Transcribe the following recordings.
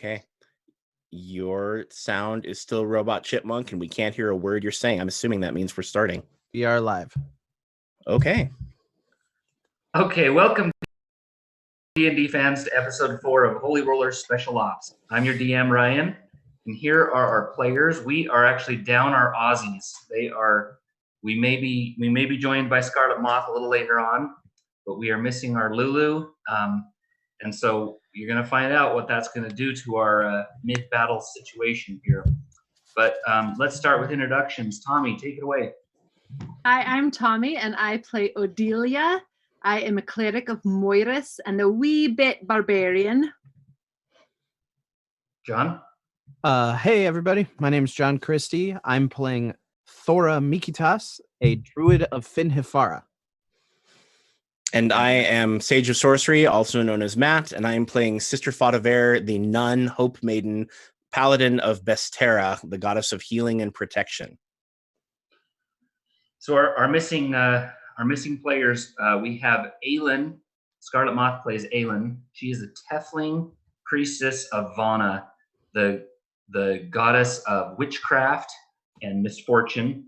Okay. Your sound is still Robot Chipmunk, and we can't hear a word you're saying. I'm assuming that means we're starting. We are live. Okay. Okay, welcome D&D fans to episode 4 of Holy Rollerz Special Ops. I'm your DM, Ryan, and here are our players. We are actually down our Aussies. We may be joined by Scarlet Moth a little later on, but we are missing our Lulu, and so you're going to find out what that's going to do to our mid-battle situation here. But let's start with introductions. Tommy, take it away. Hi, I'm Tommy, and I play Odelia. I am a cleric of Moiris and a wee bit barbarian. John? Hey, everybody. My name is John Christie. I'm playing Thora Mikitas, a druid of Finhifara. And I am Sage of Sorcery, also known as Matt, and I am playing Sister Faudever, the nun, hope maiden, paladin of Bestera, the goddess of healing and protection. So our missing players, we have Aelin. Scarlet Moth plays Aelin. She is a Tefling priestess of Vana, the goddess of witchcraft and misfortune.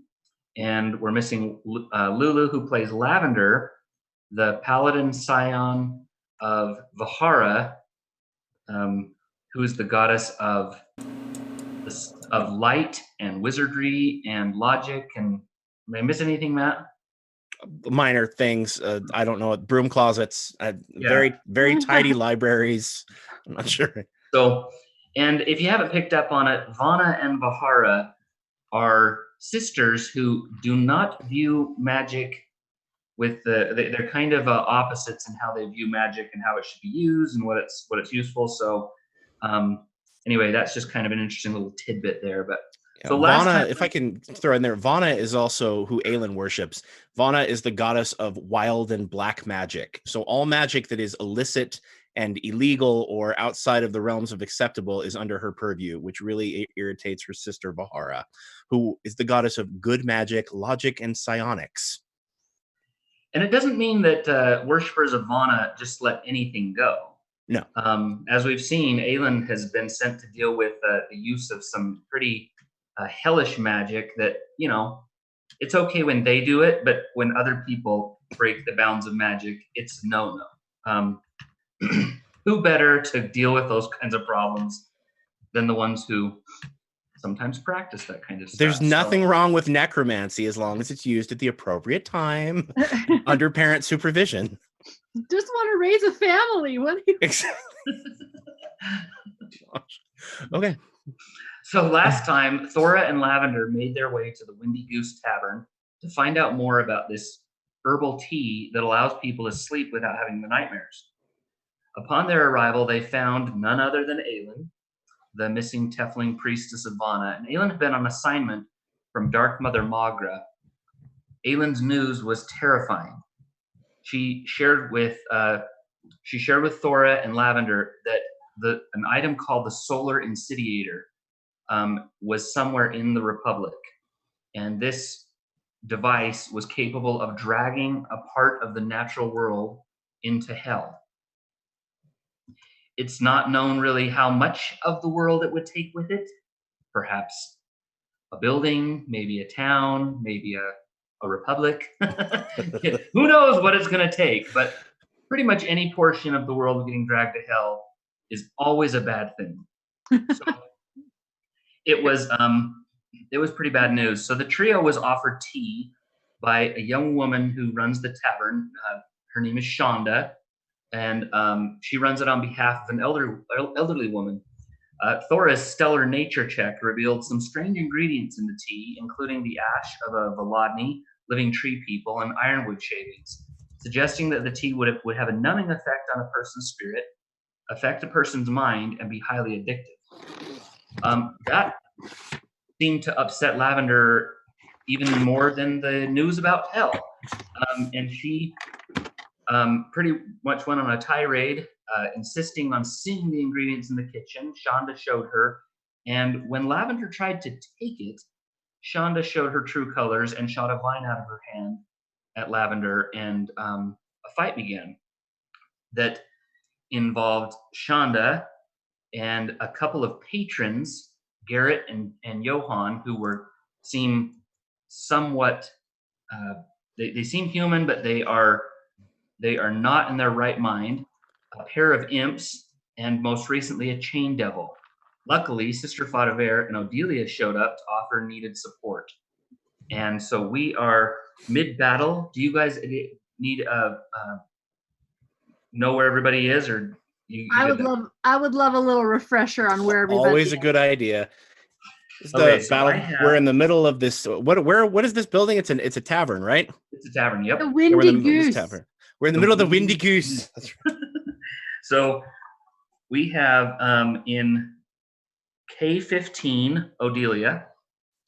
And we're missing Lulu, who plays Lavender, the paladin scion of Vahara, who is the goddess of light and wizardry and logic. And am I missing anything, Matt? Minor things. I don't know. Broom closets. Very, very tidy libraries. I'm not sure. So, and if you haven't picked up on it, Vana and Vahara are sisters who do not view magic with they're kind of opposites in how they view magic and how it should be used and what it's useful. So, anyway, that's just kind of an interesting little tidbit there. But yeah, so Vana, if I can throw in there, Vana is also who Aelin worships. Vana is the goddess of wild and black magic. So all magic that is illicit and illegal or outside of the realms of acceptable is under her purview, which really irritates her sister Vahara, who is the goddess of good magic, logic, and psionics. And it doesn't mean that worshippers of Vana just let anything go. No. As we've seen, Aelin has been sent to deal with the use of some pretty hellish magic that, you know, it's okay when they do it, but when other people break the bounds of magic, it's no-no. Who better to deal with those kinds of problems than the ones who sometimes practice that kind of stuff? There's nothing wrong with necromancy as long as it's used at the appropriate time under parent supervision. Just want to raise a family. What do you? Exactly. Okay. So last time, Thora and Lavender made their way to the Windy Goose Tavern to find out more about this herbal tea that allows people to sleep without having the nightmares. Upon their arrival, they found none other than Aelin, the missing Tefling priestess of Vana, and Aelin had been on assignment from Dark Mother Magra. Aelin's news was terrifying. She shared with Thora and Lavender that an item called the Solar Insidiator was somewhere in the Republic, and this device was capable of dragging a part of the natural world into hell. It's not known really how much of the world it would take with it. Perhaps a building, maybe a town, maybe a republic. Who knows what it's going to take, but pretty much any portion of the world getting dragged to hell is always a bad thing. So it was pretty bad news. So the trio was offered tea by a young woman who runs the tavern. Her name is Shonda, and she runs it on behalf of an elderly woman. Thora's stellar nature check revealed some strange ingredients in the tea, including the ash of a Volodny, living tree people, and ironwood shavings, suggesting that the tea would have a numbing effect on a person's spirit, affect a person's mind, and be highly addictive. That seemed to upset Lavender even more than the news about hell. And she pretty much went on a tirade, insisting on seeing the ingredients in the kitchen. Shonda showed her, and when Lavender tried to take it, Shonda showed her true colors and shot a vine out of her hand at Lavender, and a fight began that involved Shonda and a couple of patrons, Garrett and Johan, who seem somewhat they seem human, but they are not in their right mind. A pair of imps, and most recently a chain devil. Luckily, Sister Faudever and Odelia showed up to offer needed support. And so we are mid-battle. Do you guys need know where everybody is, or I would love a little refresher on where everybody Always a is. good idea. Okay, The so battle. I have- We're in the middle of this. What is this building? It's a tavern, right? It's a tavern. Yep. The Yeah, Windy we're in the Goose. tavern. We're in the middle of the Windy Goose. That's right. So we have in K15 Odelia.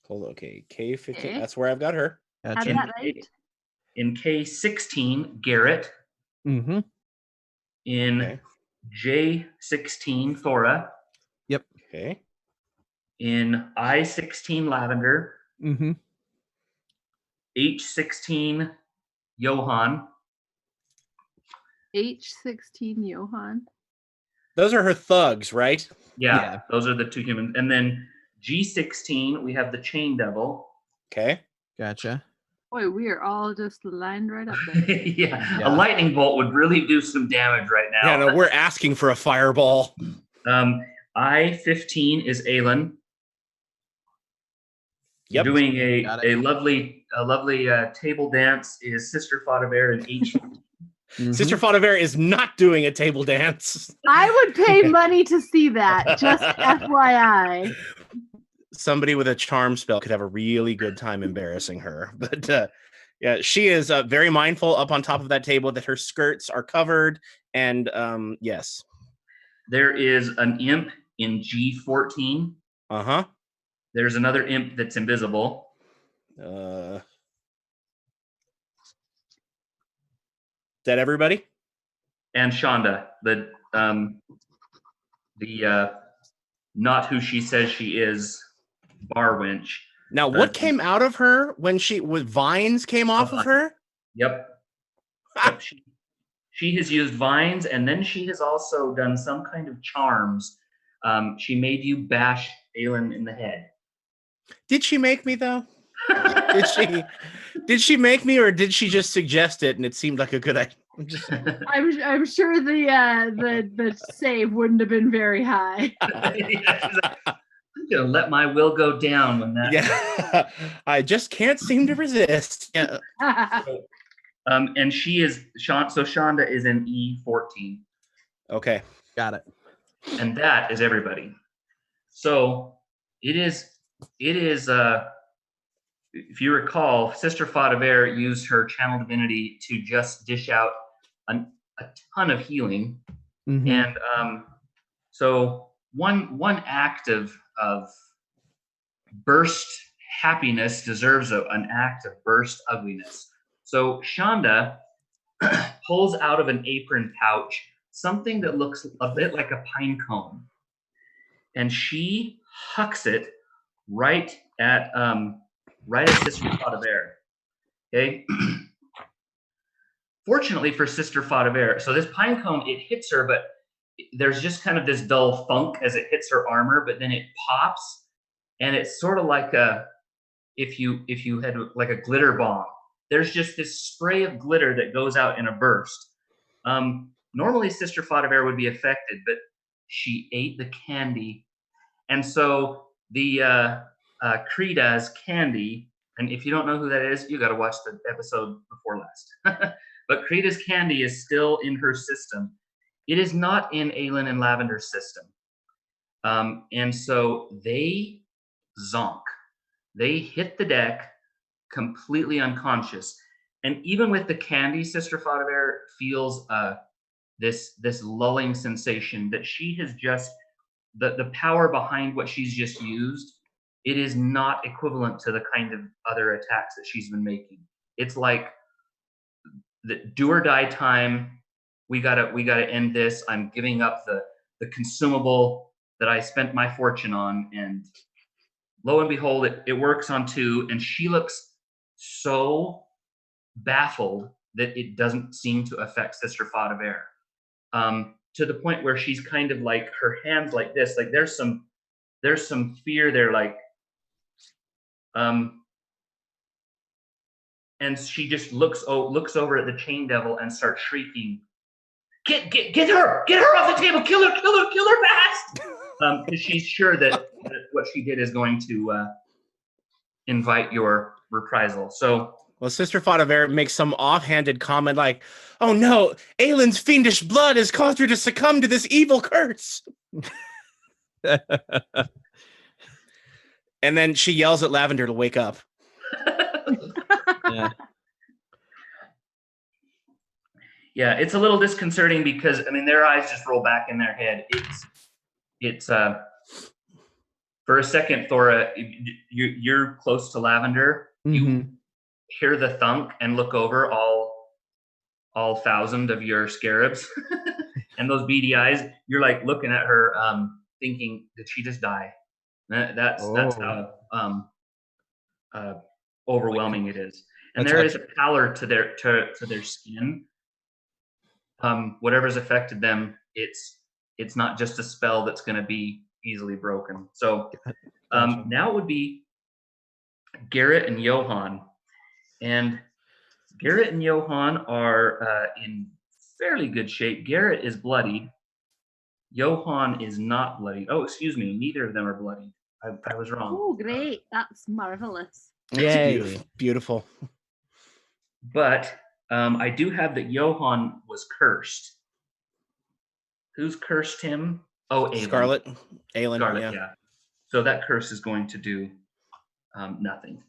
Hold on, okay, K15. Okay. That's where I've got her. Had Gotcha. that right. In K16 Garrett. Mm-hmm. In Okay. J16 Thora. Okay. In I16 Lavender. Mm-hmm. H16 Johan. H16 Johan. Those are her thugs, right? Yeah, those are the two humans. And then G16, we have the Chain Devil. Okay. Gotcha. Boy, we are all just lined right up there. Yeah, Yeah. a lightning bolt would really do some damage right now. Yeah, no, we're asking for a fireball. I15 is Aelin. Yep. Doing Got a it. lovely table dance is Sister Faudever and H. Mhm. Sister Faudever is not doing a table dance. I would pay money to see that, just FYI. Somebody with a charm spell could have a really good time embarrassing her. But yeah, she is very mindful up on top of that table that her skirts are covered. And yes. There is an imp in G14. Uh-huh. There's another imp that's invisible. Is that everybody? And Shonda, the not who she says she is, bar wench. Now, what came out of her when vines came off of her? Yep. Yep. She has used vines, and then she has also done some kind of charms. She made you bash Aelin in the head. Did she make me though? Did she make me, or did she just suggest it and it seemed like a good idea? I'm sure the save wouldn't have been very high. Yeah, she's like, I'm gonna let my will go down when that. Yeah, I just can't seem to resist. Yeah. And she is so Shonda is in E14, Okay. Got it. and that is everybody. So it is. If you recall, Sister Faudever used her channel divinity to just dish out a ton of healing, Mhm. and so one act of burst happiness deserves an act of burst ugliness. So Shonda pulls out of an apron pouch something that looks a bit like a pine cone, and she hucks it right at Sister Faudever. Okay. Fortunately for Sister Faudever, so this pine cone, it hits her, but there's just kind of this dull thunk as it hits her armor, but then it pops, and it's sort of like if you had like a glitter bomb. There's just this spray of glitter that goes out in a burst. Normally Sister Faudever would be affected, but she ate the candy, and so the Creda's candy. And if you don't know who that is, you got to watch the episode before last. But Creda's candy is still in her system. It is not in Aelin and Lavender's system. And so they zonk. They hit the deck completely unconscious. And even with the candy, Sister Faudever feels this lulling sensation that she has just, the power behind what she's just used, it is not equivalent to the kind of other attacks that she's been making. It's like the do or die time. We gotta end this. I'm giving up the consumable that I spent my fortune on, and lo and behold, it works on two, and she looks so baffled that it doesn't seem to affect Sister Faudever. to the point where she's kind of like her hands like this. Like there's some fear there. Like, and she just looks over at the chain devil and starts shrieking, Get her off the table! Kill her fast! Because she's sure that what she did is going to invite your reprisal. So, well, Sister Fadaver makes some offhanded comment like, "Oh no, Aylin's fiendish blood has caused her to succumb to this evil curse." And then she yells at Lavender to wake up. Yeah. Yeah, it's a little disconcerting because I mean their eyes just roll back in their head. It's for a second, Thora, you're close to Lavender. You hear the thunk and look over all 1,000 of your scarabs and those beady eyes. You're like looking at her, thinking, did she just die? That's how overwhelming it is. And there is a pallor to their skin. Whatever's affected them, it's not just a spell that's going to be easily broken. So now it would be Garrett and Johan. And Garrett and Johan are in fairly good shape. Garrett is bloodied. Johan is not bloodied. Oh, excuse me. Neither of them are bloodied. I was wrong. Oh, great. That's marvelous. Yay. Beautiful. But I do have that Johan was cursed. Who's cursed him? Oh, Aelin. Scarlet. Aelin, Scarlet, yeah. So that curse is going to do nothing.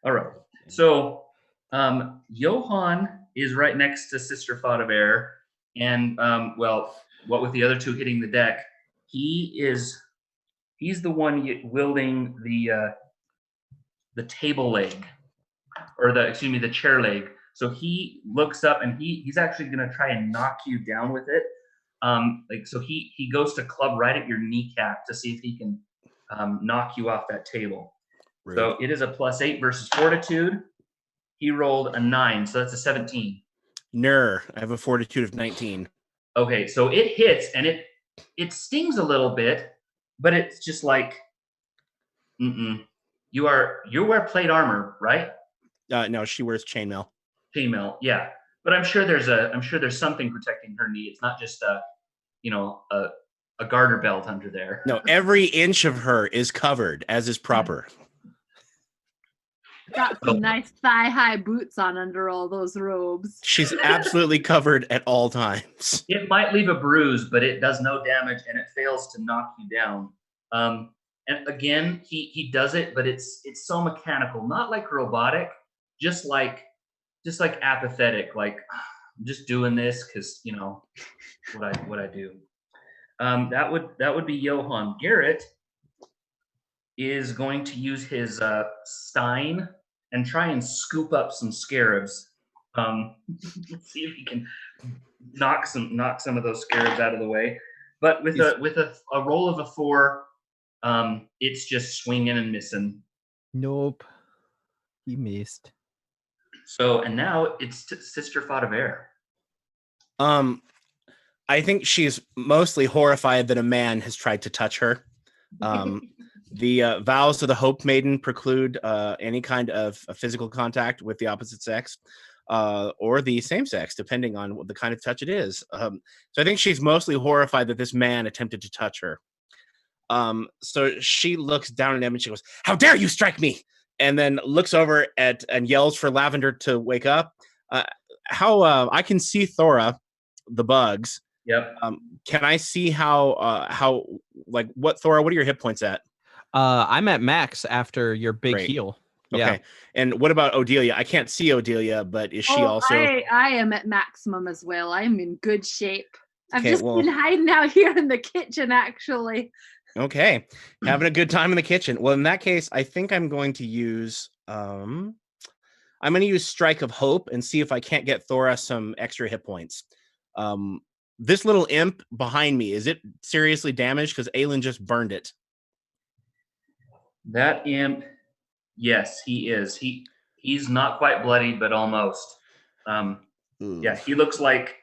All right. So Johan is right next to Sister Fadaver. And, well, what with the other two hitting the deck, he's the one wielding the table leg, or the chair leg. So he looks up and he's actually going to try and knock you down with it. So he goes to club right at your kneecap to see if he can knock you off that table. Rude. So it is a +8 versus fortitude. He rolled a 9, so that's a 17. I have a fortitude of 19. Okay, so it hits and it stings a little bit, but it's just like, you wear plate armor, right? No, she wears chainmail. Chainmail, yeah. But I'm sure there's something protecting her knee. It's not just a garter belt under there. No, every inch of her is covered, as is proper. Got some nice thigh-high boots on under all those robes. She's absolutely covered at all times. It might leave a bruise, but it does no damage, and it fails to knock you down. And again, he does it, but it's so mechanical, not like robotic, just like apathetic. Like, I'm just doing this because what I do. That would be Johan. Garrett is going to use his stein and try and scoop up some scarabs. See if he can knock some of those scarabs out of the way. But with a roll of a 4, it's just swinging and missing. Nope, he missed. So and now it's Sister Fadaver. I think she's mostly horrified that a man has tried to touch her. The vows of the Hope Maiden preclude any kind of physical contact with the opposite sex or the same sex, depending on what the kind of touch it is. So I think she's mostly horrified that this man attempted to touch her. So she looks down at him and she goes, "How dare you strike me?" And then looks over and yells for Lavender to wake up. I can see Thora, the bugs. Yep. Can I see how what Thora? What are your hit points at? I'm at max after your big heal. Okay. Yeah. And what about Odelia? I can't see Odelia, but is she also? I am at maximum as well. I'm in good shape. I've Okay, been hiding out here in the kitchen, actually. Okay. Having a good time in the kitchen. Well, in that case, I think I'm going to use Strike of Hope and see if I can't get Thora some extra hit points. This little imp behind me, is it seriously damaged? Because Aelin just burned it. That imp, yes, he is. He's not quite bloody, but almost. Yeah, he looks like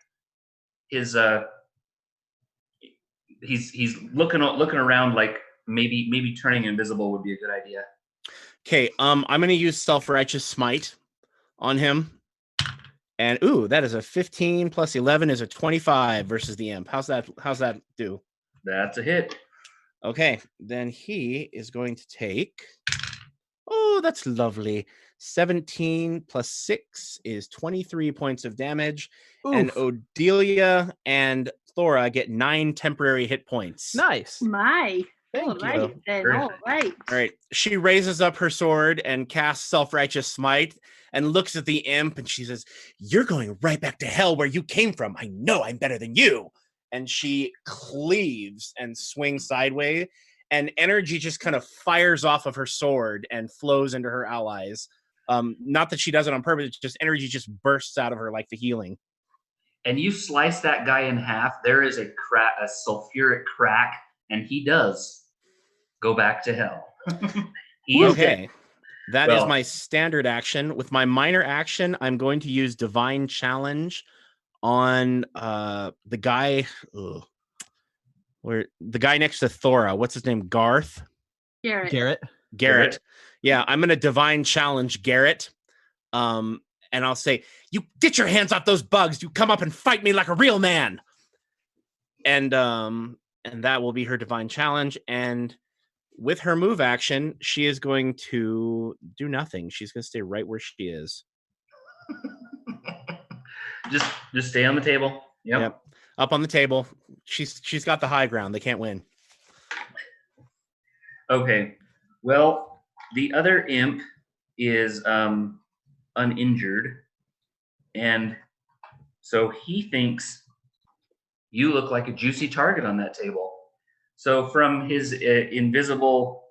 his he's looking around like maybe turning invisible would be a good idea. Okay, I'm gonna use self-righteous smite on him. And ooh, that is a 15 plus 11 is a 25 versus the imp. How's that do? That's a hit. Okay, then he is going to take, oh, that's lovely. 17 plus 6 is 23 points of damage. Oof. And Odelia and Thora get 9 temporary hit points. Nice. My. Thank All you. right, then. Very All right. All right. She raises up her sword and casts self-righteous smite and looks at the imp and she says, "You're going right back to hell where you came from. I know I'm better than you." And she cleaves and swings sideways, and energy just kind of fires off of her sword and flows into her allies. Not that she does it on purpose, it's just energy just bursts out of her like the healing. And you slice that guy in half, there is a sulfuric crack, and he does go back to hell. He is dead. Okay. That is my standard action. With my minor action, I'm going to use Divine Challenge on the guy next to Thora. What's his name? Garth? Garrett. Yeah, I'm gonna Divine Challenge Garrett. And I'll say, "You get your hands off those bugs. You come up and fight me like a real man." And that will be her Divine Challenge. And with her move action, she is going to do nothing. She's going to stay right where she is. just stay on the table. Yep. Up on the table. She's got the high ground. They can't win. Okay. Well, the other imp is uninjured, and so he thinks you look like a juicy target on that table. So from his invisible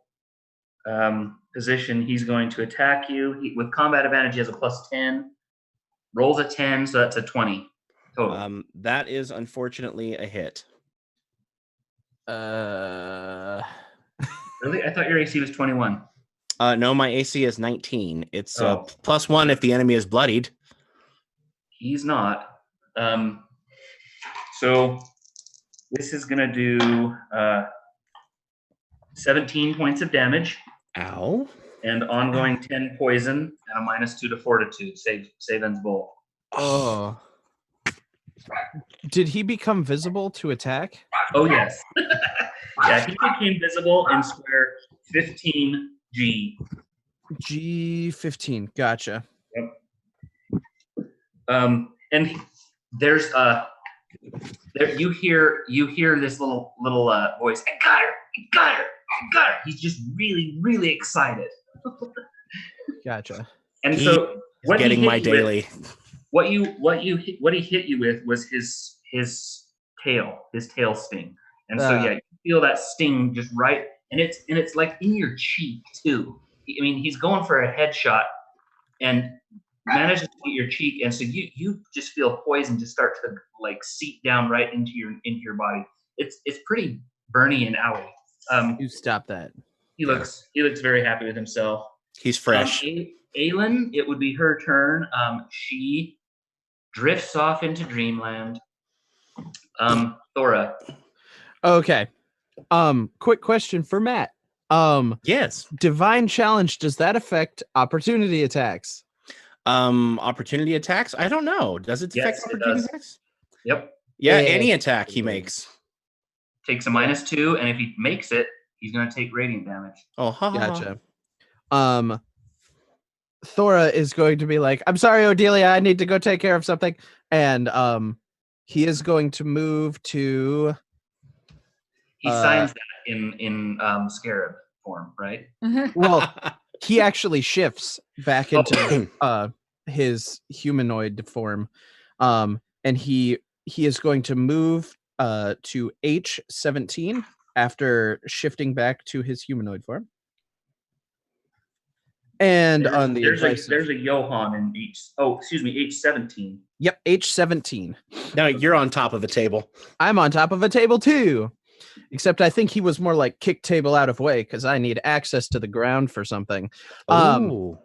position, he's going to attack you. With combat advantage, he has a +10. Rolls a 10, so that's a 20 total. That is unfortunately a hit. Really? I thought your AC was 21. No, my AC is 19. It's +1 if the enemy is bloodied. He's not. So this is going to do 17 points of damage. Ow. And ongoing 10 poison and a -2 to fortitude. Save ends both. Oh. Did he become visible to attack? Oh, yes. Yeah, he became visible in square 15G. G15. Gotcha. Yep. And there's there you hear this little voice. I got her. He's just really, really excited. Gotcha. And so what getting my daily. What he hit you with was his tail sting. And so you feel that sting just right, and it's like in your cheek too. I mean, he's going for a headshot and manages to get your cheek, and so you just feel poison just start to like seep down right into your body. It's pretty burny and owie. You stop that. He looks very happy with himself. He's fresh. Aylin, it would be her turn. She drifts off into dreamland. Thora. Okay. Quick question for Matt. Yes. Divine Challenge, does that affect opportunity attacks? Opportunity attacks? I don't know. Does it affect opportunity attacks? Yep. Yeah, any attack he makes. Takes a -2, and if he makes it, he's going to take radiant damage. Oh, gotcha. Thora is going to be like, "I'm sorry, Odelia, I need to go take care of something." And he is going to move to... He signs that in scarab form, right? Well, he actually shifts back into his humanoid form. And he is going to move to H17 after shifting back to his humanoid form. And there's a Johann in H17. Yep, H17. Now you're on top of a table. I'm on top of a table too. Except I think he was more like kick table out of way because I need access to the ground for something. On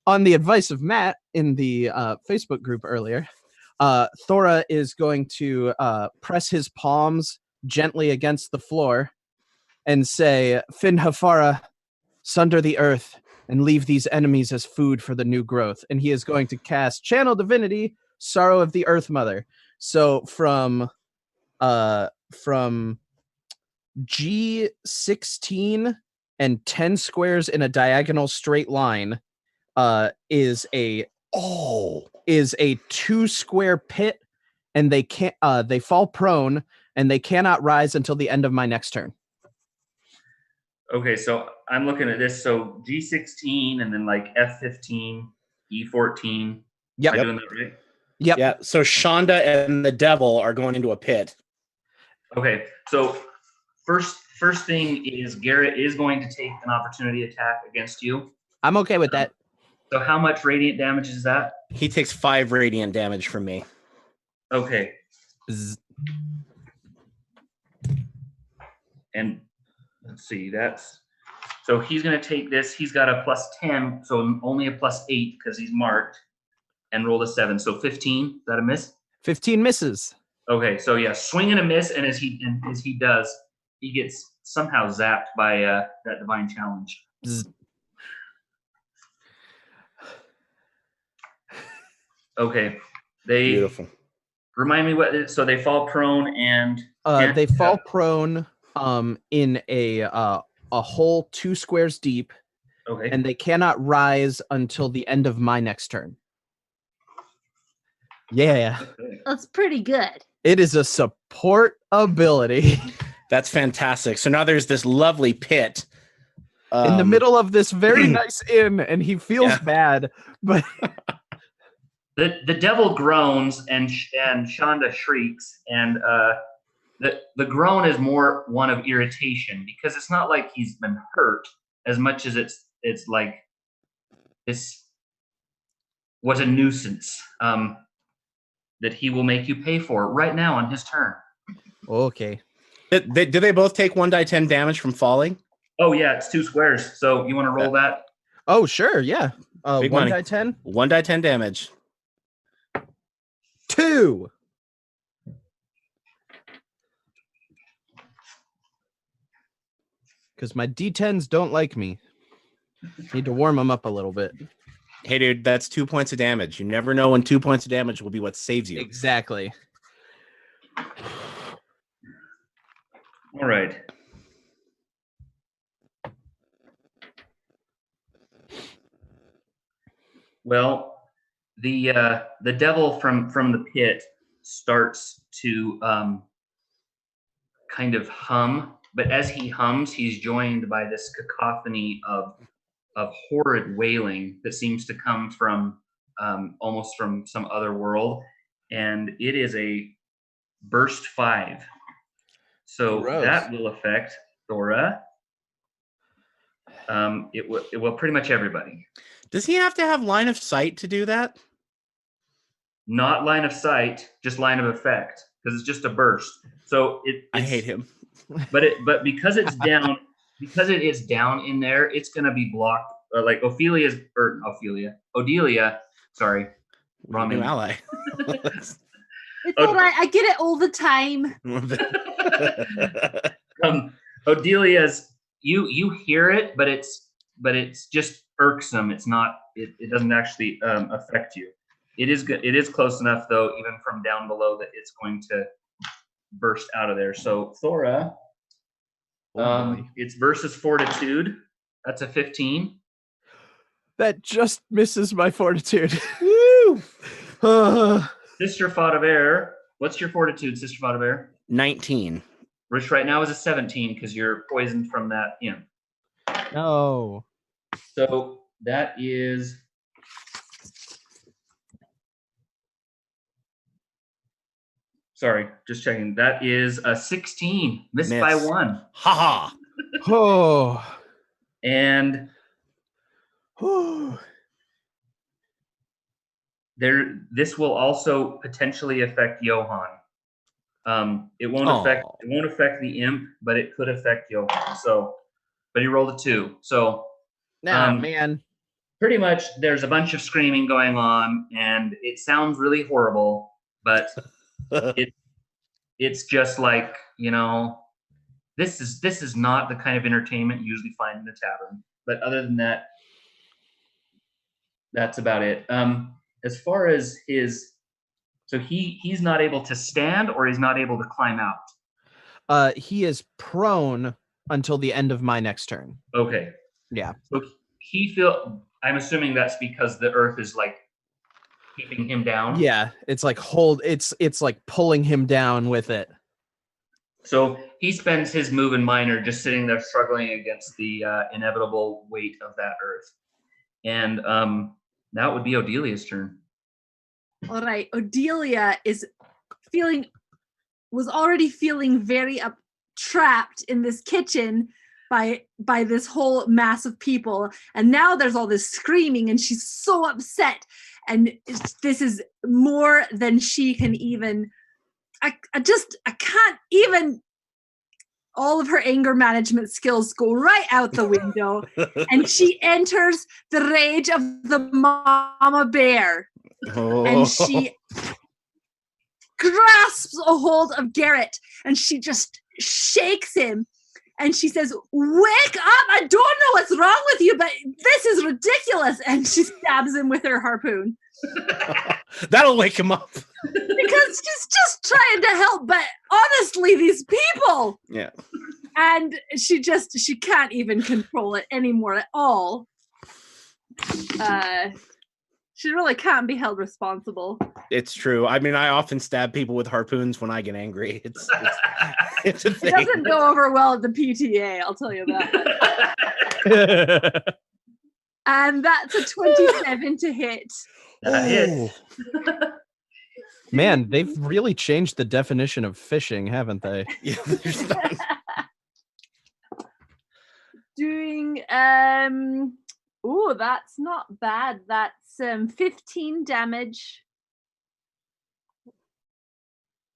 the advice of Matt in the Facebook group earlier, Thora is going to press his palms gently against the floor and say, Fin Hafara, sunder the earth and leave these enemies as food for the new growth. And he is going to cast Channel Divinity, Sorrow of the Earth Mother. So from G16 and 10 squares in a diagonal straight line is a 2-square pit, and they fall prone and they cannot rise until the end of my next turn. Okay, so I'm looking at this. So G16 and then like F15, E14. Yep. Am I doing that right? Yep. Yeah. So Shonda and the devil are going into a pit. Okay, so first thing is Garrett is going to take an opportunity attack against you. I'm okay with that. So how much radiant damage is that? He takes 5 radiant damage from me. Okay. And let's see, so he's going to take this. He's got a +10, so only a +8 because he's marked, and rolled a 7. So 15. Is that a miss? 15 misses. Okay, so yeah, swing and a miss, and as he does, he gets somehow zapped by that divine challenge. Okay, Beautiful. Remind me what. So they fall prone and they fall prone in a hole 2 squares deep. Okay, and they cannot rise until the end of my next turn. Yeah. Okay. That's pretty good. It is a support ability. That's fantastic. So now there's this lovely pit in the middle of this very nice inn, and he feels bad, but The devil groans and Shonda shrieks, and the groan is more one of irritation, because it's not like he's been hurt as much as it's like this was a nuisance that he will make you pay for right now on his turn. Okay. Do they both take 1d10 damage from falling? Oh yeah, it's 2 squares. So you want to roll that? Oh sure, yeah. Big 1d10. 1d10 damage. 2. Because my D10s don't like me. Need to warm them up a little bit. Hey, dude, that's 2 points of damage. You never know when 2 points of damage will be what saves you. Exactly. All right. Well, the devil from the pit starts to kind of hum, but as he hums, he's joined by this cacophony of horrid wailing that seems to come from almost from some other world, and it is a burst 5. So Gross. that will affect Thora. It will pretty much everybody. Does he have to have line of sight to do that? Not line of sight, just line of effect, because it's just a burst. So I hate him. But because it's down, because it is down in there, it's gonna be blocked. Like Odelia. Sorry, wrong New name. ally. It's all right. I get it all the time. Odelia's. You hear it, but it's just irksome. It's not. It doesn't actually affect you. It is close enough though, even from down below, that it's going to burst out of there. So Thora, it's versus fortitude. That's a 15. That just misses my fortitude. Woo! Sister Faudever, what's your fortitude, Sister Faudever? 19. Which right now is a 17 because you're poisoned from that imp. No. So that is. Sorry, just checking. That is a 16. Missed by 1. Ha ha. Oh. And this will also potentially affect Johan. It won't affect the imp, but it could affect Johan. So, but he rolled a 2. So, man. Pretty much, there's a bunch of screaming going on, and it sounds really horrible. but it's just like, this is not the kind of entertainment you usually find in a tavern. But other than that, that's about it. As far as so he's not able to stand, or he's not able to climb out. He is prone until the end of my next turn. Okay. Yeah. So I'm assuming that's because the earth is like keeping him down. Yeah, it's like it's like pulling him down with it. So he spends his move in minor just sitting there struggling against the inevitable weight of that earth. And now it would be Odelia's turn. All right. Odelia was already feeling very trapped in this kitchen by this whole mass of people. And now there's all this screaming and she's so upset. And this is more than she can even, I can't even, all of her anger management skills go right out the window. And she enters the rage of the mama bear. Oh. And she grasps a hold of Garrett and she just shakes him. And she says, "Wake up! I don't know what's wrong with you, but this is ridiculous." And she stabs him with her harpoon. That'll wake him up. Because she's just trying to help, but honestly, these people. Yeah. And she can't even control it anymore at all. She really can't be held responsible. It's true. I mean, I often stab people with harpoons when I get angry. It's a thing. It doesn't go over well at the PTA, I'll tell you that. And that's a 27 to hit. Man, they've really changed the definition of fishing, haven't they? Doing that's not bad. That's 15 damage.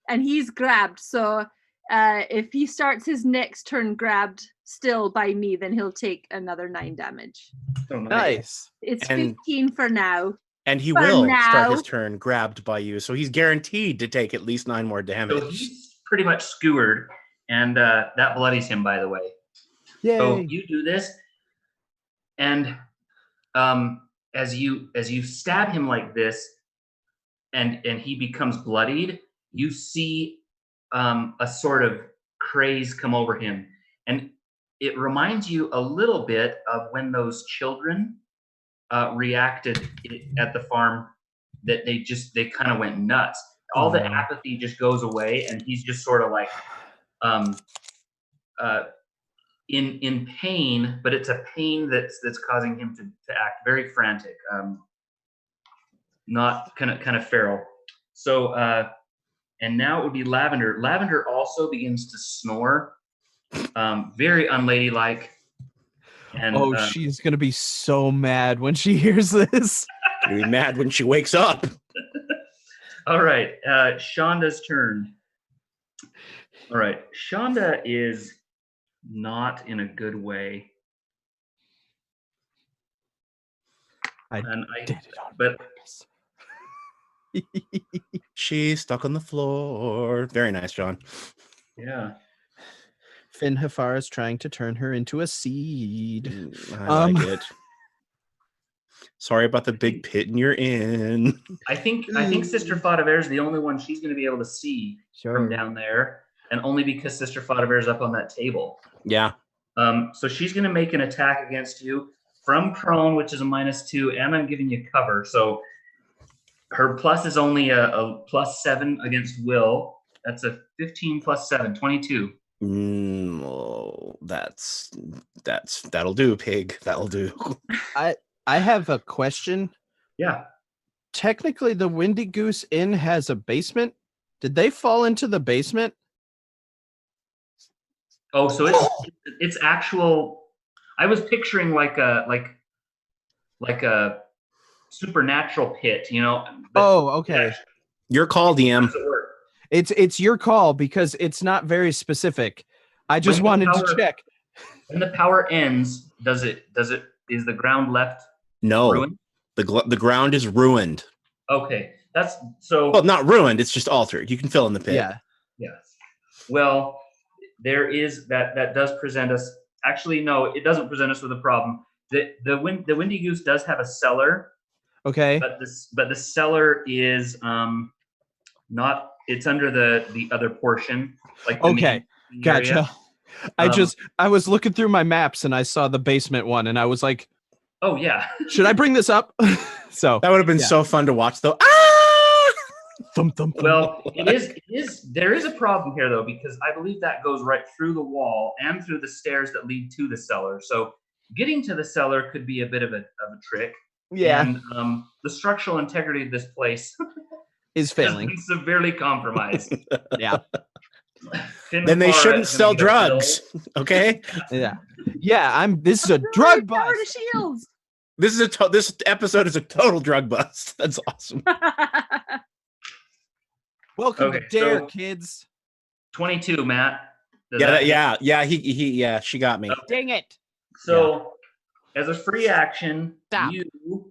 And he's grabbed, so if he starts his next turn grabbed still by me, then he'll take another 9 damage. Oh, nice. It's 15 for now. And he will start his turn grabbed by you, so he's guaranteed to take at least 9 more damage. So he's pretty much skewered, and that bloodies him, by the way. Yay. So you do this, and as you stab him like this, and he becomes bloodied, you see a sort of craze come over him, and it reminds you a little bit of when those children reacted at the farm, that they kind of went nuts. All the apathy just goes away, and he's just sort of like in pain, but it's a pain that's causing him to act very frantic, not kind of feral. So and now it would be Lavender. Lavender also begins to snore, very unladylike. And, she's gonna be so mad when she hears this. She'll be mad when she wakes up. All right, Shonda's turn. All right, Shonda is not in a good way. I did it on purpose. She's stuck on the floor. Very nice, John. Yeah. Finn Hafar is trying to turn her into a seed. I like it. Sorry about the big pit you're in. I think Sister Fadaver is the only one she's going to be able to see from down there, and only because Sister Fadaver is up on that table. Yeah. So she's going to make an attack against you from prone, which is a -2, and I'm giving you cover. So her plus is only a +7 against will. That's a 15 + 7, 22. That'll do, pig. That'll do. I have a question. Yeah. Technically, the Windy Goose Inn has a basement. Did they fall into the basement? Oh, so it's actual. I was picturing like a supernatural pit, Okay. Your call, DM. It's your call, because it's not very specific. I just wanted to check. When the power ends, is the ground left? No. Ruined? The ground is ruined. Okay. That's so. Well, not ruined. It's just altered. You can fill in the pit. Yeah. Yes. Well, there is that does present us. Actually, no, it doesn't present us with a problem. The Windy Goose does have a cellar, Okay. but the cellar is not. It's under the other portion, like the Okay. main Gotcha. area. I was looking through my maps and I saw the basement one and I was like, Oh yeah. should I bring this up? So That would have been Yeah. so fun to watch, though. Ah! thump, thump, thump. Well, it is. There is a problem here though, because I believe that goes right through the wall and through the stairs that lead to the cellar. So getting to the cellar could be a bit of a trick. Yeah, And the structural integrity of this place is has failing. been severely compromised. Yeah, Then they shouldn't sell drugs. Okay. yeah, yeah. This is a drug Power bust. to shields. This episode is a total drug bust. That's awesome. Welcome Okay, to Dare, so- kids. 22, Matt. Does Yeah, that- yeah. She got me. Dang it! So, as a free action, Stop. you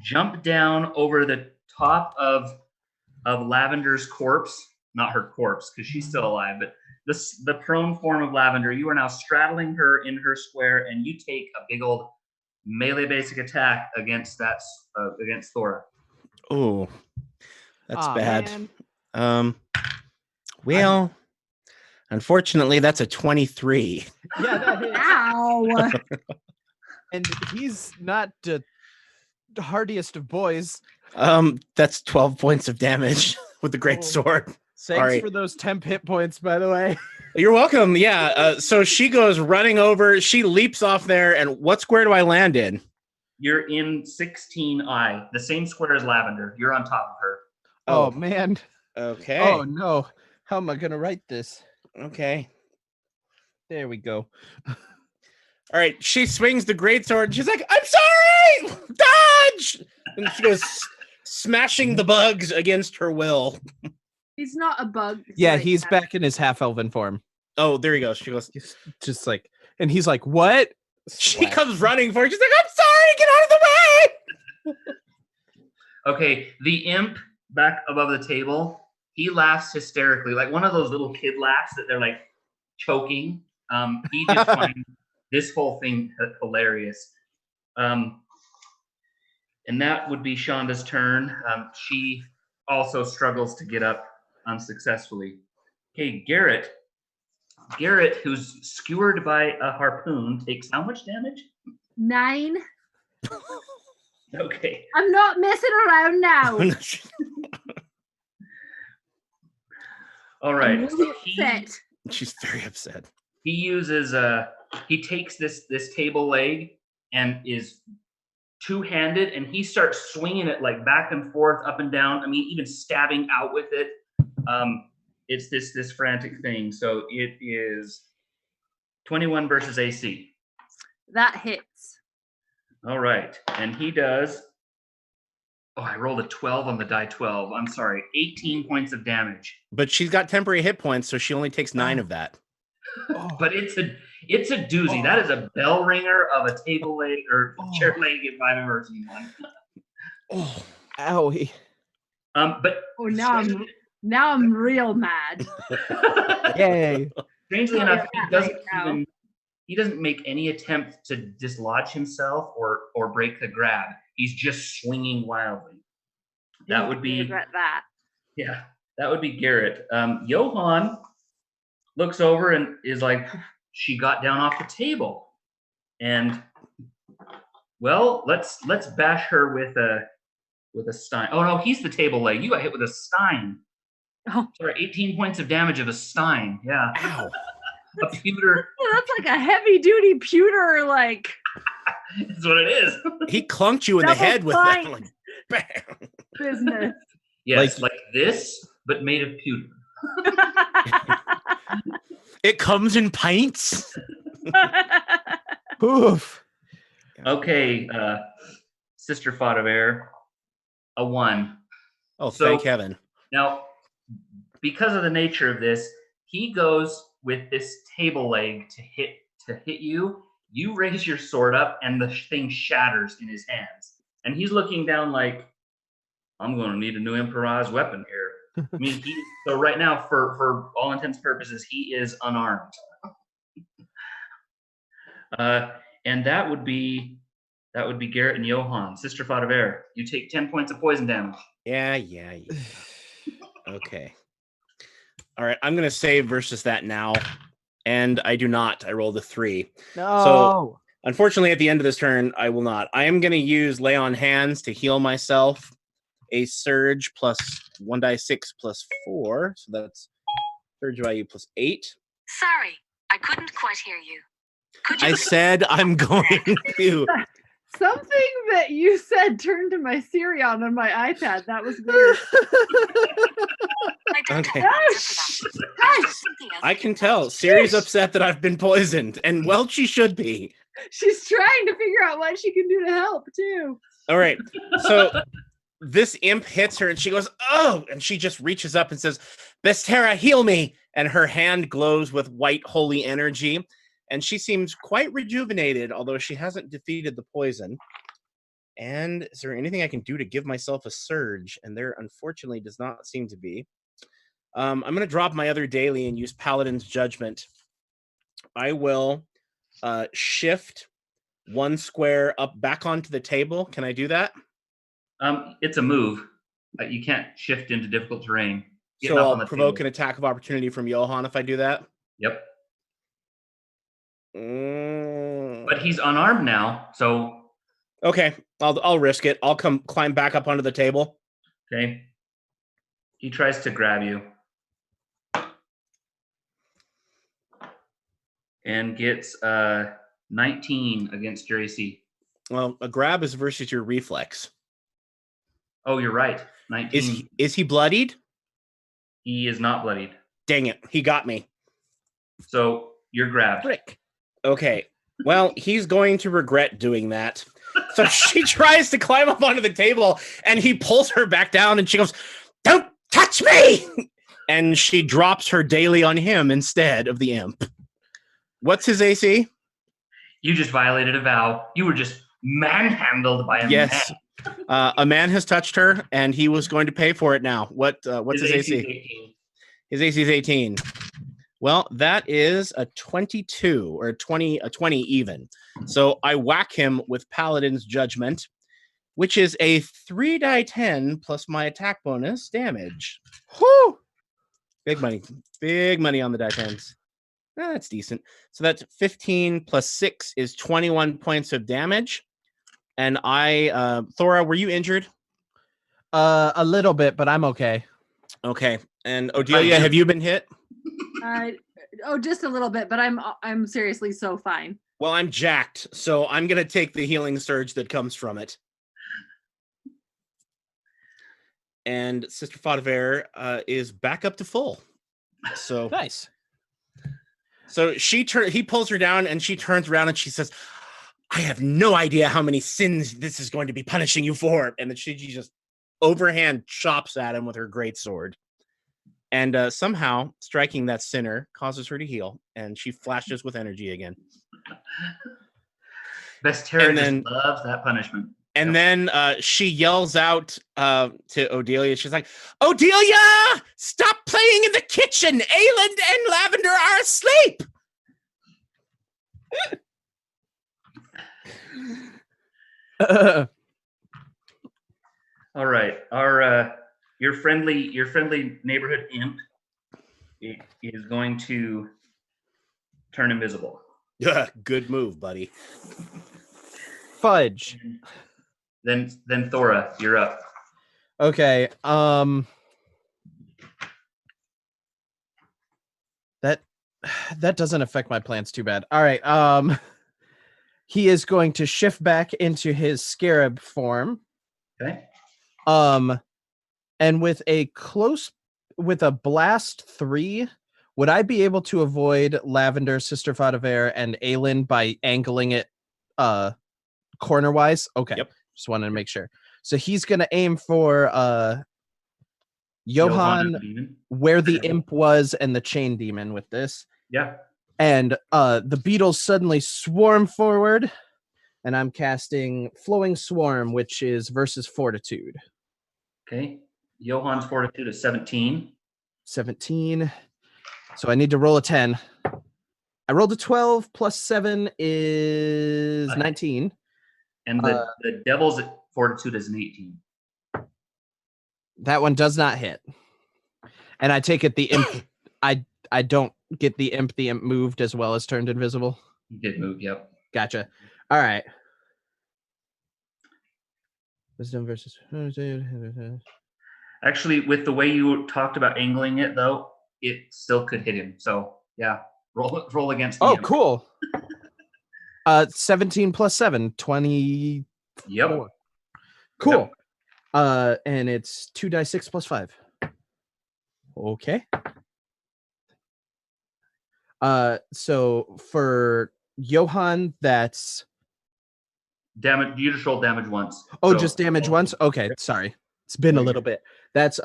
jump down over the top of Lavender's corpse. Not her corpse, because she's still alive, but the prone form of Lavender. You are now straddling her in her square, and you take a big old melee basic attack against against Thora. Oh, that's Aw, bad. man. Well, unfortunately, that's a 23. Yeah, that hits. Ow. And he's not the hardiest of boys. That's 12 points of damage with the great Oh. sword. Thanks Sorry. for those temp hit points, by the way. You're welcome. Yeah. So she goes running over. She leaps off there. And what square do I land in? You're in 16I, the same square as Lavender. You're on top of her. Oh, man. Okay. Oh no. How am I gonna write this? Okay. There we go. All right. She swings the greatsword. And she's like, "I'm sorry. Dodge!" And she goes smashing the bugs against her will. He's not a bug. Yeah, Sorry, he's Matt. back in his half-elven form. Oh, there he goes. She goes. He's just like, and he's like, "What?" She Slash. comes running for it. She's like, "I'm sorry. Get out of the way." Okay, the imp back above the table, he laughs hysterically, like one of those little kid laughs that they're like choking. He just finds this whole thing hilarious. And that would be Shonda's turn. She also struggles to get up unsuccessfully. Okay, Garrett. Garrett, who's skewered by a harpoon, takes how much damage? 9. Okay. I'm not messing around now. All right. I'm So really he- upset. She's very upset. He uses he takes this table leg and is two-handed, and he starts swinging it like back and forth, up and down. I mean, even stabbing out with it. It's this frantic thing. So it is 21 versus AC. That hits. All right, and he does. Oh, I rolled a 12 on the die 12. I'm sorry, 18 points of damage. But she's got temporary hit points, so she only takes 9 of that. Oh, But it's a doozy. That is a bell ringer of a table leg or chair leg if I've ever seen one. oh, owie. But Oh, now I'm real mad. Yay. strangely Oh, enough, yeah, he doesn't make any attempt to dislodge himself or break the grab. He's just swinging wildly. That You would be regret that. yeah. That would be Garrett. Johan looks over and is like, she got down off the table, and well, let's bash her with a stein. Oh no, he's the table leg. You got hit with a stein. Oh. Sorry, 18 points of damage of a stein. Yeah, Ow. a pewter. Yeah, that's like a heavy duty pewter, like That's what it is. He clunked you in the Double head with that. fine. Like, bam. business. Yes, like this, but made of pewter. It comes in pints. Oof. Okay, Sister Faudever, a 1. Oh, So- thank heaven. Now, because of the nature of this, he goes with this table leg to hit you. You raise your sword up, and the thing shatters in his hands. And he's looking down like, I'm going to need a new improvised weapon here. I mean, so right now, for all intents and purposes, he is unarmed. And that would be Garrett and Johan. Sister Fadaver, you take 10 points of poison damage. Yeah. Okay. All right, I'm gonna save versus that now, and I do not. I rolled a 3. No. So unfortunately, at the end of this turn, I will not. I am gonna use Lay on Hands to heal myself. A surge plus 1d6 plus 4, so that's surge value plus 8. Sorry, I couldn't quite hear you. Could you I said I'm going to. Something that you said turned to my Siri on my iPad. That was weird. I don't Okay. have an answer for that. Hush! Something else. I can tell. Siri's upset that I've been poisoned, and well, she should be. She's trying to figure out what she can do to help too. All right, so this imp hits her, and she goes, "Oh!" And she just reaches up and says, "Bestera, heal me!" And her hand glows with white holy energy, and she seems quite rejuvenated, although she hasn't defeated the poison. And is there anything I can do to give myself a surge? And there, unfortunately, does not seem to be. I'm going to drop my other daily and use Paladin's Judgment. I will shift 1 square up back onto the table. Can I do that? It's a move. You can't shift into difficult terrain. So I'll provoke an attack of opportunity from Johan if I do that? Yep. But he's unarmed now, so... Okay, I'll risk it. I'll climb back up onto the table. Okay. He tries to grab you. And gets 19 against your AC. Well, a grab is versus your reflex. Oh, you're right. 19. Is he bloodied? He is not bloodied. Dang it, he got me. So you're grabbed. Frick. Okay, well, he's going to regret doing that. So she tries to climb up onto the table, and he pulls her back down, and she goes, "Don't touch me!" And she drops her daily on him instead of the imp. What's his AC? You just violated a vow. You were just manhandled by a man. A man has touched her, and he was going to pay for it now. What's his AC? 18. His AC is 18. Well, that is a 22 or a 20 even. So I whack him with Paladin's Judgment, which is a 3d10 plus my attack bonus damage. Whoo! Big money on the die 10s. That's decent. So that's 15 plus 6 is 21 points of damage. And Thora, were you injured? A little bit, but I'm okay. Okay. And Odelia, have you been hit? Just a little bit, but I'm seriously so fine. Well, I'm jacked, so I'm gonna take the healing surge that comes from it. And Sister Fadaver is back up to full. So Nice. So he pulls her down, and she turns around and she says, "I have no idea how many sins this is going to be punishing you for." And then she just overhand chops at him with her greatsword. And somehow striking that sinner causes her to heal, and she flashes with energy again. Bestera just loves that punishment. And then she yells out to Odelia. She's like, "Odelia, stop playing in the kitchen. Ayland and Lavender are asleep." All right. Your friendly neighborhood imp is going to turn invisible. Yeah, good move, buddy. Fudge. Then Thora, you're up. Okay. That doesn't affect my plans too bad. All right. He is going to shift back into his scarab form. Okay. And with a blast 3, would I be able to avoid Lavender, Sister Fadaver, and Aelin by angling it corner-wise? Okay. Yep. Just wanted to make sure. So he's going to aim for Johan, where the imp was, and the chain demon with this. Yeah. And the beetles suddenly swarm forward, and I'm casting Flowing Swarm, which is versus Fortitude. Okay. Johann's fortitude is 17. 17. So I need to roll a 10. I rolled a 12 plus 7 is 19. And the devil's fortitude is an 18. That one does not hit. And I take it the imp I don't get the imp moved as well as turned invisible. He did move, yep. Gotcha. All right. Wisdom versus Actually, with the way you talked about angling it, though, it still could hit him. So, yeah, roll against the imp. Cool. 17 plus 7, 20. Yep. Cool. Yep. And it's 2d6 plus 5. Okay. So for Johann, that's damage. You just roll damage once. Oh, so, just damage once? Okay, sorry. It's been a little bit. That's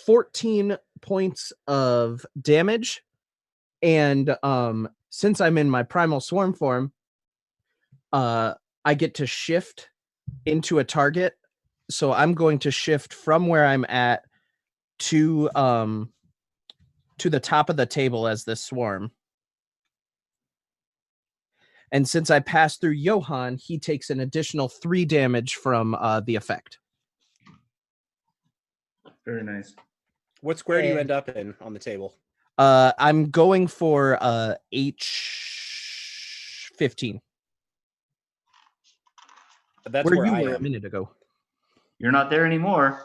14 points of damage. And since I'm in my primal swarm form, I get to shift into a target. So I'm going to shift from where I'm at to the top of the table as this swarm. And since I passed through Johann, he takes an additional 3 damage from the effect. Very nice. What square do you end up in on the table? I'm going for H15. That's where you I were am a minute ago. You're not there anymore.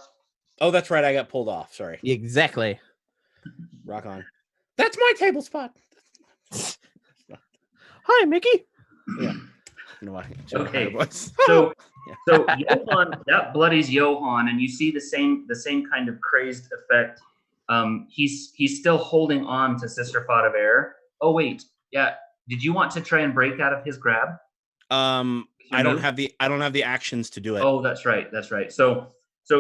Oh, that's right. I got pulled off. Sorry. Exactly. Rock on. That's my table spot. Hi, Mickey. Yeah. No, okay. So Johann, that bloodies Johann, and you see the same kind of crazed effect. He's still holding on to Sister Fought of Air. Oh wait, yeah. Did you want to try and break out of his grab? I don't have the actions to do it. Oh, that's right. So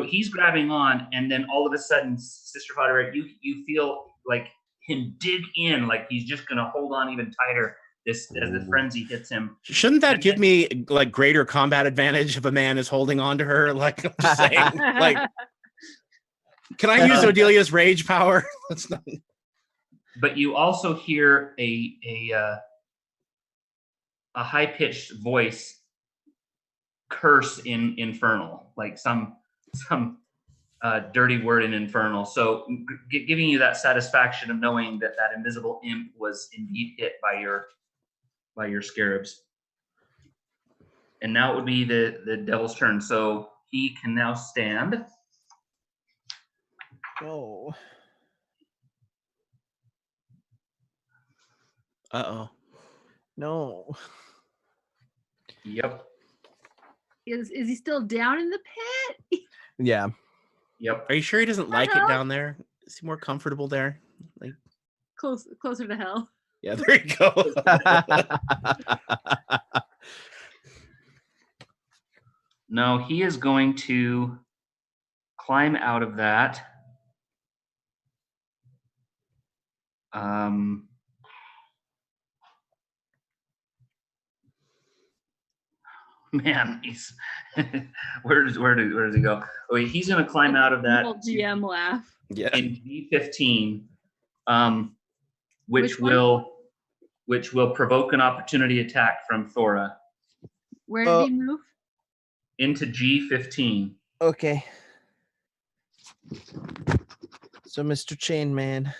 he's grabbing on, and then all of a sudden, Sister Fought of Air, you feel like him dig in, like he's just gonna hold on even tighter. As the frenzy hits him. Shouldn't that give me like greater combat advantage if a man is holding on to her? Like I'm just saying, like, can I use Odelia's rage power? Let's not. But you also hear a high-pitched voice curse in Infernal, like some dirty word in Infernal. So giving you that satisfaction of knowing that invisible imp was indeed hit by your scarabs. And now it would be the devil's turn. So he can now stand. Oh. Uh-oh. No. Yep. Is he still down in the pit? Yeah. Yep. Are you sure he doesn't like it down there? Is he more comfortable there? Like closer to hell. Yeah, there you go. No, he is going to climb out of that. Man, he's where does he go? Oh, he's going to climb out of that. GM laugh. Yeah. In D15, which will provoke an opportunity attack from Thora. Where did he move? Into G15. Okay. So, Mr. Chainman.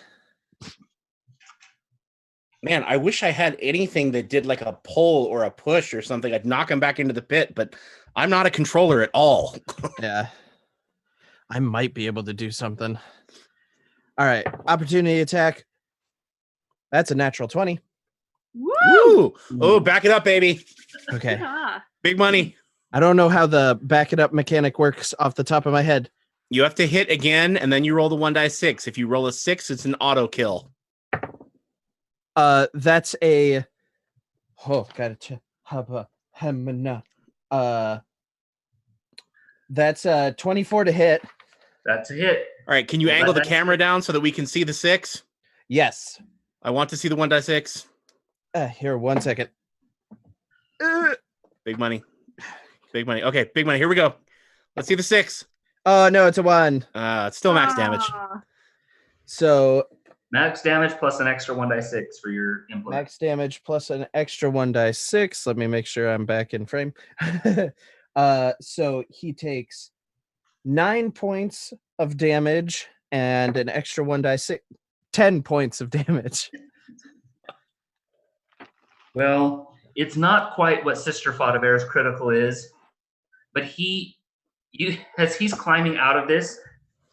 Man, I wish I had anything that did like a pull or a push or something. I'd knock him back into the pit, but I'm not a controller at all. Yeah. I might be able to do something. All right. Opportunity attack. That's a natural 20. Woo! Woo! Oh, back it up, baby. Okay. Yeah. Big money. I don't know how the back it up mechanic works off the top of my head. You have to hit again, and then you roll the 1d6. If you roll a 6, it's an auto kill. That's a that's a 24 to hit. That's a hit. All right, can you angle the camera down so that we can see the 6? Yes. I want to see the 1d6. Here, 1 second. Big money. Big money. Okay, big money. Here we go. Let's see the 6. Oh no, it's a 1. It's still max damage. Ah. So Max damage plus an extra 1d6 for your implement. max damage plus an extra 1d6. Let me make sure I'm back in frame. So he takes 9 points of damage and an extra 1d6, 10 points of damage. Well, it's not quite what Sister Faudabear's critical is, but as he's climbing out of this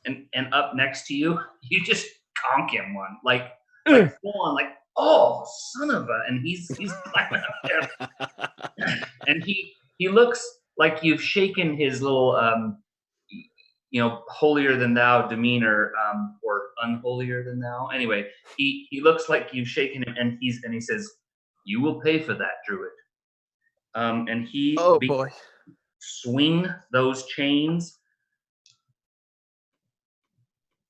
and up next to you, you just conk him one, like full on, like, oh, son of a, and he's climbing up there, and he looks like you've shaken his little holier than thou demeanor, or unholier than thou. Anyway, he looks like you've shaken him, and he says, "You will pay for that, Druid." And he Boy. Swing those chains.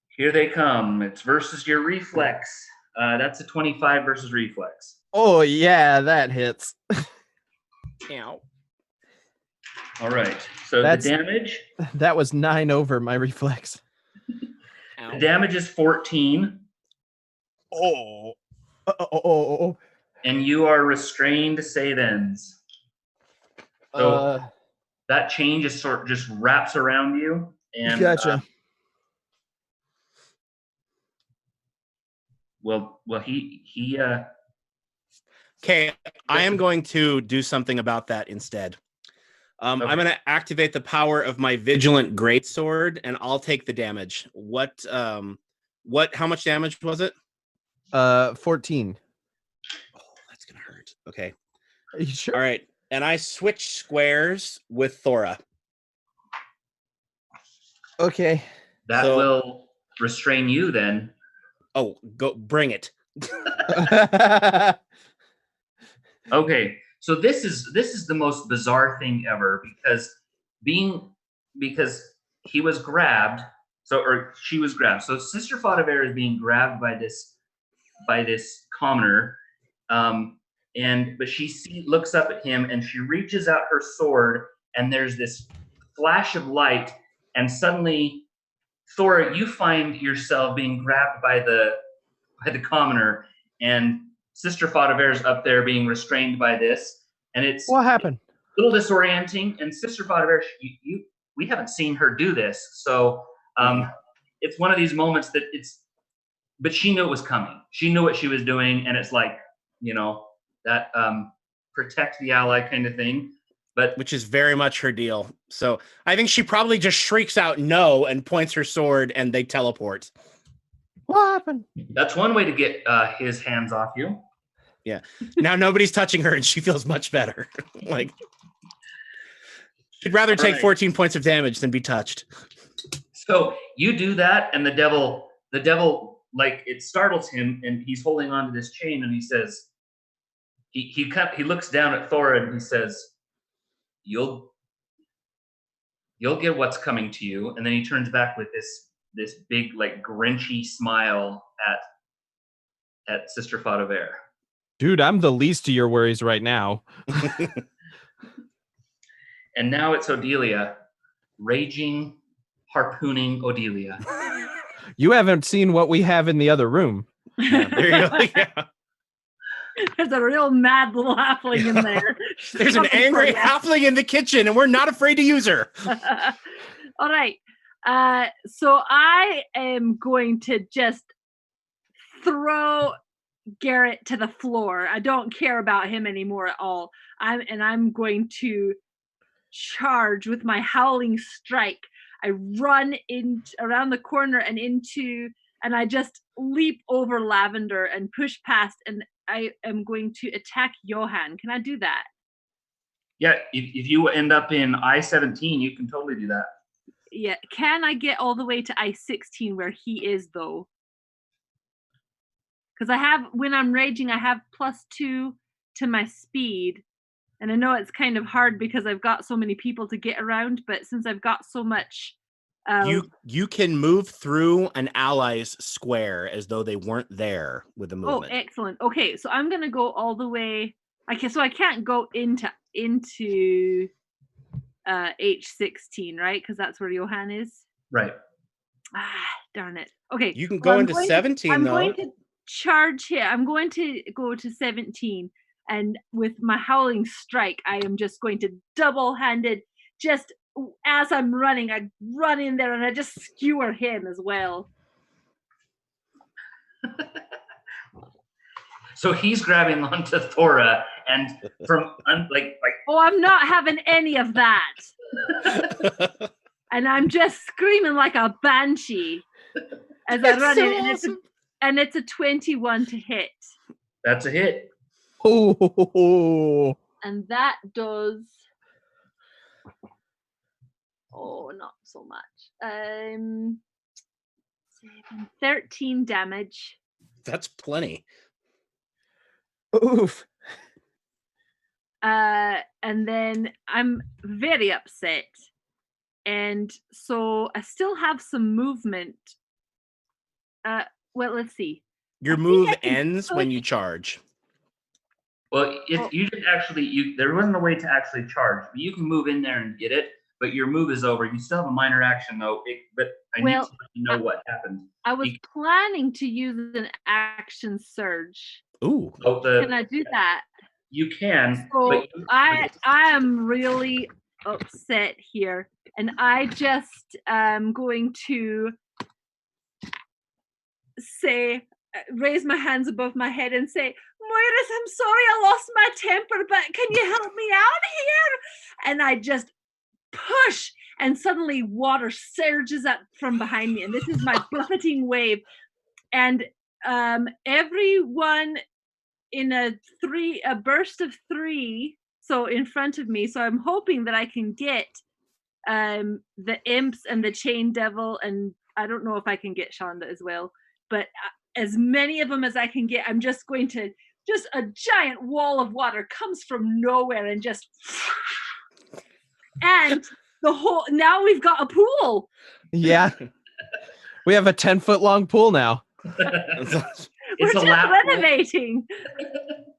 Here they come. It's versus your reflex. That's a 25 versus reflex. Oh yeah, that hits. Ow. All right. So the damage. That was 9 over my reflex. The damage is 14. Oh. And you are restrained save ends. So that chain just wraps around you. And gotcha. Well, he. Okay, I am going to do something about that instead. I'm going to activate the power of my Vigilant Greatsword, and I'll take the damage. How much damage was it? 14. Oh, that's going to hurt. Okay. Are you sure? All right. And I switch squares with Thora. Okay. That will restrain you then. Oh, go bring it. Okay. So this is the most bizarre thing ever, because he was grabbed, or she was grabbed. So Sister Faudabear is being grabbed by this commoner, but she looks up at him and she reaches out her sword, and there's this flash of light, and suddenly, Thora, you find yourself being grabbed by the commoner, and Sister Faudabear's up there being restrained by this, and it's what happened? A little disorienting. And Sister Faudabear, we haven't seen her do this, so it's one of these moments that but she knew it was coming. She knew what she was doing, and it's like, that protect the ally kind of thing. But which is very much her deal. So I think she probably just shrieks out no and points her sword, and they teleport. What happened? That's one way to get his hands off you. Yeah. Now nobody's touching her, and she feels much better. Like, she'd rather take 14 points of damage than be touched. So you do that, and the devil, like, it startles him, and he's holding on to this chain, and he says, he looks down at Thora, and he says, "You'll get what's coming to you." And then he turns back with this big, like, grinchy smile at Sister Faudabear. Dude, I'm the least of your worries right now. And now it's Odelia, raging, harpooning Odelia. You haven't seen what we have in the other room. Yeah, there you go. Yeah. There's a real mad little halfling in there. There's an angry halfling in the kitchen, and we're not afraid to use her. All right. So I am going to just throw Garrett to the floor. I don't care about him anymore at all. I'm going to charge with my howling strike. I run around the corner and I just leap over Lavender and push past, and I am going to attack Johan. Can I do that? Yeah, if you end up in I-17, you can totally do that. Yeah. Can I get all the way to I-16 where he is, though? Because when I'm raging, I have +2 to my speed. And I know it's kind of hard because I've got so many people to get around, but since I've got so much... You can move through an ally's square as though they weren't there with the movement. Oh, excellent. Okay, so I'm going to go all the way... Okay, so I can't go into H16, right? Because that's where Johan is. Right. Darn it. Okay. You can go into 17 I'm though. going to charge here. I'm going to go to 17. And with my howling strike, I am just going to double-handed, just as I'm running, I run in there and I just skewer him as well. So he's grabbing onto Thora, and from like Oh, I'm not having any of that. And I'm just screaming like a banshee as I run so in, awesome. and it's a 21 to hit. that's a hit. Oh, And that does not so much. 13 damage. That's plenty. oof. And then I'm very upset. And so I still have some movement. Well, let's see. Your move ends when you charge. Well, you didn't actually. There wasn't a way to actually charge, but you can move in there and get it. But your move is over. You still have a minor action though. But I need to let you know what happened. I was planning to use an action surge. Ooh. Oh, Can I do that? You can. So but I am really upset here, and I just am going to say, raise my hands above my head and say, Moiris, I'm sorry I lost my temper, but can you help me out here? And I just push, and suddenly water surges up from behind me, and this is my buffeting wave. And everyone in a burst of 3, so in front of me. So I'm hoping that I can get the imps and the chain devil, and I don't know if I can get Shonda as well, but as many of them as I can get. I'm just going to, just a giant wall of water comes from nowhere and just, and now we've got a pool. Yeah. We have a 10-foot long pool now. We're just renovating.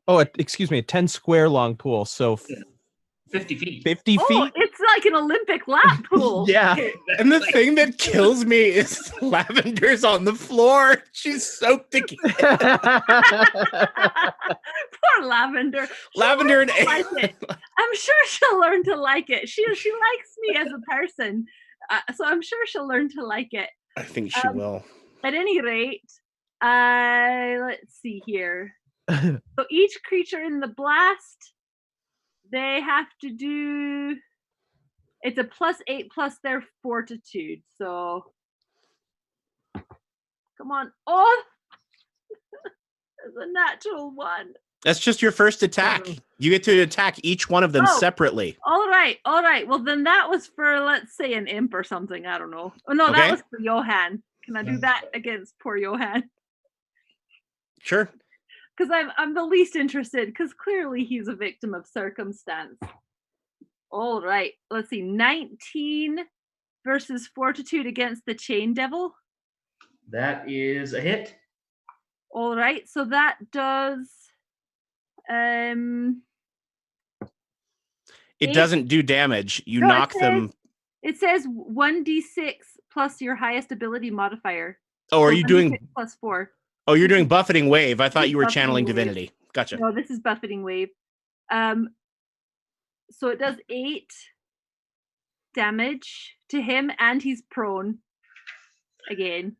Oh, excuse me, a 10 square long pool. So 50 feet. 50 Oh, feet? it's like an Olympic lap pool. Yeah. And the thing that kills me is Lavender's on the floor. She's soaked again. Poor Lavender. Lavender and like it. I'm sure she'll learn to like it. She likes me as a person, so I'm sure she'll learn to like it. I think she will. At any rate, let's see here. So each creature in the blast, they have to do, it's a +8 plus their fortitude. So come on. Oh, it's a natural 1. That's just your first attack. You get to attack each one of them separately. All right. Well, then that was for, let's say, an imp or something. I don't know. Oh no, Okay. that was for Johan. Can I do that against poor Johan? Sure. Because I'm the least interested, because clearly he's a victim of circumstance. All right. Let's see. 19 versus fortitude against the chain devil. That is a hit. All right. So that does It doesn't do damage. You knock them. It says 1d6 plus your highest ability modifier. Oh, are you doing +4? Oh, you're doing buffeting wave. I thought you were Buffeting channeling wave. divinity. Gotcha. No, this is buffeting wave. So it does 8 damage to him, and he's prone again.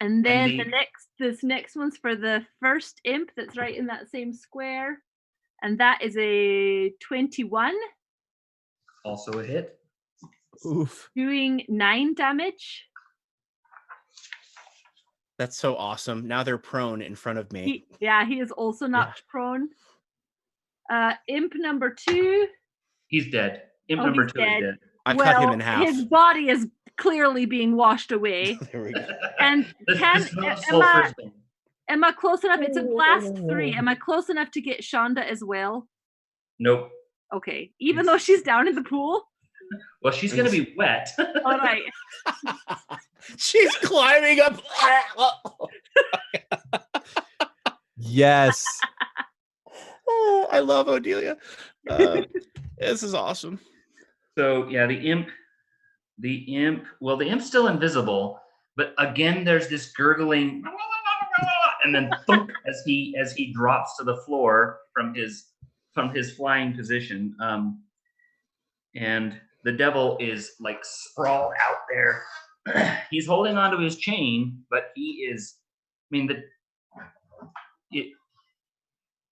And then this next one's for the first imp that's right in that same square, and that is a 21. Also a hit. Oof. Doing 9 damage. That's so awesome. Now they're prone in front of me. He is also knocked prone. Imp number 2. He's dead. Imp number 2 is dead. I cut him in half. His body is clearly being washed away. There we go. And am I close enough? It's a blast 3. Am I close enough to get Shonda as well? Nope. Okay. Even though she's down in the pool? Well, she's going to be wet. All right. She's climbing up. Yes. Oh, I love Odelia. This is awesome. So yeah, the imp's still invisible, but again, there's this gurgling, and then thunk as he drops to the floor from his flying position. And the devil is like sprawled out there. He's holding onto his chain, but he is. I mean,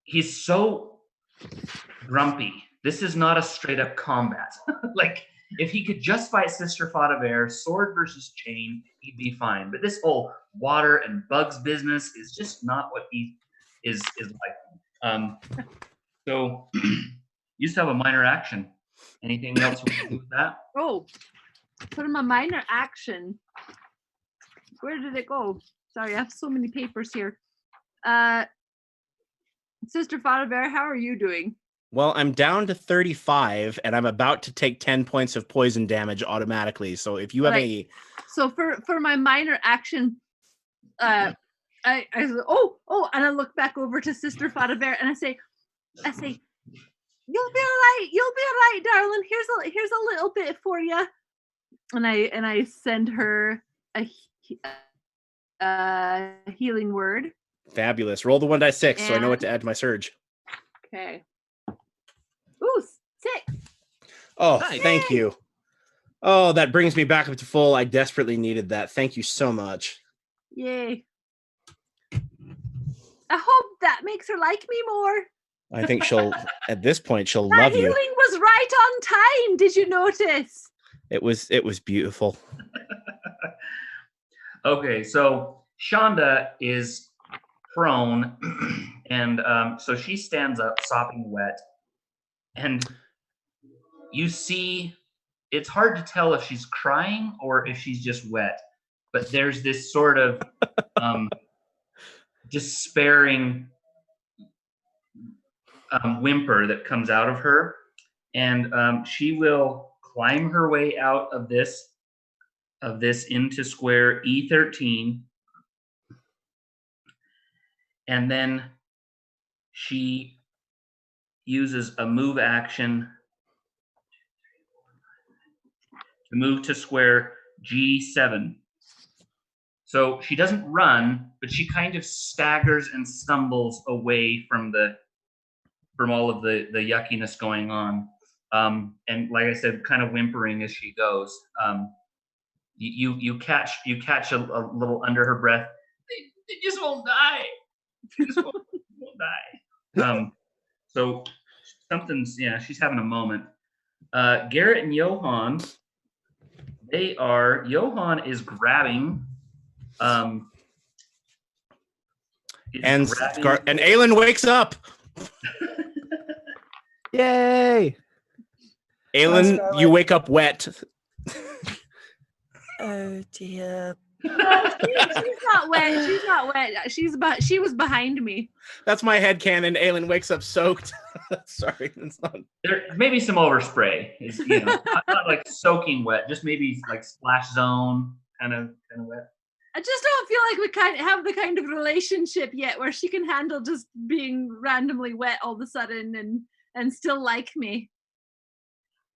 he's so grumpy. This is not a straight up combat. Like, if he could just fight Sister Fadaver, sword versus chain, he'd be fine. But this whole water and bugs business is just not what he is like. So you used to have a minor action. Anything else we can do with that? Oh, put in my minor action. Where did it go? Sorry, I have so many papers here. Sister Fadaver, how are you doing? Well, I'm down to 35, and I'm about to take 10 points of poison damage automatically. So if you have any... So for my minor action, I and I look back over to Sister Fadaver and I say, you'll be all right, darling. Here's a little bit for you. And I send her a healing word. Fabulous. Roll the 1d6 so I know what to add to my surge. Okay. Ooh, 6. Oh, Nice. Thank you. Oh, that brings me back up to full. I desperately needed that. Thank you so much. Yay. I hope that makes her like me more. I think at this point, she'll That love you. healing was right on time. Did you notice? It was beautiful. Okay, so Shonda is prone, and so she stands up, sopping wet, and you see, it's hard to tell if she's crying or if she's just wet, but there's this sort of despairing whimper that comes out of her, and she will climb her way out of this into square E13, and then she uses a move action to move to square G7. So she doesn't run, but she kind of staggers and stumbles away from all of the yuckiness going on. And like I said, kind of whimpering as she goes. You catch a little under her breath. They just won't die. They just won't die. So something's, she's having a moment. Garrett and Johan, Johan is grabbing. And Aelin wakes up. Yay! Aelin, you wake up wet. Oh dear. No, she's not wet. She's not wet. She was behind me. That's my headcanon. Aelin wakes up soaked. Sorry, it's not. There maybe some overspray. Is not like soaking wet, just maybe like splash zone kind of wet. I just don't feel like we kind of have the kind of relationship yet where she can handle just being randomly wet all of a sudden and still like me.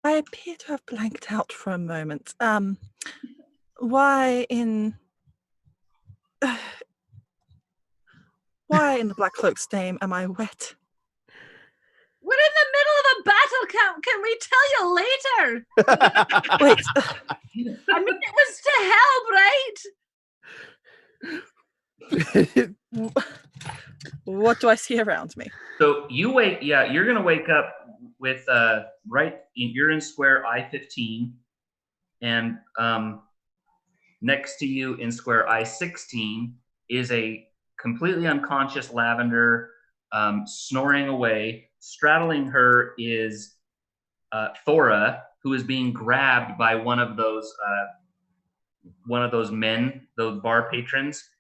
I appear to have blanked out for a moment. Why in the Black Cloak's name am I wet? We're in the middle of a battle camp. Can we tell you later? Wait. I mean, it was to hell, right? What do I see around me? So you're gonna wake up with you're in square I-15, and next to you in square I-16 is a completely unconscious Lavender, snoring away. Straddling her is Thora, who is being grabbed by one of those men, those bar patrons.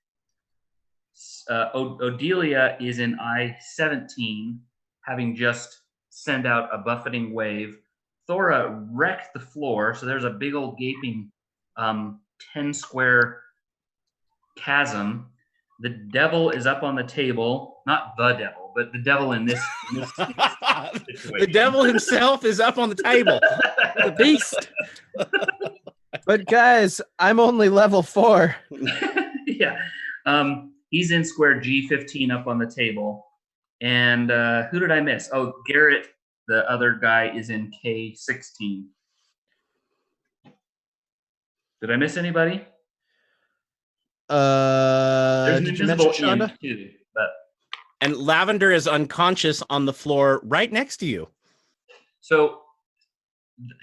Odelia is in I-17, having just sent out a buffeting wave. Thora wrecked the floor, so there's a big old gaping 10 square chasm. The devil is up on the table. Not the devil, but the devil in this The situation. devil himself is up on the table. The beast. But guys, I'm only level 4. Yeah. He's in square G15 up on the table. And who did I miss? Oh, Garrett, the other guy, is in K16. Did I miss anybody? There's an Did you mention invisible Shonda? imp too, but And Lavender is unconscious on the floor right next to you. so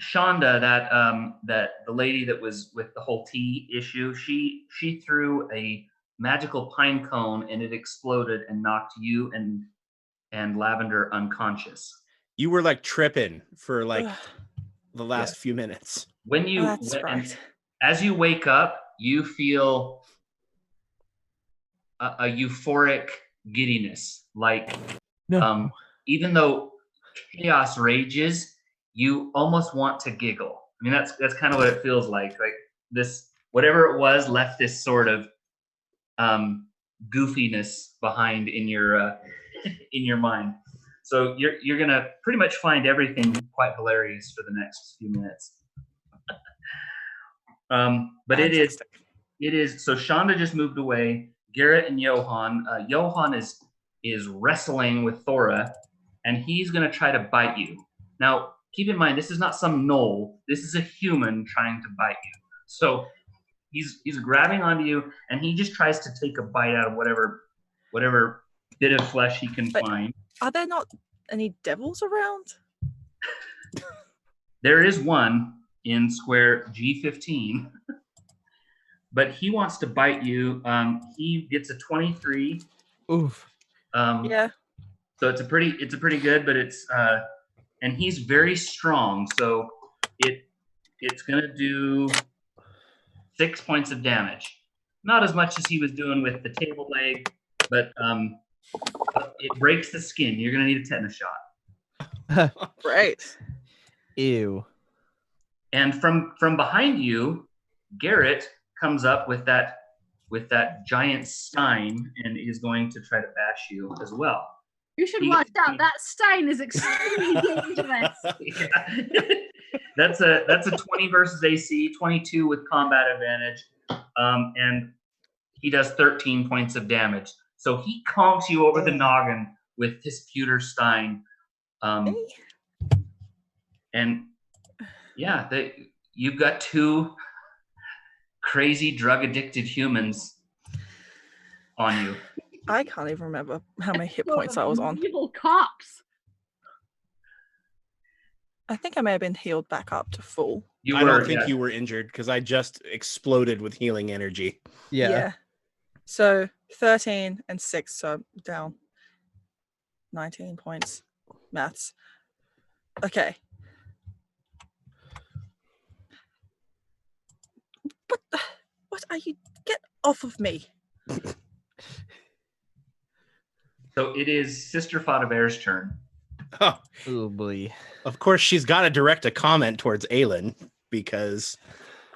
Shonda, that the lady that was with the whole tea issue, she threw a magical pine cone and it exploded and knocked you and Lavender unconscious. You were like tripping for like Ugh. the last few minutes. When you That's and right. as you wake up, you feel a euphoric giddiness. Like No. even though chaos rages, you almost want to giggle. I mean, that's kind of what it feels like. Like this, whatever it was, left this sort of goofiness behind in your mind. So you're gonna pretty much find everything quite hilarious for the next few minutes. But it is. So Shonda just moved away. Garrett and Johan. Johan is wrestling with Thora, and he's gonna try to bite you. Now, keep in mind, this is not some gnoll. This is a human trying to bite you. So he's grabbing onto you, and he just tries to take a bite out of whatever bit of flesh he can But- find. Are there not any devils around? There is one in square G15, but he wants to bite you. He gets a 23. Oof. Yeah. So it's a pretty good, but it's and he's very strong, so it's gonna do 6 points of damage. Not as much as he was doing with the table leg, but it breaks the skin. You're gonna need a tetanus shot. Right. Ew. And from behind you, Garrett comes up with that giant stein and is going to try to bash you as well. You should He- watch out. That stein is extremely dangerous. Yeah. That's a 20 versus AC, 22 with combat advantage, and he does 13 points of damage. So he conks you over the noggin with his pewter stein, and yeah, you've got two crazy drug addicted humans on you. I can't even remember how many hit points I was on. Evil cops. I think I may have been healed back up to full. I don't think you were injured because I just exploded with healing energy. Yeah. So 13 and 6, so I'm down 19 points. Maths. Okay. What are you? Get off of me. So it is Sister Fadaver's turn. Oh, Oh boy. of course, she's got to direct a comment towards Aelin because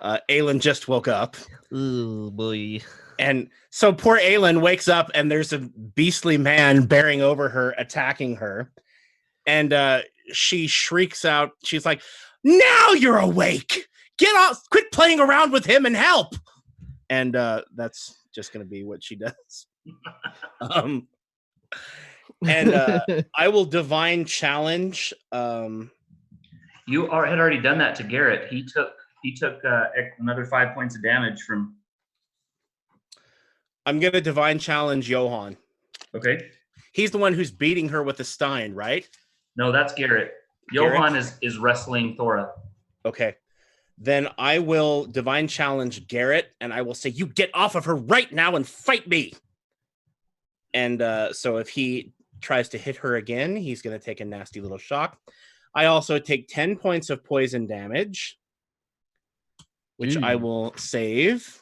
Aelin just woke up. Oh boy. And so poor Aelin wakes up and there's a beastly man bearing over her, attacking her. And she shrieks out, she's like, "Now you're awake! Get off, quit playing around with him and help!" And that's just going to be what she does. And I will divine challenge. You had already done that to Garrett. He took another 5 points of damage from. I'm going to divine challenge Johan. Okay. He's the one who's beating her with the stein, right? No, that's Garrett. Garrett? Johan is wrestling Thora. Okay. Then I will divine challenge Garrett, and I will say, "You get off of her right now and fight me." And so if he tries to hit her again, he's going to take a nasty little shock. I also take 10 points of poison damage, which I will save.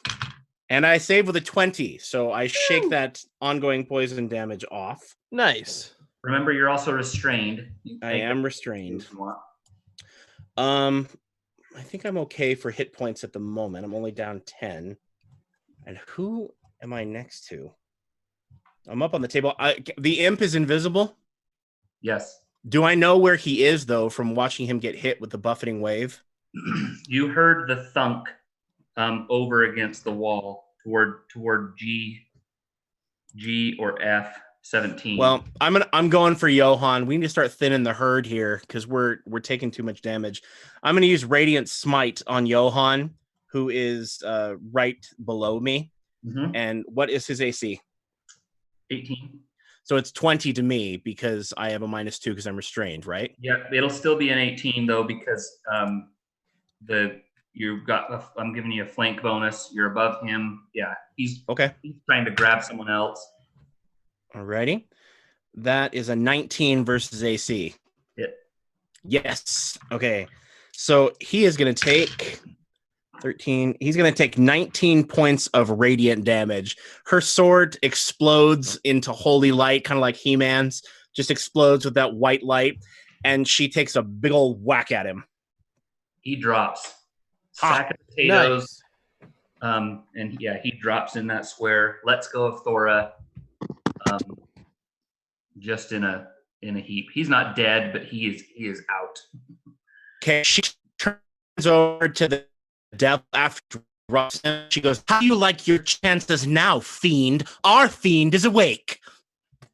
And I save with a 20, so I shake that ongoing poison damage off. Nice. Remember, you're also restrained. I am restrained. If you want. I think I'm okay for hit points at the moment. I'm only down 10. And who am I next to? I'm up on the table. The imp is invisible. Yes. Do I know where he is, though, from watching him get hit with the buffeting wave? You heard the thunk over against the wall toward G or F 17. Well, I'm going for Johan. We need to start thinning the herd here because we're taking too much damage. I'm going to use Radiant Smite on Johan, who is right below me. Mm-hmm. And what is his AC? 18. So it's 20 to me because I have a -2 because I'm restrained, right? Yeah, it'll still be an 18 though because I'm giving you a flank bonus. You're above him. Yeah, he's trying to grab someone else. Alrighty. That is a 19 versus AC. Hit. Yes. Okay. So he is going to take 13. He's going to take 19 points of radiant damage. Her sword explodes into holy light, kind of like He-Man's, just explodes with that white light. And she takes a big old whack at him. He drops. Sack of potatoes. Nice. And yeah, he drops in that square. Lets go of Thora. Just in a heap. He's not dead, but he is out. Okay, she turns over to the devil after him. She goes, "How do you like your chances now, fiend? Our fiend is awake."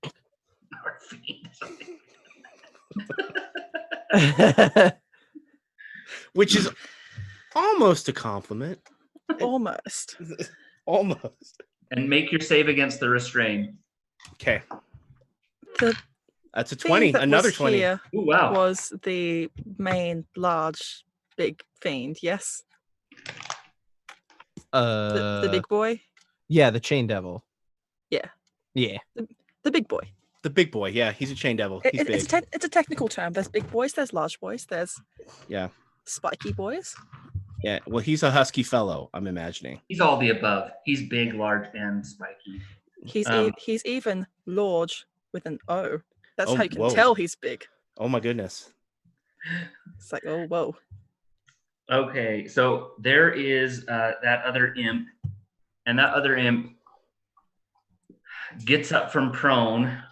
Our fiend is awake. Which is almost a compliment. Almost. Almost. And make your save against the restrain. Okay. That's a thing 20. that Another was 20. here Ooh, wow. was the main, large, big fiend. Yes, the big boy. Yeah, the chain devil. Yeah. Yeah. The big boy. The big boy. Yeah, he's a chain devil. He's big. It's a technical term. There's big boys. There's large boys. There's spiky boys. Yeah. Well, he's a husky fellow, I'm imagining. He's all the above. He's big, large, and spiky. He's even large with an O. That's how you can whoa. tell he's big. Oh my goodness. It's like, oh, whoa. Okay, so there is that other imp, and that other imp gets up from prone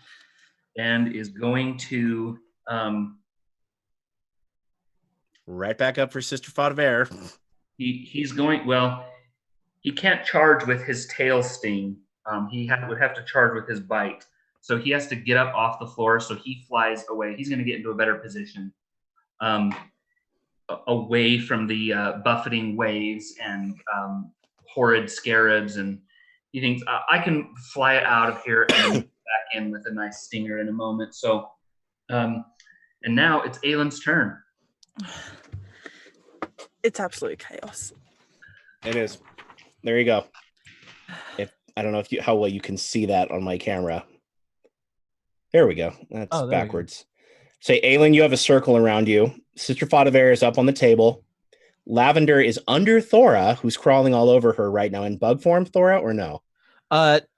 and is going to Right back up for Sister Faudever. he's going, well, he can't charge with his tail sting. Would have to charge with his bite. So he has to get up off the floor, so he flies away. He's going to get into a better position away from the buffeting waves and horrid scarabs. And he thinks, I can fly out of here and back in with a nice stinger in a moment. So, and now it's Aylin's turn. It's absolute chaos. It is. There you go. I don't know how well you can see that on my camera. There we go. That's backwards. Say, Aylin, you have a circle around you. Sister Faudever is up on the table. Lavender is under Thora, who's crawling all over her right now in bug form. Thora, or no?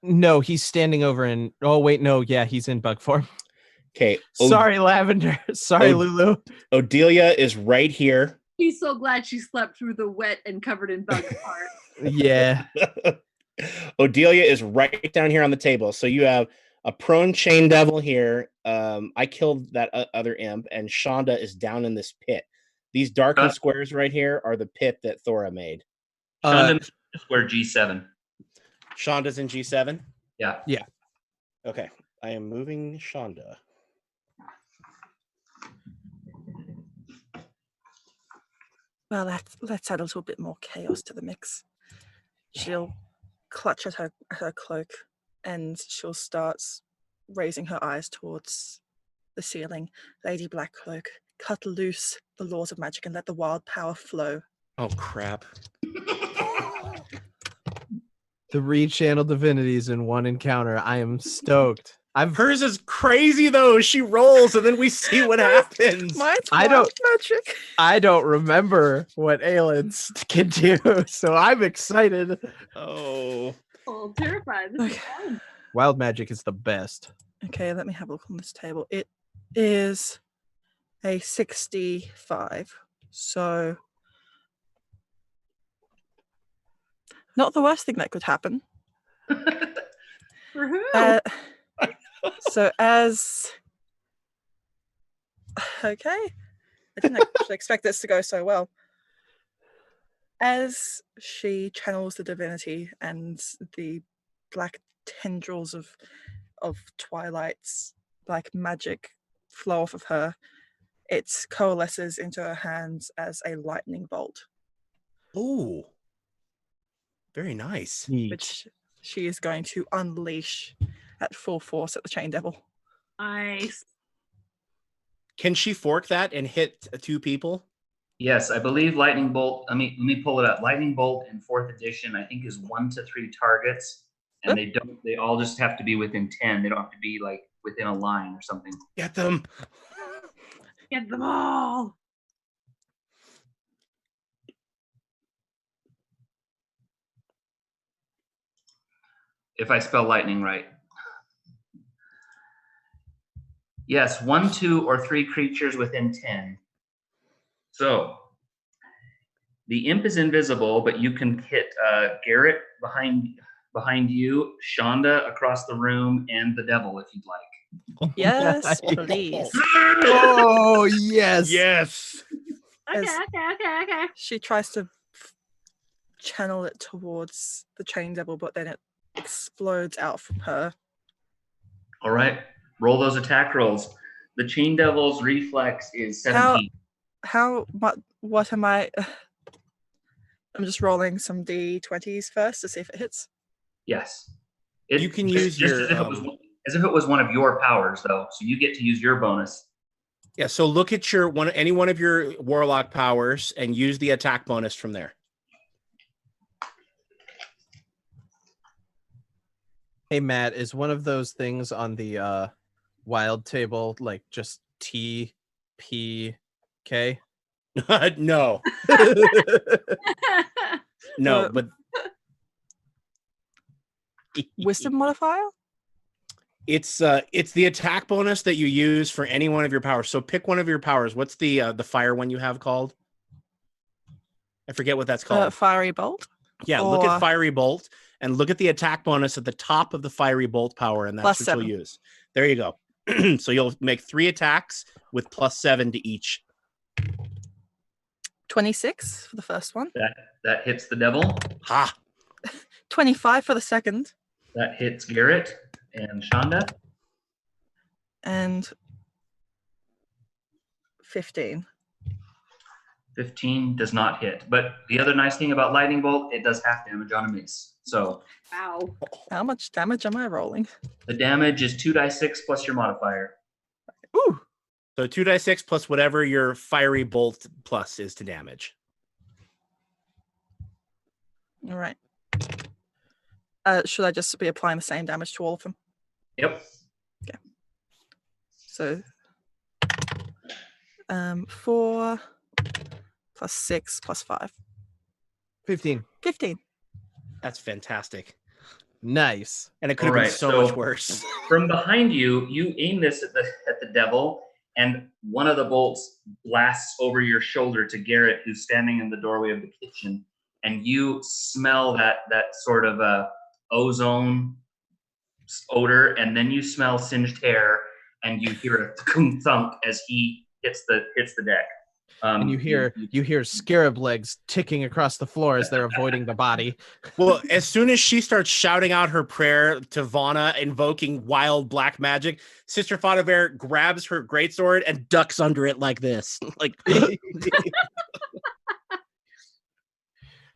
No, he's standing over in. Oh wait, no, yeah, he's in bug form. Okay. Sorry, Lavender. Sorry, Lulu. Odelia is right here. He's so glad she slept through the wet and covered in bug part. Yeah. Odelia is right down here on the table. So you have a prone chain devil here. I killed that other imp, and Shonda is down in this pit. These darkened squares right here are the pit that Thora made. Shonda's square G7. Shonda's in G7? Yeah. Yeah. Okay. I am moving Shonda. Well, let's add a little bit more chaos to the mix. She'll clutch at her cloak, and she'll start raising her eyes towards the ceiling. Lady Blackcloak, cut loose the laws of magic and let the wild power flow. Oh, crap. 3 channel divinities in one encounter. I am stoked. Hers is crazy though. She rolls and then we see what happens. Mine's wild magic. I don't remember what Aylin's can do, so I'm excited. Oh, terrified. This is fun. Wild magic is the best. Okay, let me have a look on this table. It is a 65. So not the worst thing that could happen. For who? So as okay, I didn't actually expect this to go so well. As she channels the divinity and the black tendrils of Twilight's black magic flow off of her, it coalesces into her hands as a lightning bolt, Ooh. Very nice. which she is going to unleash at full force at the Chain Devil. Nice. Can she fork that and hit 2 people? Yes, I believe Lightning Bolt. Let me pull it up. Lightning Bolt in 4th edition, I think, is 1 to 3 targets, and they all just have to be within 10. They don't have to be like within a line or something. Get them. Get them all. If I spell lightning right. Yes, 1, 2, or 3 creatures within 10. So the imp is invisible, but you can hit Garrett behind you, Shonda across the room, and the devil if you'd like. Yes, please. Oh yes. Yes. Okay, As- okay. She tries to channel it towards the Chain Devil, but then it explodes out from her. All right, roll those attack rolls. The Chain Devil's reflex is 17. What am I? I'm just rolling some d20s first to see if it hits. Yes. You can use your, as if it was one of your powers, though. So you get to use your bonus. Yeah, so look at any one of your warlock powers and use the attack bonus from there. Hey Matt, is one of those things on the wild table like just TPK? No. No, but Wisdom modifier? it's the attack bonus that you use for any one of your powers. So pick one of your powers. What's the fire one you have called? I forget what that's called. Fiery bolt. Yeah, look at Fiery Bolt and look at the attack bonus at the top of the Fiery Bolt power, and that's what you'll use. There you go. So you'll make 3 attacks with +7 to each. 26 for the first one. That hits the devil. Ha! 25 for the second. That hits Garrett and Shonda. And 15. 15 does not hit. But the other nice thing about Lightning Bolt, it does half damage on a miss. So Wow. How much damage am I rolling? the damage is 2d6 plus your modifier. Ooh. So 2d6 plus whatever your Fiery Bolt plus is to damage. All right. Should I just be applying the same damage to all of them? Yep. Okay. So 4 plus 6 plus 5. 15. 15. That's fantastic. Nice. And it could have All been right, so so- much worse. From behind you, you aim this at the devil, and one of the bolts blasts over your shoulder to Garrett, who's standing in the doorway of the kitchen, and you smell that sort of ozone odor, and then you smell singed hair, and you hear a thunk as he hits the deck. And you hear scarab legs ticking across the floor as they're avoiding the body. Well, as soon as she starts shouting out her prayer to Vana, invoking wild black magic, Sister Fadaver grabs her greatsword and ducks under it like this. Like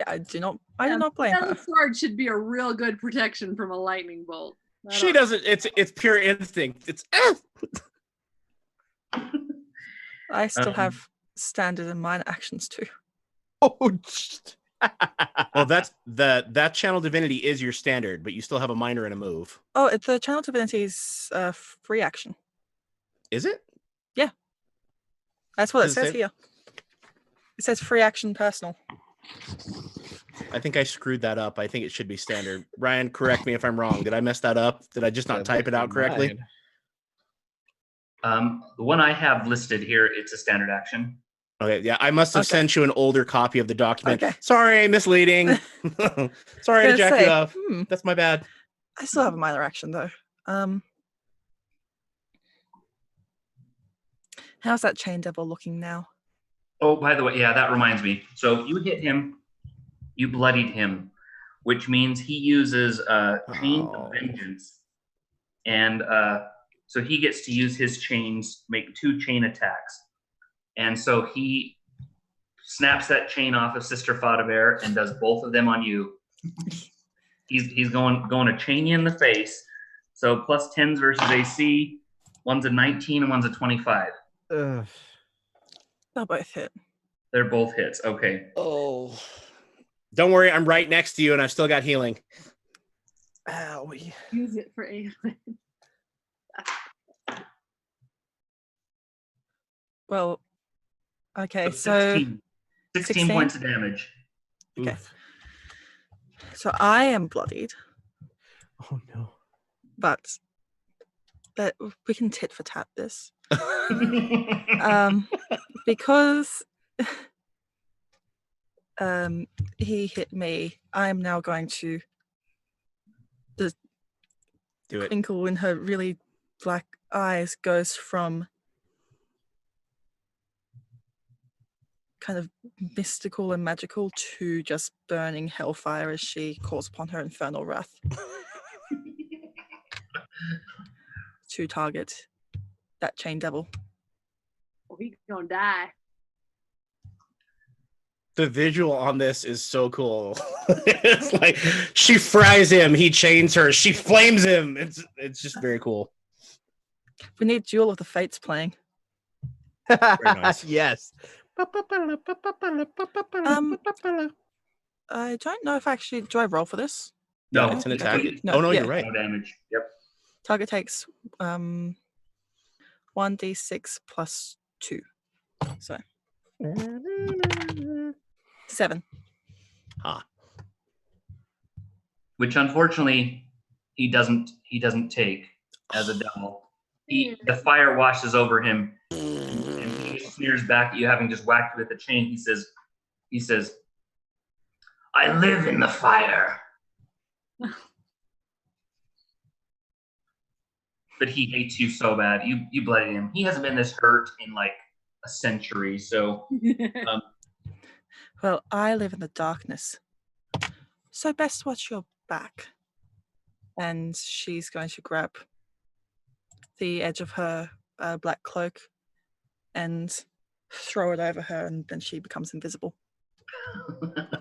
I do not blame her. That sword should be a real good protection from a lightning bolt. she doesn't. It's pure instinct. It's I still have standard and minor actions too. Oh, well, that channel divinity is your standard, but you still have a minor and a move. Oh, the channel divinity's free action. Is it? That's what it Does it says say- here. It says free action personal. I think I screwed that up. I think it should be standard. Ryan, correct me if I'm wrong. Did I mess that up? Did I just not type it out correctly? The one I have listed here, it's a standard action. Okay, yeah, I must have Okay. sent you an older copy of the document. Okay. Sorry, misleading. Sorry to Gonna jack say, you off. That's my bad. I still have a minor action though. How's that chain devil looking now? Oh, by the way, yeah, that reminds me. So you hit him, you bloodied him, which means he uses Chain of Vengeance. And so he gets to use his chains, make 2 chain attacks. And so he snaps that chain off of Sister Fadavere and does both of them on you. He's going to chain you in the face. So plus 10s versus AC. One's a 19 and one's a 25. Ugh. They'll both hit. They're both hits. Okay. Oh. Don't worry, I'm right next to you and I've still got healing. Owie. Use it for Aelin. Well, okay, so 16 points of damage. Okay. So I am bloodied, Oh no. but we can tit for tat this. Because he hit me, I'm now going to the Do it. twinkle in her really black eyes goes from kind of mystical and magical to just burning hellfire as she calls upon her infernal wrath. To target that chain devil. Oh, he gonna die. The visual on this is so cool. It's like she fries him, he chains her, she flames him. It's just very cool. We need Duel of the Fates playing. Very nice. Yes. I don't know if actually do I roll for this? No, No, it's an you attack. don't. No, Oh no, yeah. you're right. No damage. Yep. Target takes 1d6 plus 2. So 7. Ah. Which unfortunately he doesn't take as a devil. The fire washes over him and he sneers back at you, having just whacked with the chain. He says, I live in the fire. But he hates you so bad. You bloodied him. He hasn't been this hurt in like a century. So Well, I live in the darkness. So best watch your back. And she's going to grab the edge of her black cloak and throw it over her, and then she becomes invisible.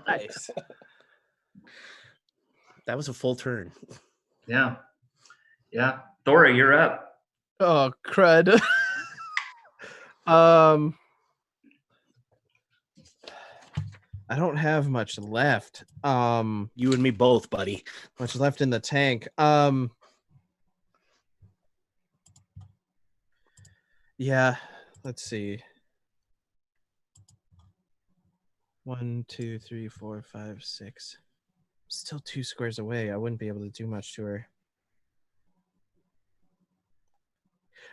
Nice. That was a full turn. yeah. Thora, you're up. Oh crud. I don't have much left. You and me both, buddy. Much left in the tank. Yeah, let's see. 1, 2, 3, 4, 5, 6. Still 2 squares away. I wouldn't be able to do much to her.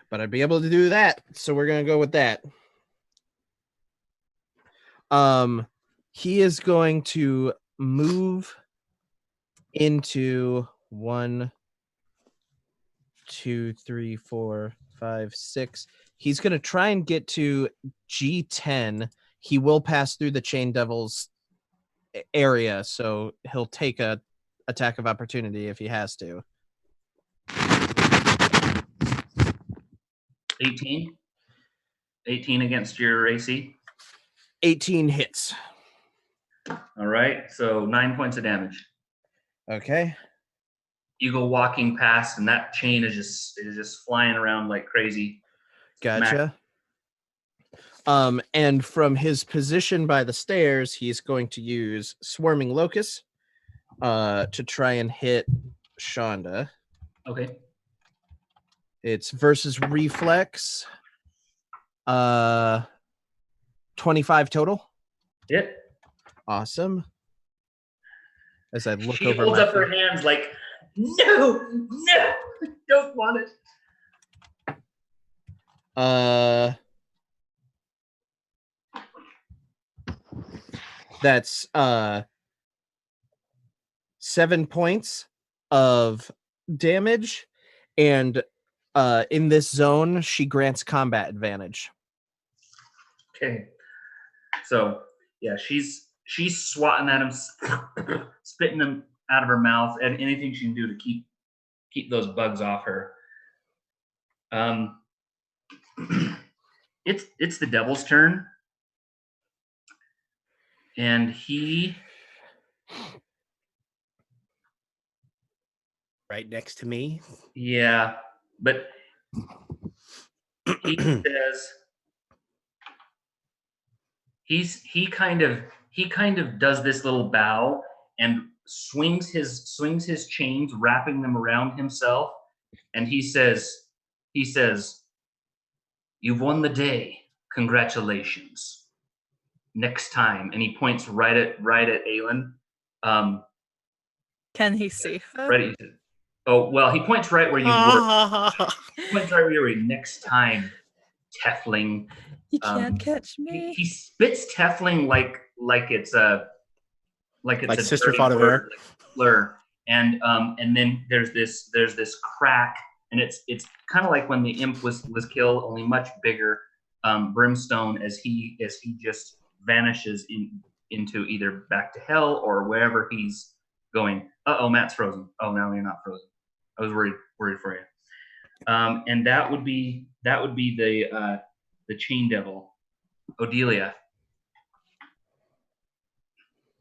But I'd be able to do that, so we're gonna go with that. He is going to move into 1, 2, 3, 4, 5, 6. He's gonna try and get to G10. He will pass through the Chain Devil's area, so he'll take a attack of opportunity if he has to. 18 against your AC. 18 hits. All right. So 9 points of damage. Okay. You go walking past, and that chain is just flying around like crazy. Gotcha. And from his position by the stairs, he's going to use Swarming Locust to try and hit Shonda. Okay. It's versus reflex. 25 total. Hit. Awesome. As I look She over holds my up her hands like, no, don't want it. That's 7 points of damage, and in this zone, she grants combat advantage. Okay. So yeah, she's swatting at him, spitting them out of her mouth, and anything she can do to keep those bugs off her. It's the devil's turn, and he Right next to me. yeah, but he says he kind of does this little bow and swings his chains, wrapping them around himself, and he says, "You've won the day. Congratulations. Next time," and he points right at Aelin. Can he see her? Right. Oh well, he points right where you were. He points right where you were. Next time, Tefling. You can't catch me. He spits Tefling like it's a Sister dirty Faude word, like slur. And then there's this crack, and it's kind of like when the imp was killed, only much bigger. Brimstone as he just vanishes into either back to hell or wherever he's going. Uh-oh, Matt's frozen. Oh, now you're not frozen. I was worried for you. And that would be the Chain Devil, Odelia.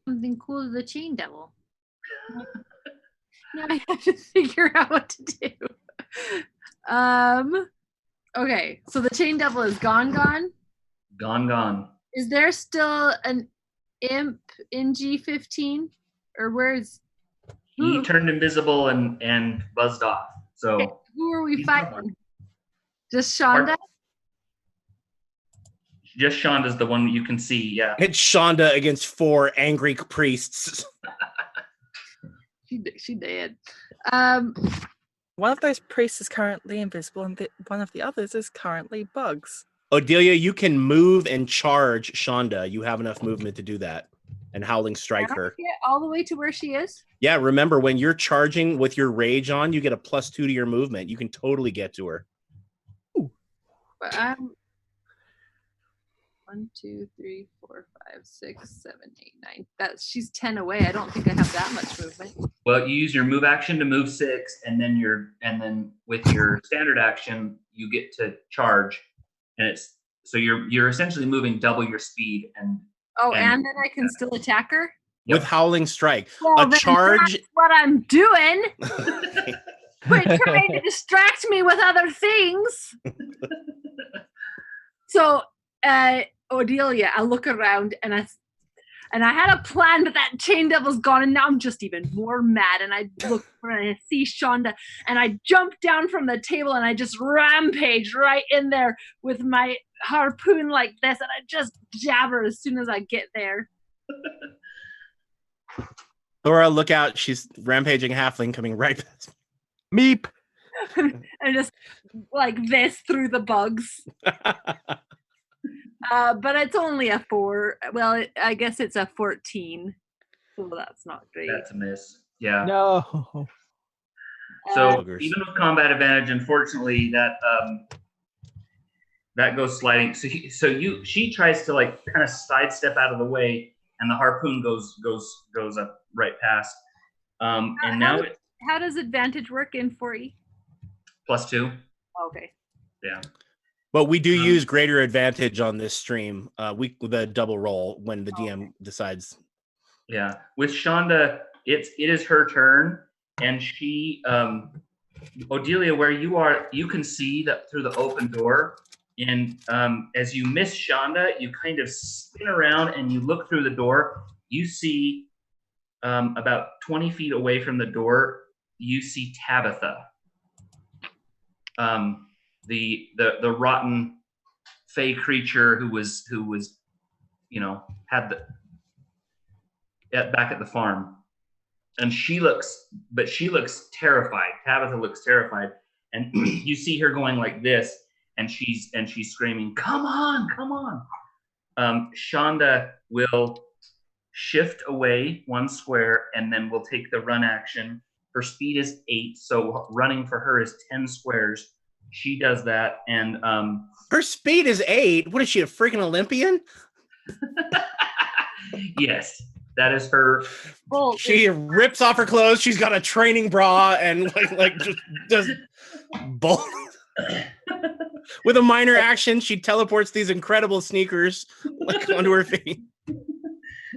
Something cool to the Chain Devil. Now I have to figure out what to do. Okay, so the Chain Devil is gone. Gone. Is there still an imp in G15? Or where's He turned invisible and buzzed off. So okay, who are we he's fighting? gone. Just Shonda? Just Shonda's the one that you can see, yeah. It's Shonda against 4 angry priests. She did. One of those priests is currently invisible, and one of the others is currently bugs. Odelia, you can move and charge Shonda. You have enough movement to do that. And Howling Strike her. Get all the way to where she is? Yeah, remember, when you're charging with your rage on, you get a +2 to your movement. You can totally get to her. Ooh. But I'm 1, 2, 3, 4, 5, 6, 7, 8, 9. She's 10 away. I don't think I have that much movement. Well, you use your move action to move 6, and then with your standard action, you get to charge, and so you're essentially moving double your speed and then I can still attack her? With Howling Strike. Well, A charge. That's what I'm doing. Quit trying to distract me with other things. So, Odelia, I look around and I had a plan, but that Chain Devil's gone, and now I'm just even more mad. And I look and I see Shonda, and I jump down from the table and I just rampage right in there with my harpoon like this, and I just jab her as soon as I get there. Laura, look out. She's rampaging halfling coming right past me. Meep. And just like this through the bugs. But it's only a 4. Well, I guess it's a 14. So that's not great. that's a miss. Yeah. No. So even with combat advantage, unfortunately, that goes sliding. She tries to like kind of sidestep out of the way, and the harpoon goes up right past. And now how does advantage work in 4E? +2. Okay. Yeah. But we do use greater advantage on this stream. The double roll when the DM decides. Yeah. With Shonda, it is her turn, and she Odelia, where you are, you can see that through the open door. And as you miss Shonda, you kind of spin around and you look through the door. You see about 20 feet away from the door, you see Tabitha. The rotten fey creature who was had back at the farm, and she looks terrified. Tabitha looks terrified, and you see her going like this, and she's screaming, "Come on!" Shonda will shift away 1 square, and then will take the run action Her speed is 8, so running for her is 10 squares. She does that, and her speed is 8. What is she, a freaking Olympian? yes, that is her. Bolt She rips off her clothes. She's got a training bra and just bolt. With a minor action, she teleports these incredible sneakers onto her feet.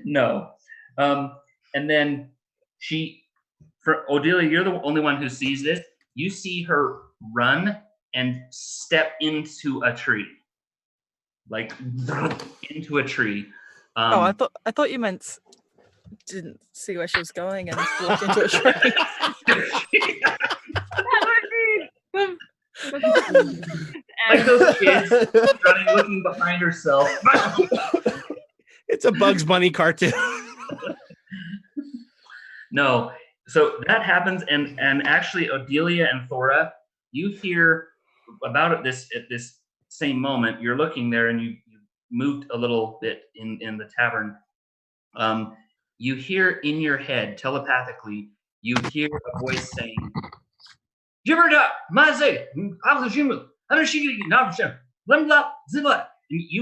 No, and then for Odelia, you're the only one who sees this. You see her run and step into a tree, like into a tree. I thought you meant didn't see where she was going and walked into a tree. Like those kids running, looking behind herself. It's a Bugs Bunny cartoon. No, so that happens, and actually, Odelia and Thora, you hear about it at this same moment. You're looking there, and you moved a little bit in the tavern. You hear in your head telepathically. You hear a voice saying, you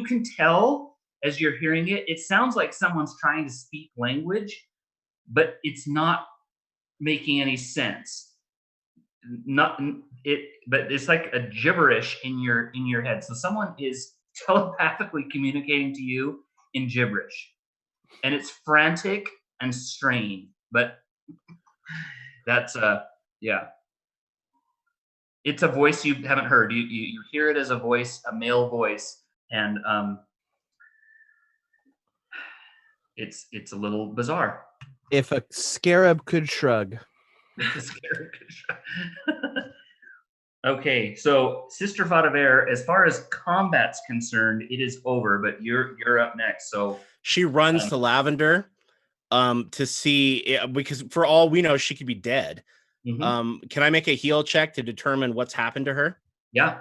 can tell as you're hearing it, it sounds like someone's trying to speak language, but it's not making any sense. But it's like a gibberish in your head. So someone is telepathically communicating to you in gibberish, and it's frantic and strained. But that's yeah. It's a voice you haven't heard. You hear it as a voice, a male voice, and it's a little bizarre. If a scarab could shrug. Okay, so Sister Vadaver, as far as combat's concerned, it is over, but you're up next. So she runs to Lavender to see, because for all we know, she could be dead. Mm-hmm. Can I make a heal check to determine what's happened to her? Yeah.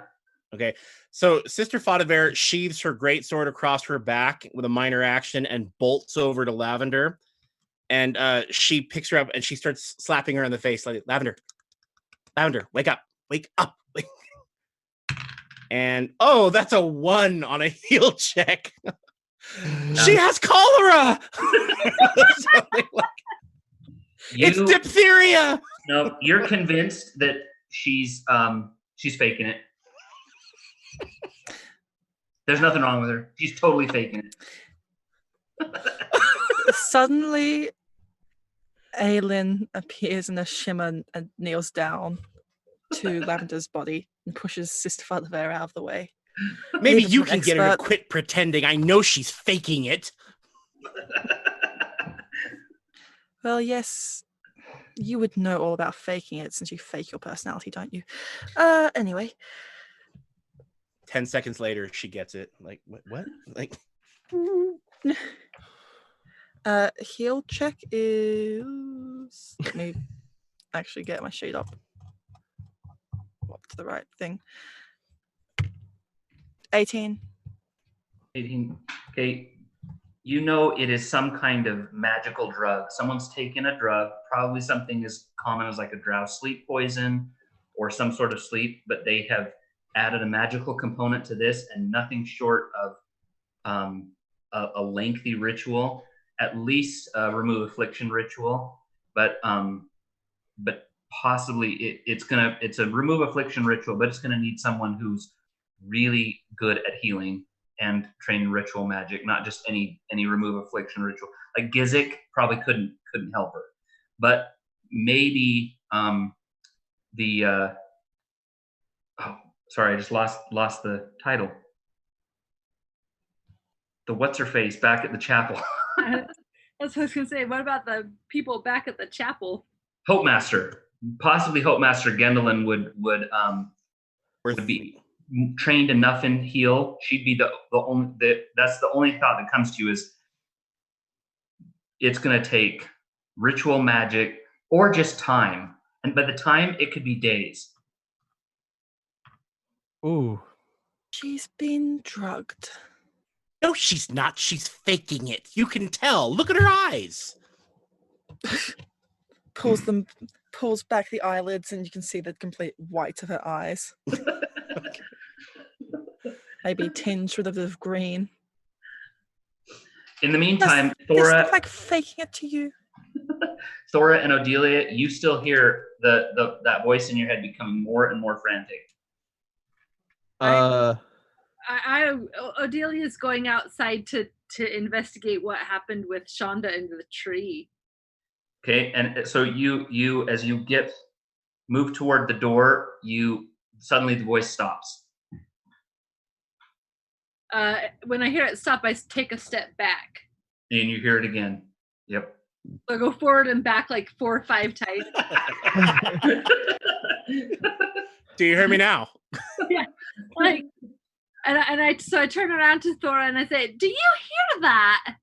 Okay. So Sister Vadaver sheathes her greatsword across her back with a minor action and bolts over to Lavender. And she picks her up and she starts slapping her in the face like, Lavender, wake up. And that's a 1 on a heal check. She has cholera. It's diphtheria. No, you're convinced that she's faking it. There's nothing wrong with her. She's totally faking it. Suddenly, Aelin appears in a shimmer and kneels down to Lavender's body and pushes Sister Vadaver out of the way. Maybe you can get her to quit pretending. I know she's faking it. Well, yes, you would know all about faking it since you fake your personality, don't you? Anyway. 10 seconds later, she gets it. Like, what? Like, heal check is... Let me actually get my sheet up to the right thing. 18. 18. Okay. You know it is some kind of magical drug. Someone's taken a drug, probably something as common as like a drow sleep poison or some sort of sleep, but they have added a magical component to this, and nothing short of a lengthy ritual, at least a remove affliction ritual, but possibly it's a remove affliction ritual, but it's gonna need someone who's really good at healing and trained in ritual magic, not just any remove affliction ritual. Like Gizik probably couldn't help her, but maybe sorry, I just lost the title. The what's her face back at the chapel. That's what I was gonna say. What about the people back at the chapel? Hope Master, possibly Hope Master Gendalin would be trained enough in heal. She'd be the only. That's the only thought that comes to you is it's gonna take ritual magic or just time, and by the time it could be days. Ooh. She's been drugged. No, she's not. She's faking it. You can tell. Look at her eyes. Pulls pulls back the eyelids, and you can see the complete white of her eyes. Maybe tinged with a bit of green. In the meantime, This Thora, looks like faking it to you. Thora and Odelia, you still hear that voice in your head becoming more and more frantic. Odelia's going outside to investigate what happened with Shonda in the tree. Okay, and so you as you move toward the door, suddenly the voice stops. When I hear it stop, I take a step back. And you hear it again. Yep. So I go forward and back like 4 or 5 times. Do you hear me now? Yeah, like, so I turn around to Thora and I say, "Do you hear that?"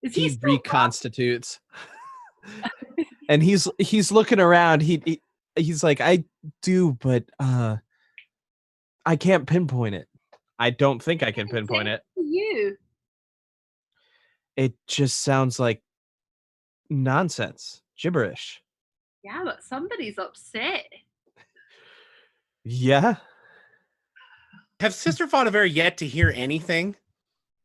Is He still reconstitutes, and he's looking around. He's like, "I do, but I can't pinpoint it. I don't think I can pinpoint it." You. It just sounds like nonsense, gibberish. Yeah, but somebody's upset. Yeah. Have Sister Faunavere yet to hear anything?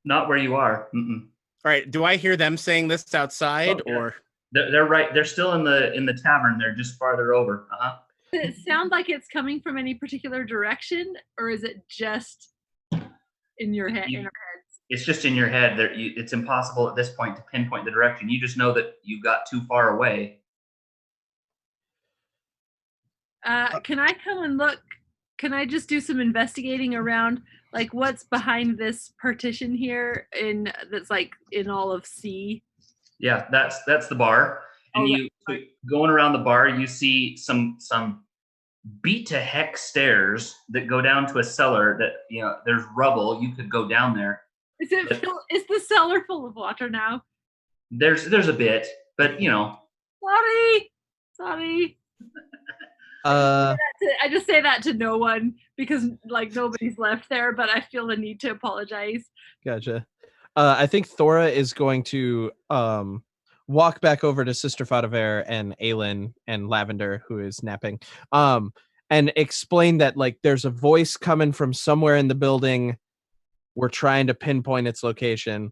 Not where you are. Mm-mm. All right. Do I hear them saying this outside, or they're right? They're still in the tavern. They're just farther over. Does it sound like it's coming from any particular direction, or is it just in your head? In our heads? It's just in your head. It's impossible at this point to pinpoint the direction. You just know that you got too far away. Can I come and look? Can I just do some investigating around, like what's behind this partition here that's like in all of C? Yeah, that's the bar. And going around the bar, you see some beat to heck stairs that go down to a cellar that, there's rubble. You could go down there. Is the cellar full of water now? There's a bit, but Sorry. I just say that to no one because like nobody's left there, but I feel the need to apologize. Gotcha. I think Thora is going to walk back over to Sister Faunavere and Aelin and Lavender, who is napping, and explain that like there's a voice coming from somewhere in the building. We're trying to pinpoint its location,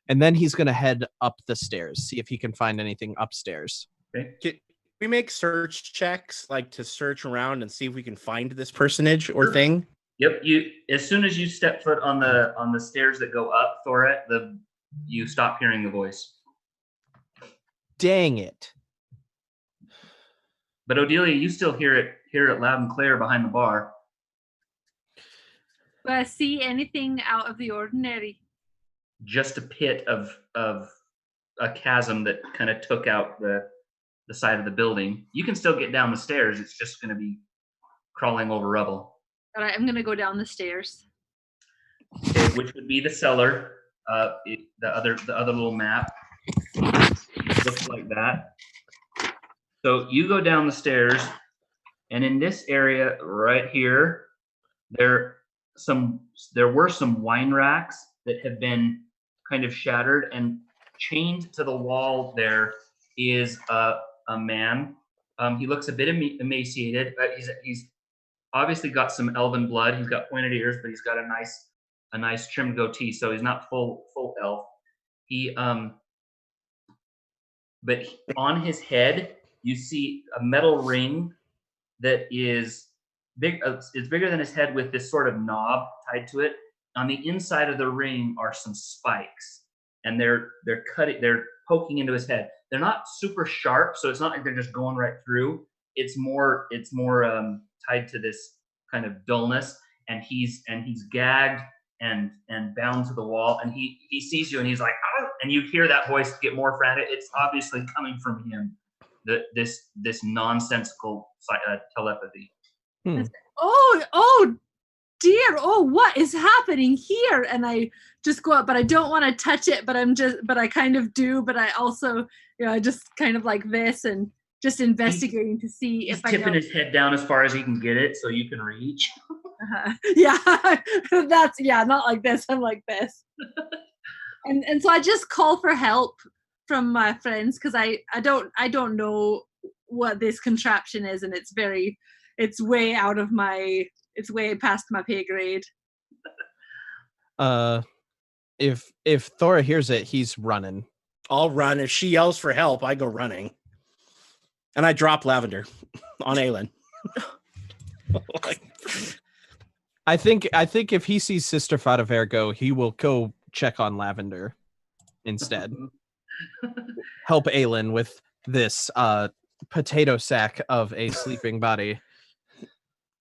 and then he's going to head up the stairs, see if he can find anything upstairs. Okay. Can we make search checks, like to search around and see if we can find this personage or thing? Yep. As soon as you step foot on the stairs that go up, Thora, you stop hearing the voice. Dang it! But Odelia, you still hear it loud and clear behind the bar. Do I see anything out of the ordinary? Just a pit of a chasm that kind of took out the side of the building. You can still get down the stairs. It's just going to be crawling over rubble. All right, I'm going to go down the stairs. Okay, which would be the cellar. The other little map looks like that. So you go down the stairs, and in this area right here, there were some wine racks that have been kind of shattered, and chained to the wall there is a man. He looks a bit emaciated. He's obviously got some elven blood. He's got pointed ears, but he's got a nice trimmed goatee, so he's not full elf. But on his head, you see a metal ring that is big. It's bigger than his head, with this sort of knob tied to it. On the inside of the ring are some spikes, and they're poking into his head. They're not super sharp, so it's not like they're just going right through. It's more tied to this kind of dullness, and he's gagged and bound to the wall, and he sees you, and he's like, "Oh!" And you hear that voice get more frantic. It's obviously coming from him. This nonsensical telepathy. Oh dear! Oh, what is happening here? And I just go up, but I don't want to touch it. But I kind of do. But I also, I just kind of like this and just investigating to see if I tipping his head down as far as he can get it, so you can reach. Yeah, not like this. I'm like this. And so I just call for help from my friends because I don't know what this contraption is, and it's way past my pay grade. If Thora hears it, he's running. I'll run. If she yells for help, I go running. And I drop Lavender on Aelin. I think if he sees Sister Fadaver go, he will go check on Lavender instead. Help Aelin with this potato sack of a sleeping body.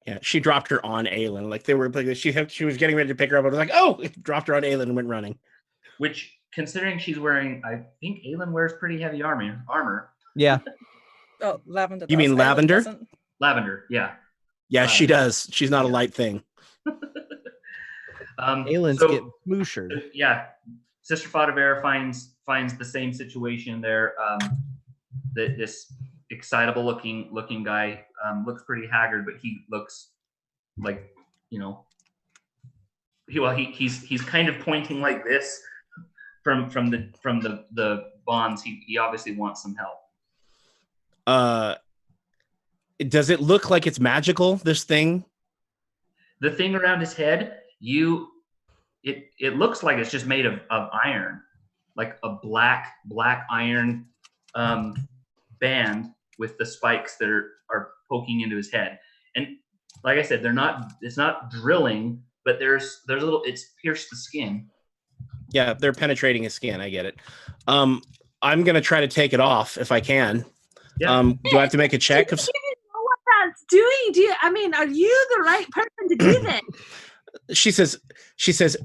Yeah, she dropped her on Aelin. Like she was getting ready to pick her up. I was like, oh, dropped her on Aelin and went running. Which, considering she's wearing, I think Aelin wears pretty heavy armor. Yeah. Oh, Lavender. You mean Aelin Lavender? doesn't. Lavender, yeah. Yeah, she does. She's not a light thing. Aelin's getting smooshered. Yeah, Sister Fadaver finds the same situation there. This excitable looking guy looks pretty haggard, but he looks like, he's kind of pointing like this from the bonds. He obviously wants some help. Does it look like it's magical, this thing? The thing around his head, it looks like it's just made of iron, like a black iron band with the spikes that are poking into his head. And like I said, it's not drilling, but there's a little, it's pierced the skin. Yeah, they're penetrating his skin. I get it. I'm gonna try to take it off if I can. Yeah. Do I have to make a check? You know what that's doing? Are you the right person to do this? She says,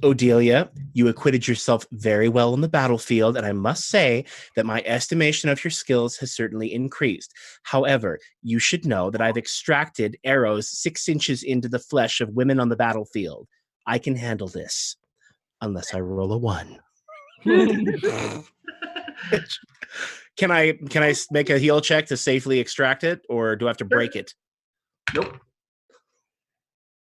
Odelia, you acquitted yourself very well on the battlefield, and I must say that my estimation of your skills has certainly increased. However, you should know that I've extracted arrows 6 inches into the flesh of women on the battlefield. I can handle this, unless I roll a 1. Can I make a heal check to safely extract it, or do I have to break it? Nope.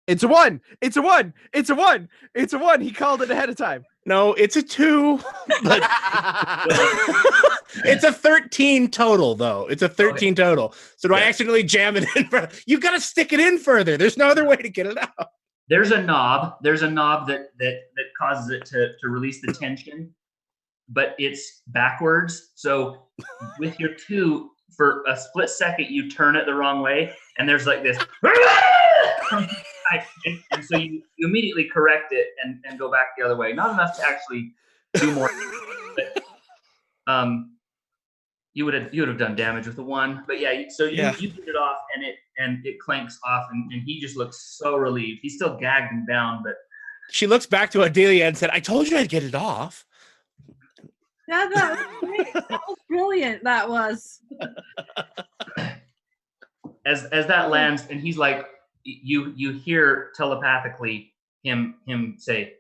It's a 1. It's a 1. It's a 1. It's a 1. He called it ahead of time. No, it's a 2. But it's a 13 total, though. It's a 13 total. So do I accidentally jam it in? You got to stick it in further. There's no other way to get it out. There's a knob. There's a knob that causes it to release the tension, but it's backwards. So with your 2, for a split second, you turn it the wrong way, and there's like this. And so you immediately correct it and go back the other way. Not enough to actually do more. But, you would have done damage with the 1. But yeah, so you get it off, and it clanks off, and he just looks so relieved. He's still gagged and bound, but she looks back to Adelia and said, "I told you I'd get it off." Yeah, that was great. That was brilliant. That was. As that lands, and he's like, you hear telepathically him say,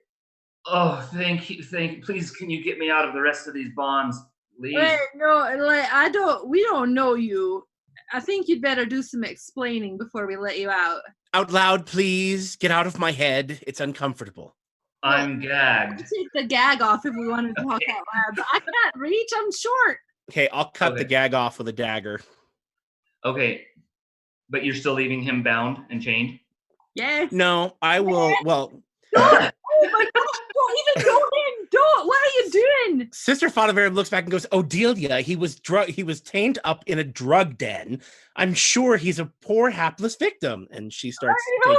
"Oh, thank you, please, can you get me out of the rest of these bonds, please?" Wait, no, we don't know you. I think you'd better do some explaining before we let you out. Out loud, please. Get out of my head. It's uncomfortable. I'm gagged. I'll take the gag off if we want to talk out loud, but I can't reach. I'm short. Okay, I'll cut the gag off with a dagger. Okay, but you're still leaving him bound and chained? Yes. No, I will. Well. Oh my God! Don't even go in! Don't! What are you doing? Sister Fadaver looks back and goes, "Odelia, he was tamed up in a drug den. I'm sure he's a poor, hapless victim." And she starts taking...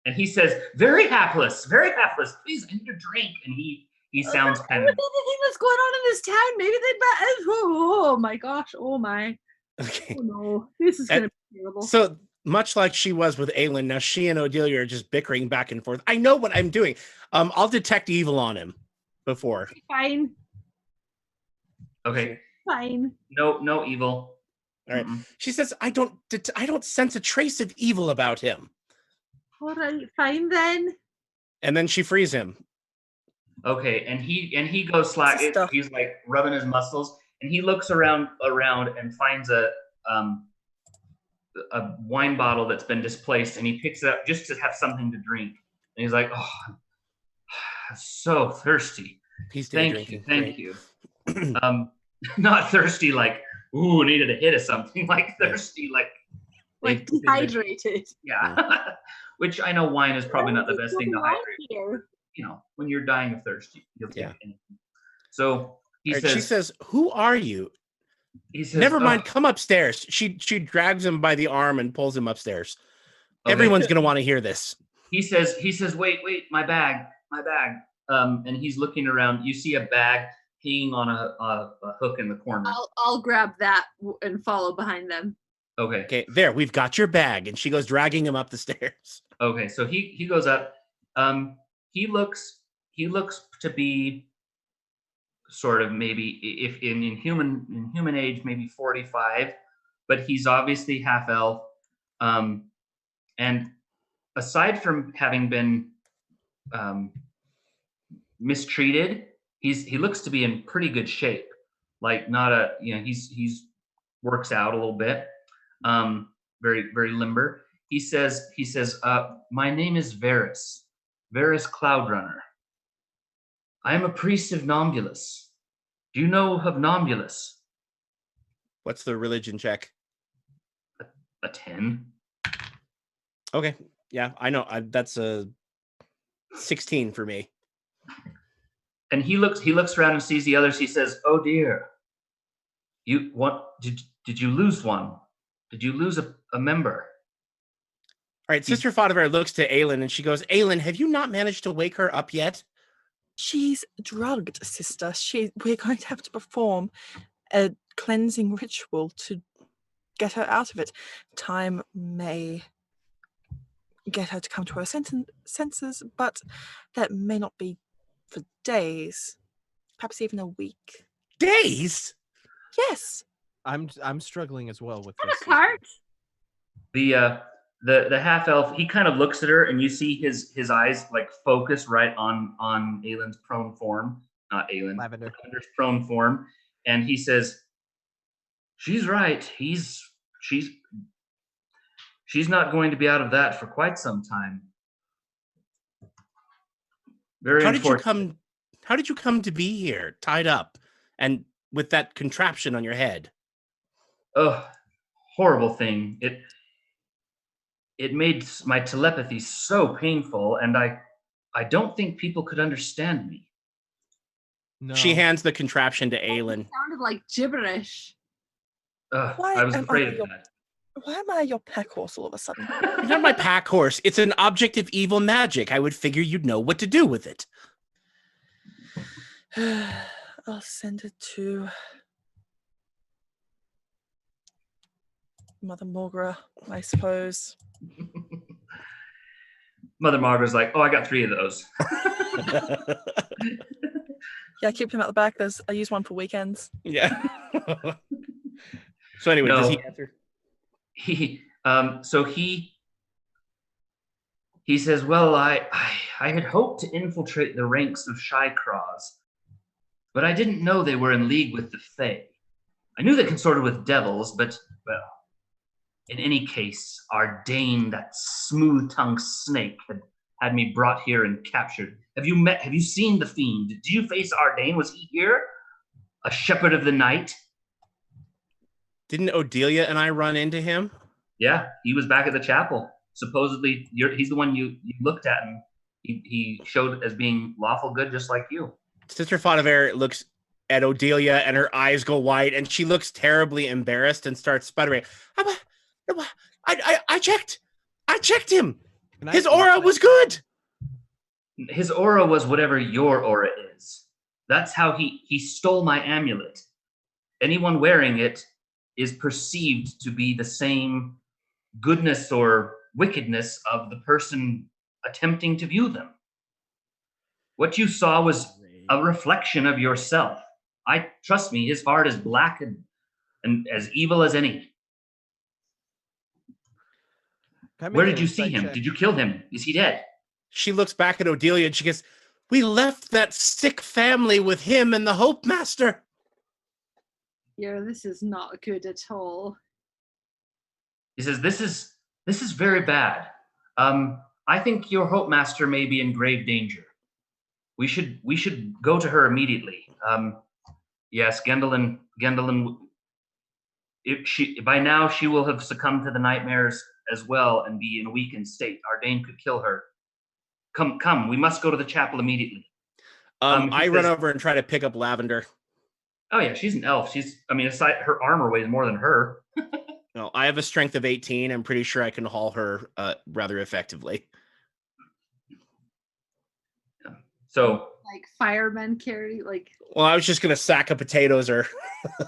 And he says, very hapless. Please, I need a drink." And he sounds kind of... Everything that's going on in this town, maybe they'd... Oh my gosh, oh my. Okay. Oh no, this is going to be terrible. So, much like she was with Aelin, now she and Odelia are just bickering back and forth. I know what I'm doing. I'll detect evil on him before. Fine. Okay. Fine. No evil. All right. Mm-mm. She says, I don't sense a trace of evil about him. All right, fine then. And then she frees him. Okay, and he goes slack. He's like rubbing his muscles, and he looks around and finds a wine bottle that's been displaced, and he picks it up just to have something to drink. And he's like, "Oh, I'm so thirsty." He's Thank you. Not thirsty like ooh, needed a hit of something, like thirsty, like dehydrated. yeah. Which I know wine is probably not the best thing to hydrate. Here. You know, when you're dying of thirst, you'll take Yeah. anything. So he All right, says, she says, "Who are you?" he says, Never mind, "Oh, come upstairs. She drags him by the arm and pulls him upstairs. okay." Everyone's gonna want to hear this. He says, wait, my bag. And he's looking around. You see a bag hanging on a hook in the corner. I'll grab that and follow behind them. Okay. Okay, there, we've got your bag. And she goes dragging him up the stairs. Okay, so he goes up. He looks to be sort of maybe if in human age maybe 45, but he's obviously half elf. And aside from having been mistreated, he looks to be in pretty good shape. Like not a he's works out a little bit. Very very limber. He says, my name is Varys Cloudrunner. I am a priest of Nombulus. Do you know of Nombulus? What's the religion check? A 10. Okay, yeah, I know. That's a 16 for me. And he looks around and sees the others. He says, "Oh dear, did you lose one? Did you lose a member?" All right, Sister Fodiver looks to Aelin and she goes, "Aelin, have you not managed to wake her up yet?" She's drugged, sister. We're going to have to perform a cleansing ritual to get her out of it. Time may get her to come to her senses, but that may not be for days, perhaps even a week. Days? Yes. I'm struggling as well with Is this. that a cart? The half elf, he kind of looks at her, and you see his eyes like focus right on Aelin's prone form, not Aelin, Lavender's prone form, and he says, "She's right. She's not going to be out of that for quite some time." Very How did you unfortunate. How did you come to be here, tied up, and with that contraption on your head? Oh, horrible thing. It made my telepathy so painful, and I don't think people could understand me. No. She hands the contraption to It Aelin. sounded like gibberish. Why I was am afraid I of your- that. Why am I your pack horse all of a sudden? You're not my pack horse. It's an object of evil magic. I would figure you'd know what to do with it. I'll send it to Mother Morgra, I suppose. Mother Margaret's like, "Oh, I got 3 of those." Yeah, keep him at the back. I use one for weekends. Yeah. So anyway, does he No. answer? He says, "Well, I had hoped to infiltrate the ranks of Shycraws, but I didn't know they were in league with the Fae. I knew they consorted with devils, but, well, in any case, our Dane, that smooth-tongued snake, had me brought here and captured. Have you seen the fiend? Did you face Ardain? Was he here? A shepherd of the night?" Didn't Odelia and I run into him? Yeah, he was back at the chapel. Supposedly, he's the one you looked at, and he showed as being lawful good, just like you. Sister Fodiver looks at Odelia and her eyes go wide and she looks terribly embarrassed and starts sputtering. I checked him. His aura was good. His aura was whatever your aura is. That's how he stole my amulet. Anyone wearing it is perceived to be the same goodness or wickedness of the person attempting to view them. What you saw was a reflection of yourself. Trust me, his heart is black and as evil as any. Where did you see him? Did you kill him? Is he dead? She looks back at Odelia and she goes, "We left that sick family with him and the Hope Master." Yeah, this is not good at all. He says, This is very bad. I think your Hope Master may be in grave danger. We should go to her immediately. Yes, Gendalin by now she will have succumbed to the nightmares as well and be in a weakened state. Ardane could kill her. Come, we must go to the chapel immediately. I run over and try to pick up Lavender. Oh yeah, she's an elf. Aside her armor weighs more than her. No, I have a strength of 18. I'm pretty sure I can haul her rather effectively. Yeah. So like firemen carry Well, I was just gonna sack of potatoes her.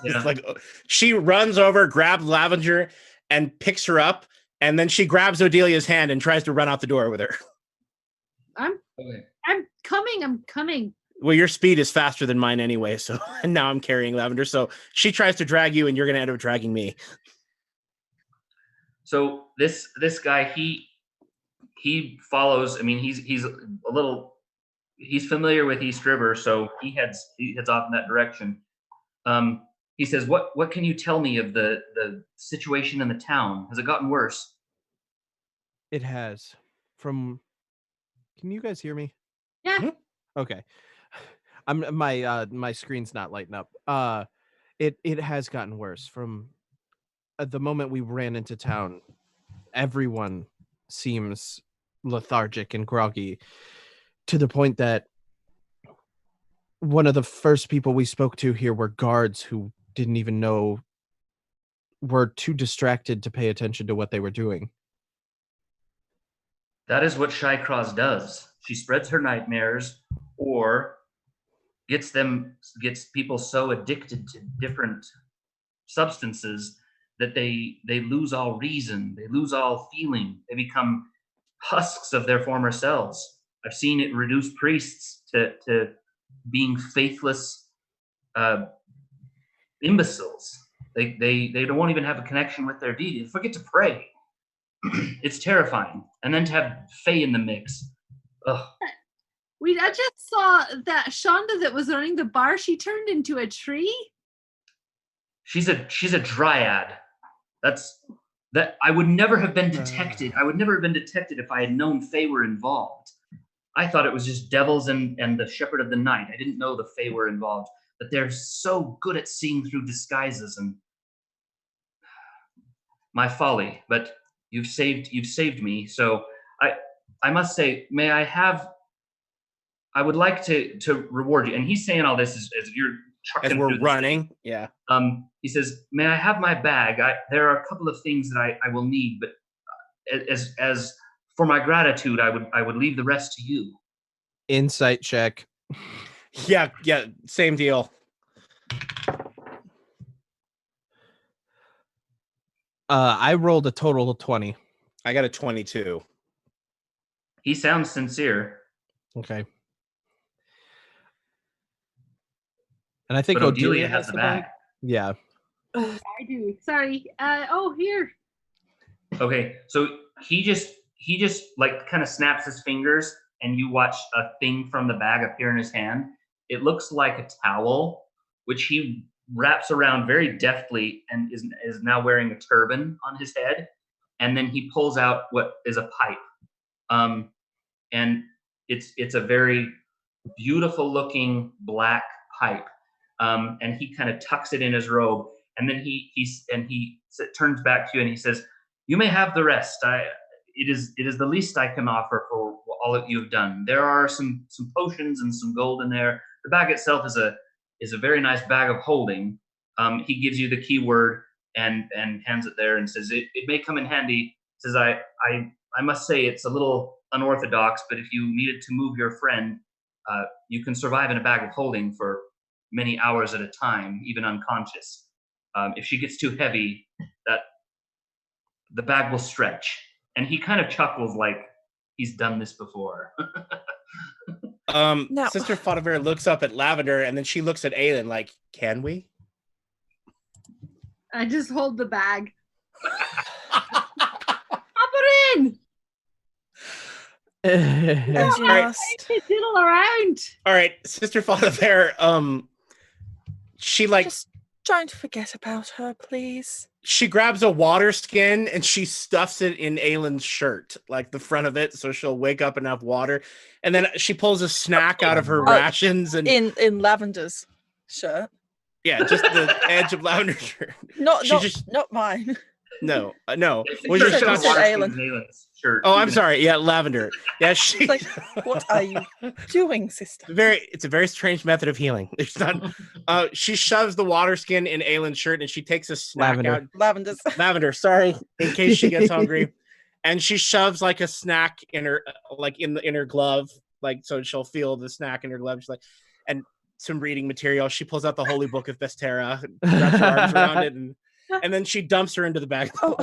Yeah. Like she runs over, grabs Lavender, and picks her up, and then she grabs Odelia's hand and tries to run out the door with her. I'm coming. Well, your speed is faster than mine anyway, so and now I'm carrying Lavender. So she tries to drag you, and you're gonna end up dragging me. So this guy, he follows. I mean, he's familiar with East River, so he heads off in that direction. He says, "What can you tell me of the situation in the town? Has it gotten worse?" It has. Can you guys hear me? Yeah. Okay. My screen's not lighting up. It has gotten worse from at the moment we ran into town. Everyone seems lethargic and groggy to the point that one of the first people we spoke to here were guards who didn't even know, were too distracted to pay attention to what they were doing. That is what Shycross does. She spreads her nightmares or gets people so addicted to different substances that they lose all reason, they lose all feeling, they become husks of their former selves. I've seen it reduce priests to being faithless imbeciles. They don't even have a connection with their deity. They forget to pray. It's terrifying. And then to have Faye in the mix. Ugh. I just saw that Shonda that was running the bar, she turned into a tree. She's a dryad. That I would never have been detected. I would never have been detected if I had known Fae were involved. I thought it was just devils and the shepherd of the night. I didn't know the Fae were involved. But they're so good at seeing through disguises, and my folly. But you've saved me. So I must say, I would like to reward you. And he's saying all this as you're trucking As we're through running, yeah. He says, "May I have my bag? There are a couple of things that I will need, but as for my gratitude, I would leave the rest to you." Insight check. Yeah, same deal. I rolled a total of 20. I got a 22. He sounds sincere. Okay. And I think But Odelia has the bag. Yeah. Oh, I do. Sorry. Here. Okay, so he just like kind of snaps his fingers, and you watch a thing from the bag appear in his hand. It looks like a towel, which he wraps around very deftly and is now wearing a turban on his head. And then he pulls out what is a pipe. And it's a very beautiful looking black pipe. And he kind of tucks it in his robe, and then he turns back to you and he says, "You may have the rest. It is the least I can offer for all that you have done. There are some potions and some gold in there. The bag itself is a very nice bag of holding." He gives you the keyword and hands it there and says, "It may come in handy." Says, I must say it's a little unorthodox, but if you needed to move your friend, you can survive in a bag of holding for many hours at a time, even unconscious. If she gets too heavy, that the bag will stretch." And he kind of chuckles like he's done this before. Now- Sister Fodavera looks up at Lavender, and then she looks at Aelin like, "Can we?" I just hold the bag. Pop it in. As you Alright. must. Diddle around. All right, Sister Fodavera, she Just don't forget about her, please. she grabs a water skin and she stuffs it in Aelin's shirt, like the front of it, so she'll wake up and have water. And then she pulls a snack out of her rations and In Lavender's shirt. Yeah, just the edge of Lavender's shirt. Not She not mine. No. It's Well, just just said not. you said Aelin. Aelin's shirt. Oh, I'm sorry. Yeah, Lavender. Yeah, she. It's like, what are you doing, sister? It's a very strange method of healing. It's not. She shoves the water skin in Aelin's shirt and she takes a snack Lavender. out. Lavender's. Lavender, sorry, in case she gets hungry, and she shoves like a snack in her, like in her glove, like so she'll feel the snack in her glove. She's like, and some reading material. She pulls out the Holy Book of Bestera, wraps her arms around it, and then she dumps her into the bag. Oh,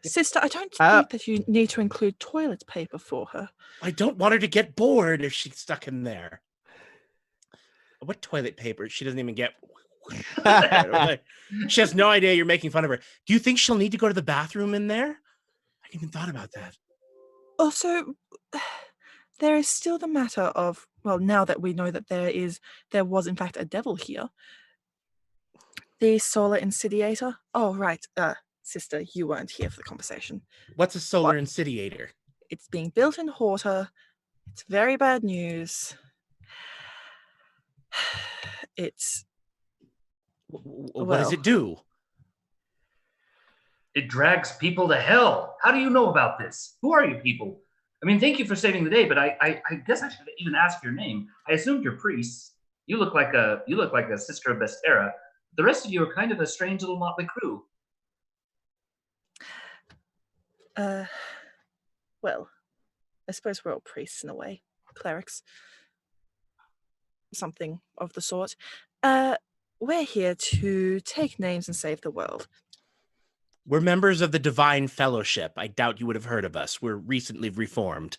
sister, I don't think that you need to include toilet paper for her. I don't want her to get bored if she's stuck in there. What toilet paper? She doesn't even get. She has no idea you're making fun of her. Do you think she'll need to go to the bathroom in there? I hadn't even thought about that. Also, there is still the matter of, well, now that we know that there was in fact a devil here. The solar insidiator. Oh, right. Sister, you weren't here for the conversation. What's a solar insidiator? It's being built in Horta. It's very bad news. It's What does it do? It drags people to hell. How do you know about this? Who are you people? I mean, thank you for saving the day, but I guess I should even ask your name. I assumed you're priests. You look like a sister of Bestera. The rest of you are kind of a strange little motley crew. Well, I suppose we're all priests in a way. Clerics. Something of the sort. We're here to take names and save the world. We're members of the Divine Fellowship. I doubt you would have heard of us. We're recently reformed.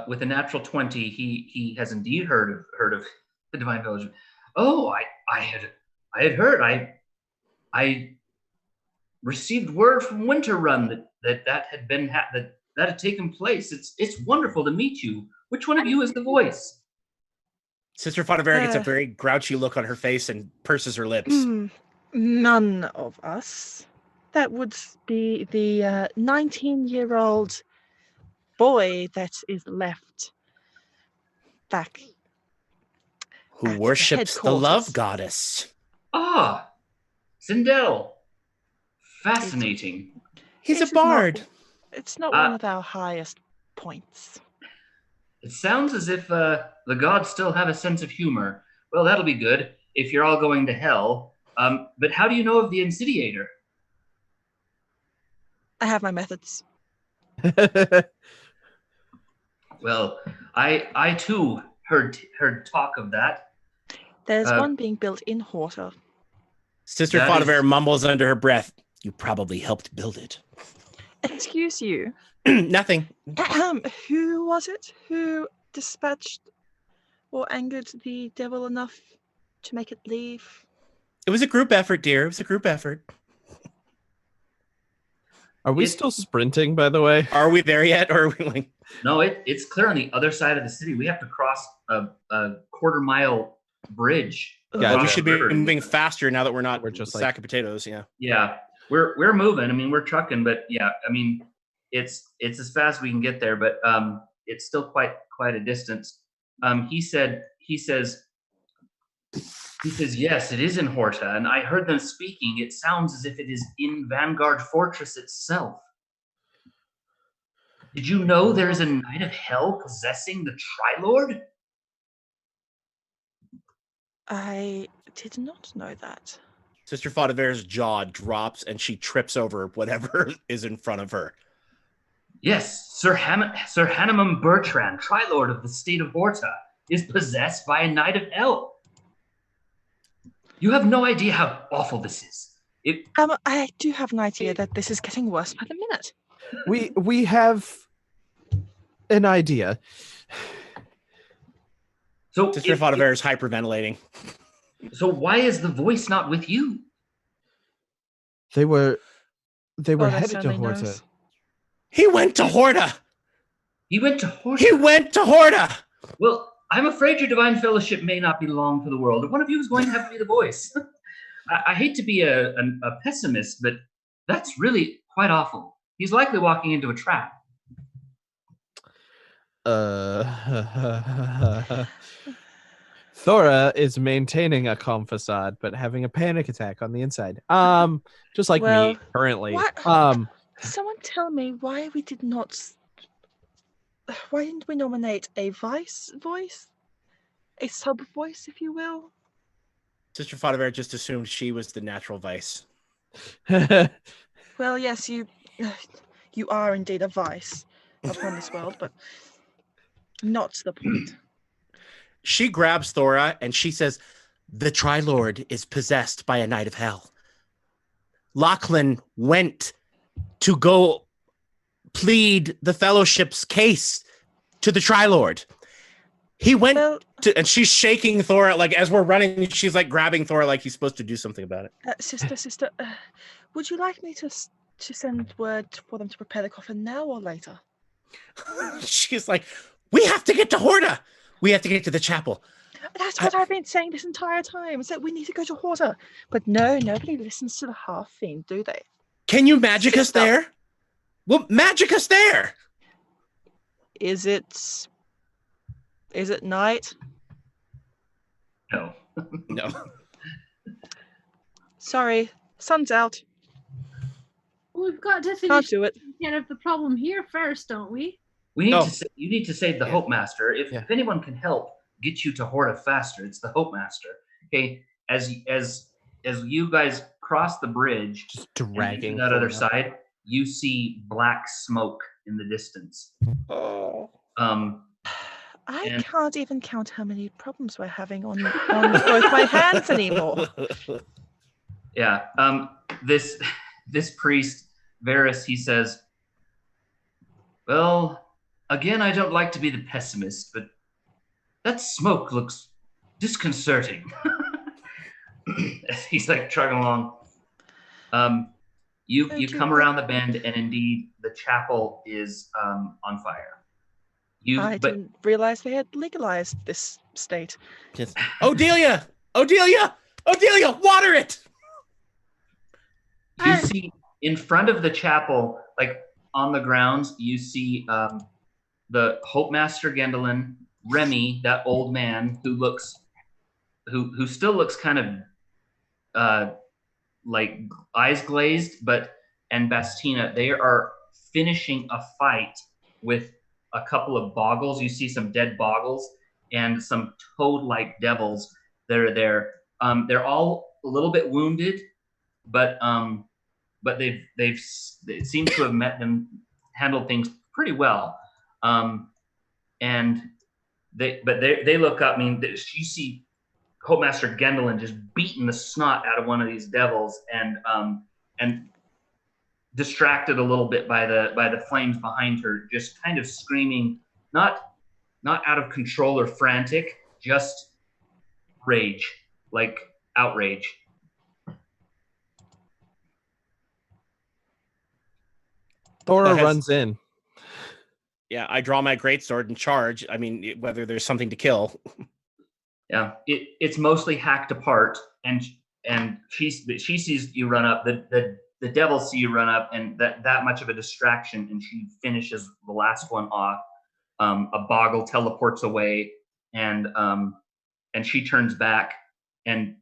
With a natural 20, he has indeed heard of the Divine Fellowship. Oh, I had heard. I received word from Winterrun that had taken place. It's wonderful to meet you. Which one of you is the voice? Sister Fonavera gets a very grouchy look on her face and purses her lips. None of us. That would be the 19-year-old boy that is left back. Who worships the love goddess. Ah, Sindel. Fascinating. He's a bard. It's not one of our highest points. It sounds as if the gods still have a sense of humor. Well, that'll be good if you're all going to hell. But how do you know of the insidiator? I have my methods. Well, I too heard talk of that. There's one being built in Horta. Sister Fonavera mumbles under her breath, "You probably helped build it." Excuse you. Nothing. Who was it who dispatched or angered the devil enough to make it leave? It was a group effort, dear. It was a group effort. Are we still sprinting, by the way? Are we there yet? Or are we like... No, it's clear on the other side of the city. We have to cross a quarter-mile bridge. Yeah, we should be moving faster now that we're not just a sack of potatoes. Yeah. Yeah, we're moving. I mean, we're trucking, but yeah, I mean, it's as fast as we can get there, but it's still quite a distance. He says, yes, it is in Horta, and I heard them speaking. It sounds as if it is in Vanguard Fortress itself. Did you know there is a Knight of Hell possessing the Tri-Lord? I did not know that. Sister Fonavera's jaw drops and she trips over whatever is in front of her. Yes, Sir Hannemum Bertrand, Tri-Lord of the state of Horta, is possessed by a Knight of Hell. You have no idea how awful this is. I do have an idea that this is getting worse by the minute. We have an idea. So Sister Fonavera is hyperventilating. So why is the voice not with you? They were that headed to certainly Horta. knows. He went to Horta. He went to Horta. He went to Horta. Well, I'm afraid your divine fellowship may not be long for the world. One of you is going to have to be the voice. I hate to be a pessimist, but that's really quite awful. He's likely walking into a trap. Thora is maintaining a calm facade, but having a panic attack on the inside. Just like Well, me currently. what- Someone tell me why didn't we nominate a vice voice? A sub voice, if you will? Sister Fodivere just assumed she was the natural vice. Well, yes, you are indeed a vice upon this world, but not to the point. She grabs Thora and she says, "The Tri-Lord is possessed by a knight of hell. Lachlan went to go plead the Fellowship's case to the Tri-Lord. He went to," and she's shaking Thora, like as we're running, she's like grabbing Thora like he's supposed to do something about it. Sister, would you like me to send word for them to prepare the coffin now or later? She's like, "We have to get to Horta. We have to get to the chapel." That's what I've been saying this entire time, is that we need to go to Horta. But no, nobody listens to the half-fiend, do they? Can you magic us there? Well, magic us there. Is it night? No. No. Sorry, sun's out. We've got to Can't finish do it. taking care of the problem here first, don't we? We need you need to save the Yeah. Hope Master. If Yeah. anyone can help get you to Horta faster, it's the Hope Master. Okay, as you guys cross the bridge, Just and dragging to that other Thora. side, you see black smoke in the distance. Oh. I And- can't even count how many problems we're having on both my hands anymore. Yeah. This priest, Varys, he says, "Well, again, I don't like to be the pessimist, but that smoke looks disconcerting." He's like trudging along. You Thank you. come around the bend, and indeed, the chapel is on fire. I didn't realize they had legalized this state. Yes. Odelia, water it. You see in front of the chapel, like on the grounds, you see the Hope Master Gendolin, Remy, that old man who who still looks kind of like eyes glazed, and Bastina, they are finishing a fight with a couple of boggles. You see some dead boggles and some toad-like devils that are there. They're all a little bit wounded, but they seem to have handled things pretty well. And they look up. I mean, you see Hope Master Gendolin just beating the snot out of one of these devils, and distracted a little bit by the flames behind her, just kind of screaming, not out of control or frantic, just rage, like outrage. Thora runs in. Yeah, I draw my greatsword and charge. I mean, whether there's something to kill. Yeah, it's mostly hacked apart, and she sees you run up. The devils see you run up, and that much of a distraction, and she finishes the last one off. A boggle teleports away, and she turns back and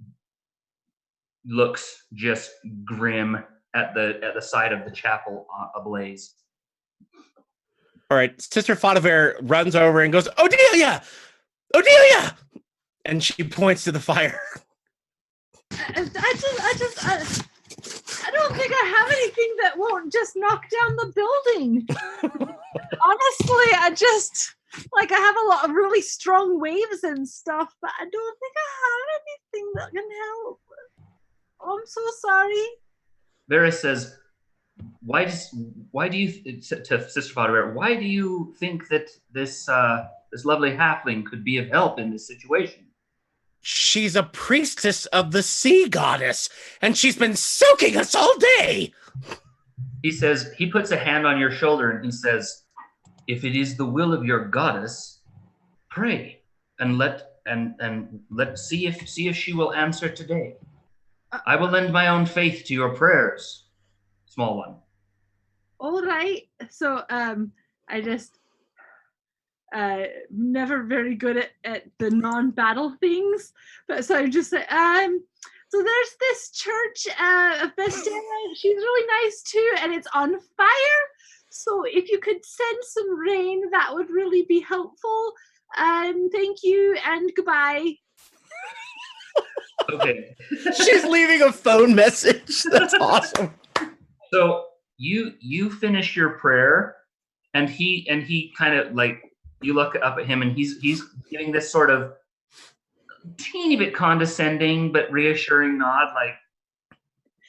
looks just grim at the side of the chapel ablaze. All right, Sister Fodivere runs over and goes, Odelia! And she points to the fire. I don't think I have anything that won't just knock down the building. Honestly, I have a lot of really strong waves and stuff, but I don't think I have anything that can help. Oh, I'm so sorry. Varys says, why do you to Sister Fodivere, why do you think that this lovely halfling could be of help in this situation? She's a priestess of the sea goddess, and she's been soaking us all day. He says, he puts a hand on your shoulder and he says, if it is the will of your goddess, pray and let see if she will answer today. I will lend my own faith to your prayers, small one. All right. So I never very good at the non-battle things, but so I just say, so there's this church of Bestera. She's really nice too, and it's on fire. So if you could send some rain, that would really be helpful. Thank you and goodbye. Okay. She's leaving a phone message. That's awesome. So you finish your prayer, and he kind of like, you look up at him, and he's giving this sort of teeny bit condescending but reassuring nod, like,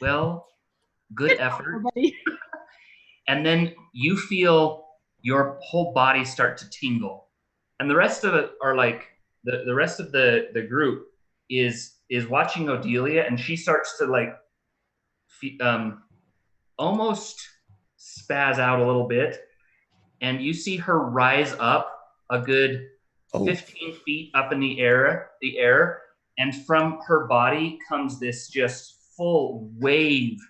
well, good effort. And then you feel your whole body start to tingle, and the rest of it are like the rest of the group is watching Odelia, and she starts to like almost spaz out a little bit, and you see her rise up a good 15 feet up in the air, and from her body comes this just full wave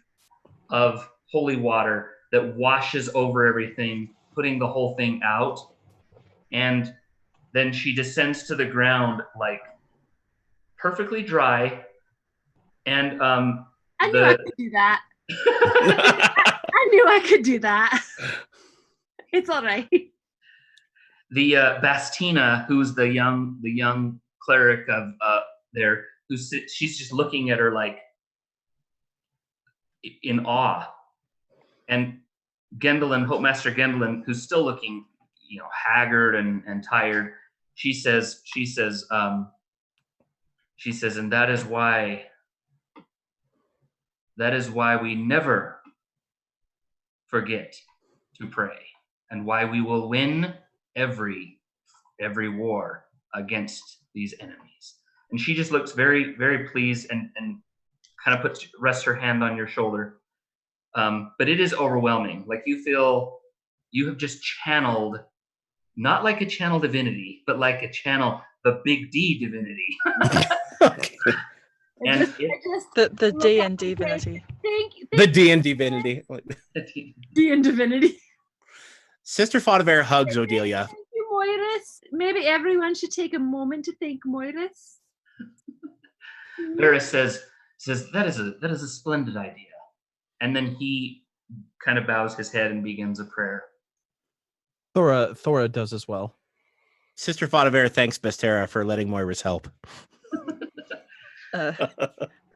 of holy water that washes over everything, putting the whole thing out. And then she descends to the ground, like perfectly dry. And I knew I could do that. I knew I could do that. It's all right. The Bastina, who's the young cleric of there, she's just looking at her like in awe. And Gendolin, Hope Master Gendolin, who's still looking, haggard and tired, she says, and that is why we never forget to pray, and why we will win every war against these enemies. And she just looks very, very pleased and kind of rests her hand on your shoulder. But it is overwhelming. Like, you feel you have just channeled, not like a channel divinity, but like a channel, the big D divinity. Okay. And the D and divinity. Thank you. The D and divinity. D and divinity. Sister Faudever hugs Odelia. Thank you, Moiris. Maybe everyone should take a moment to thank Moiris. Varys says that is a splendid idea. And then he kind of bows his head and begins a prayer. Thora does as well. Sister Faudever thanks Bestera for letting Moiris help.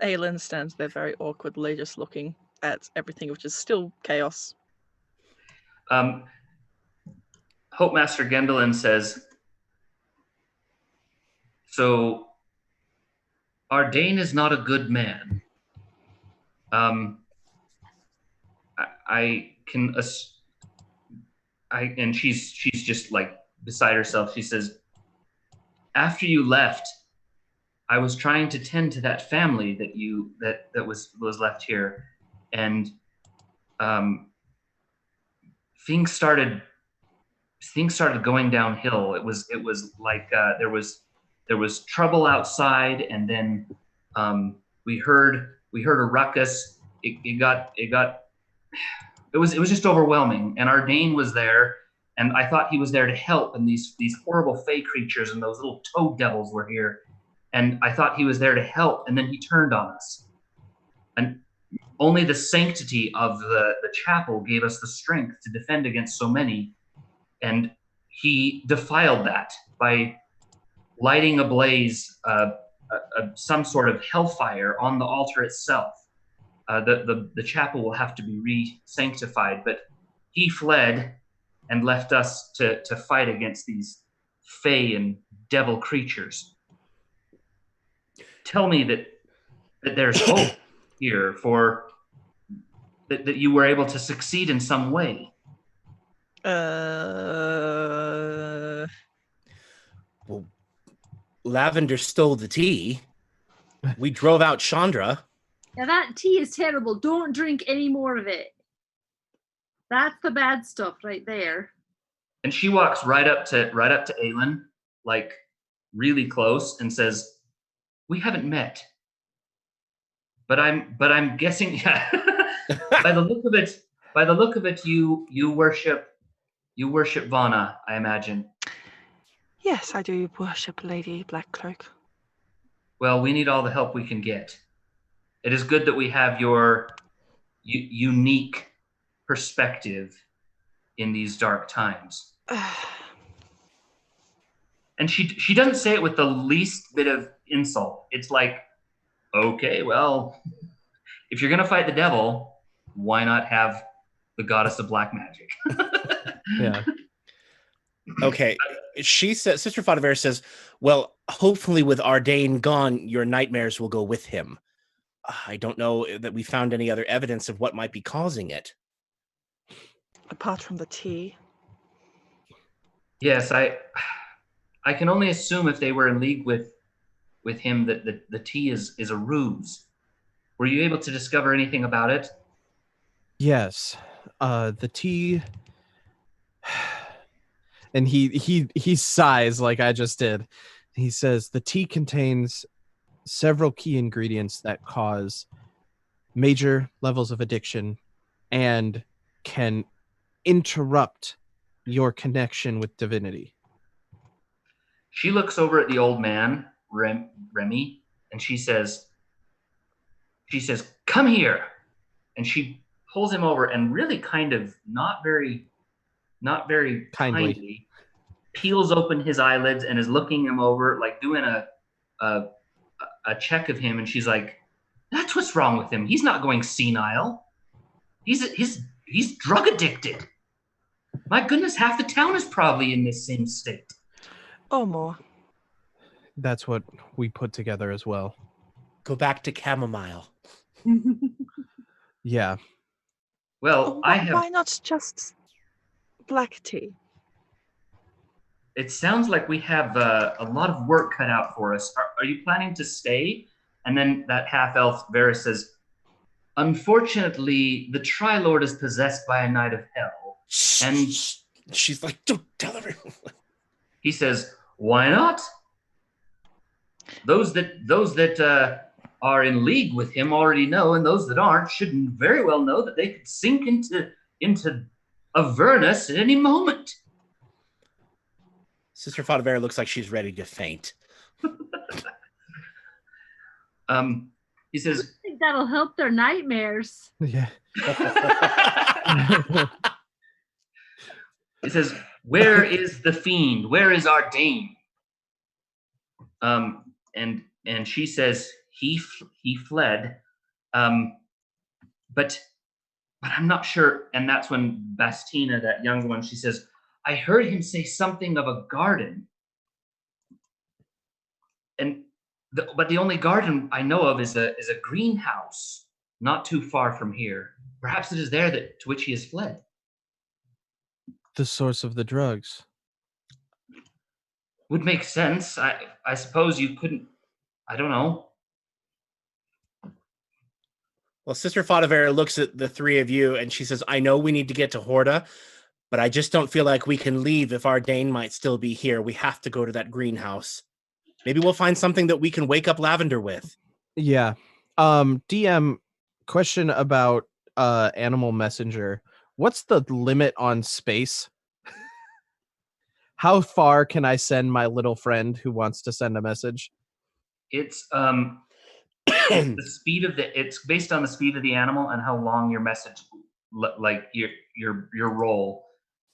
Aelin stands there very awkwardly, just looking at everything, which is still chaos. Hope Master Gendolin says, so Ardain is not a good man. And she's just like beside herself. She says, after you left, I was trying to tend to that family that was left here, and things started going downhill. It was like there was trouble outside, and then we heard a ruckus. It was just overwhelming, and Ardain was there, and I thought he was there to help, and these horrible fey creatures and those little toad devils were here, and I thought he was there to help, and then he turned on us. And only the sanctity of the chapel gave us the strength to defend against so many, and he defiled that by lighting ablaze some sort of hellfire on the altar itself. The chapel will have to be re-sanctified, but he fled and left us to fight against these fey and devil creatures. Tell me that there's hope here, for that you were able to succeed in some way. Well, Lavender stole the tea. We drove out Chandra. Yeah, that tea is terrible. Don't drink any more of it. That's the bad stuff right there. And she walks right up to Aelin, like really close, and says, "We haven't met, but I'm guessing, yeah. by the look of it, you worship Vana, I imagine." Yes, I do worship Lady Blackcloak. Well, we need all the help we can get. It is good that we have your unique perspective in these dark times. And she doesn't say it with the least bit of insult. It's like, okay, well, if you're gonna fight the devil, why not have the goddess of black magic? Yeah. Okay. She says, Sister Fadavera says, well, hopefully with Ardain gone, your nightmares will go with him. I don't know that we found any other evidence of what might be causing it. Apart from the tea. Yes, I can only assume if they were in league with him that the tea is a ruse. Were you able to discover anything about it? Yes. The tea. And he sighs like I just did. He says the tea contains several key ingredients that cause major levels of addiction and can interrupt your connection with divinity. She looks over at the old man, Remy, and she says, come here. And she pulls him over and really kind of not very kindly peels open his eyelids and is looking him over, like doing a check of him. And she's like, that's what's wrong with him. He's not going senile. He's drug addicted. My goodness, half the town is probably in this same state. Or more. That's what we put together as well. Go back to chamomile. Yeah. Well, Why not just black tea? It sounds like we have a lot of work cut out for us. Are you planning to stay? And then that half-elf Varys says, unfortunately, the Tri-Lord is possessed by a knight of hell. And she's like, don't tell everyone. He says, why not? Those that are in league with him already know, and those that aren't should very well know that they could sink into Avernus at any moment. Sister Fadavera looks like she's ready to faint. He says, I think that'll help their nightmares. Yeah. He says, where is the fiend? Where is Ardain? And she says, he fled. But I'm not sure. And that's when Bastina, that young one, she says, I heard him say something of a garden. But the only garden I know of is a greenhouse, not too far from here. Perhaps it is there to which he has fled. The source of the drugs. Would make sense. I suppose you couldn't. I don't know. Well, Sister Fadavera looks at the three of you and she says, I know we need to get to Horda, but I just don't feel like we can leave if Ardain might still be here. We have to go to that greenhouse. Maybe we'll find something that we can wake up Lavender with. Yeah. DM, question about Animal Messenger. What's the limit on space? How far can I send my little friend who wants to send a message? It's the speed of it's based on the speed of the animal and how long your message, like your roll,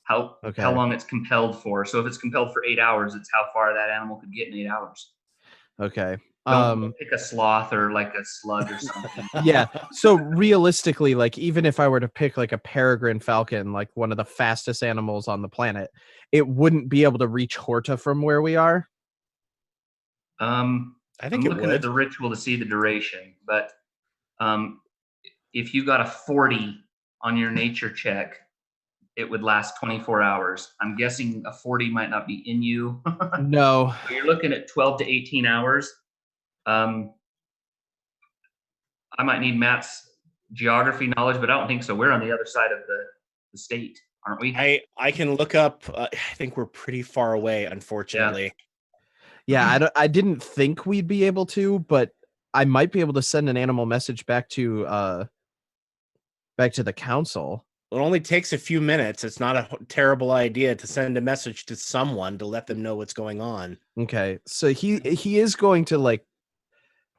how long it's compelled for. So if it's compelled for 8 hours, it's how far that animal could get in 8 hours. Okay. Don't pick a sloth or like a slug or something. Yeah. So realistically, like even if I were to pick like a peregrine falcon, like one of the fastest animals on the planet, it wouldn't be able to reach Horta from where we are. I think I'm looking at the ritual to see the duration, but if you got a 40 on your nature check, it would last 24 hours. I'm guessing a 40 might not be in you. No. So you're looking at 12 to 18 hours. I might need Matt's geography knowledge, but I don't think so. We're on the other side of the state, aren't we? I can look up. I think we're pretty far away, unfortunately. Yeah, I didn't think we'd be able to, but I might be able to send an animal message back to the council. It only takes a few minutes. It's not a terrible idea to send a message to someone to let them know what's going on. Okay, so he is going to like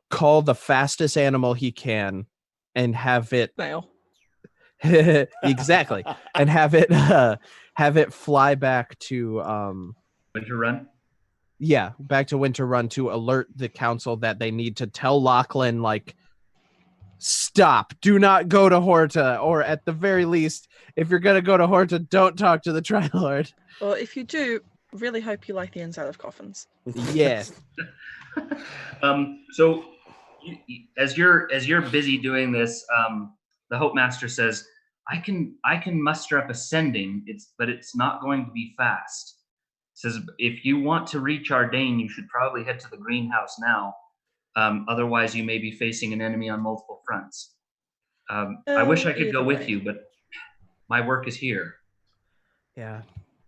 call the fastest animal he can and have it Snail. exactly and have it fly back to Winter Run. yeah, back to Winter Run to alert the council that they need to tell Lachlan, like, stop, do not go to Horta, or at the very least, if you're gonna go to Horta, don't talk to the Tri-Lord. Well, if you do, really hope you like the inside of coffins. Yeah. So as you're busy doing this, the Hope Master says, I can muster up a sending. But it's not going to be fast. Says, if you want to reach Ardain, you should probably head to the greenhouse now. Otherwise, you may be facing an enemy on multiple fronts. I wish I could go with you, but my work is here. Yeah.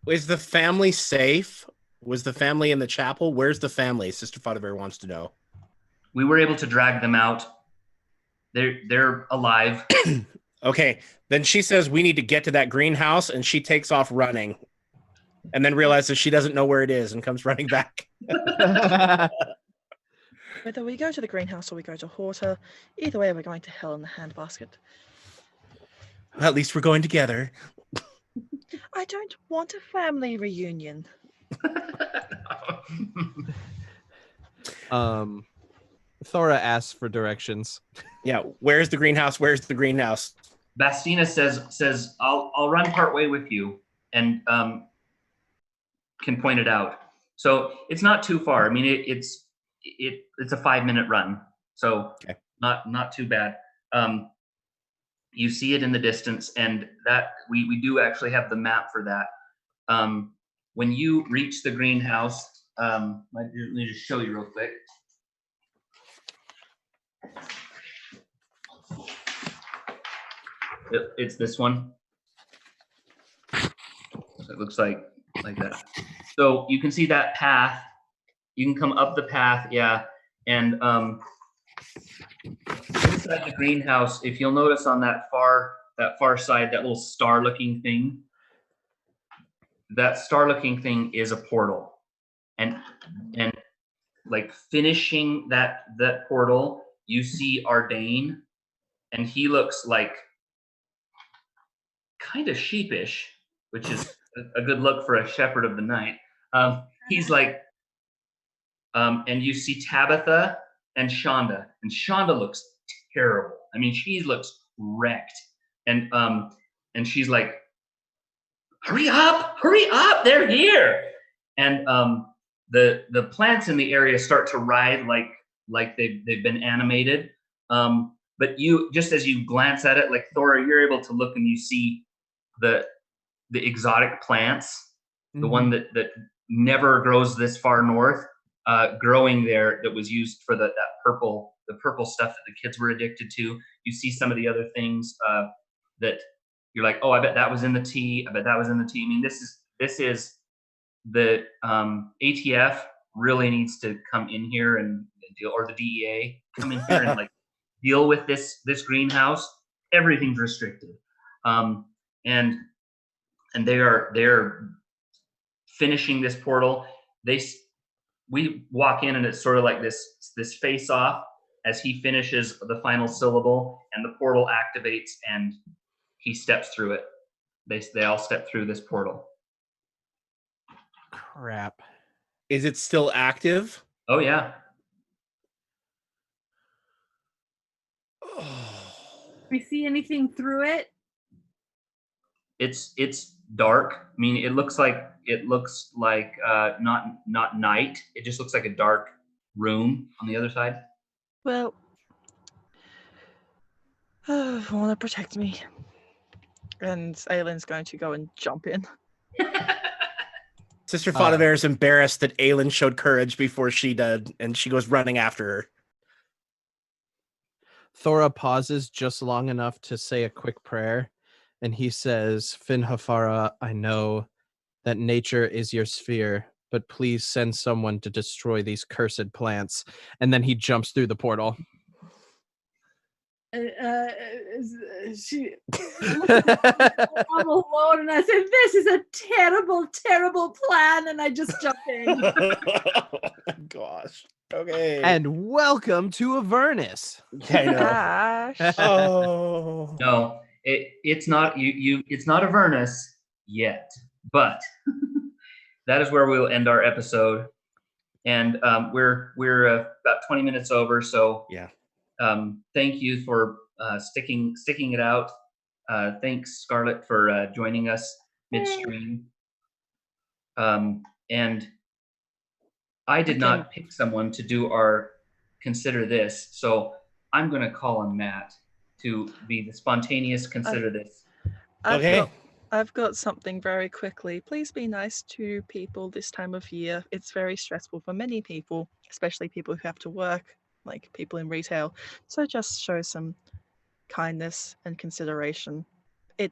Is the family safe? Was the family in the chapel? Where's the family? Sister Fadaver wants to know. We were able to drag them out. They're alive. Okay, then she says we need to get to that greenhouse, and she takes off running, and then realizes she doesn't know where it is and comes running back. Whether we go to the greenhouse or we go to Horta, either way we're going to hell in the handbasket. Well, at least we're going together. I don't want a family reunion. Thora asks for directions. Yeah, where's the greenhouse? Where's the greenhouse? Bastina says I'll run part way with you and can point it out. So it's not too far. I mean, it's a 5-minute run, so okay. not too bad. You see it in the distance, and that we do actually have the map for that. When you reach the greenhouse, let me just show you real quick. It's this one. It looks like that. So you can see that path. You can come up the path, yeah. And inside the greenhouse, if you'll notice on that far side, that little star-looking thing, that star-looking thing is a portal. And like finishing that portal, you see Ardain, and he looks like kind of sheepish, which is a good look for a shepherd of the night. He's like, and you see Tabitha and Shonda looks terrible. I mean, she looks wrecked, and she's like, hurry up, they're here. And the plants in the area start to writhe like they've been animated. But you, just as you glance at it, like Thora, you're able to look and you see the exotic plants, the one that never grows this far north, growing there, that was used for the purple stuff that the kids were addicted to. You see some of the other things that you're like, oh, I bet that was in the tea. I bet that was in the tea. I mean, this is the ATF really needs to come in here and deal, or the DEA come in here and like deal with this greenhouse. Everything's restricted, and they're finishing this portal. We walk in and it's sort of like this face off as he finishes the final syllable, and the portal activates and he steps through it. They all step through this portal. Crap. Is it still active? Oh yeah. We see anything through it? It's dark. I mean, it looks like not night. It just looks like a dark room on the other side. Well, want to protect me. And Aylin's going to go and jump in. Sister Fadaver is embarrassed that Aelin showed courage before she did, and she goes running after her. Thora pauses just long enough to say a quick prayer, and he says, Finhafara, I know that nature is your sphere, but please send someone to destroy these cursed plants. And then he jumps through the portal. she I'm alone, and I said, "This is a terrible, terrible plan," and I just jump in. Oh my gosh. Okay. And welcome to Avernus. I know. Ash. Oh. No, it's not it's not Avernus yet, but that is where we'll end our episode. And we're about 20 minutes over, so Yeah. thank you for sticking it out. Thanks, Scarlett, for joining us midstream. And I did not pick someone to do our Consider This, so I'm going to call on Matt to be the spontaneous Consider This. I've got something very quickly. Please be nice to people this time of year. It's very stressful for many people, especially people who have to work, like people in retail. So just show some kindness and consideration. It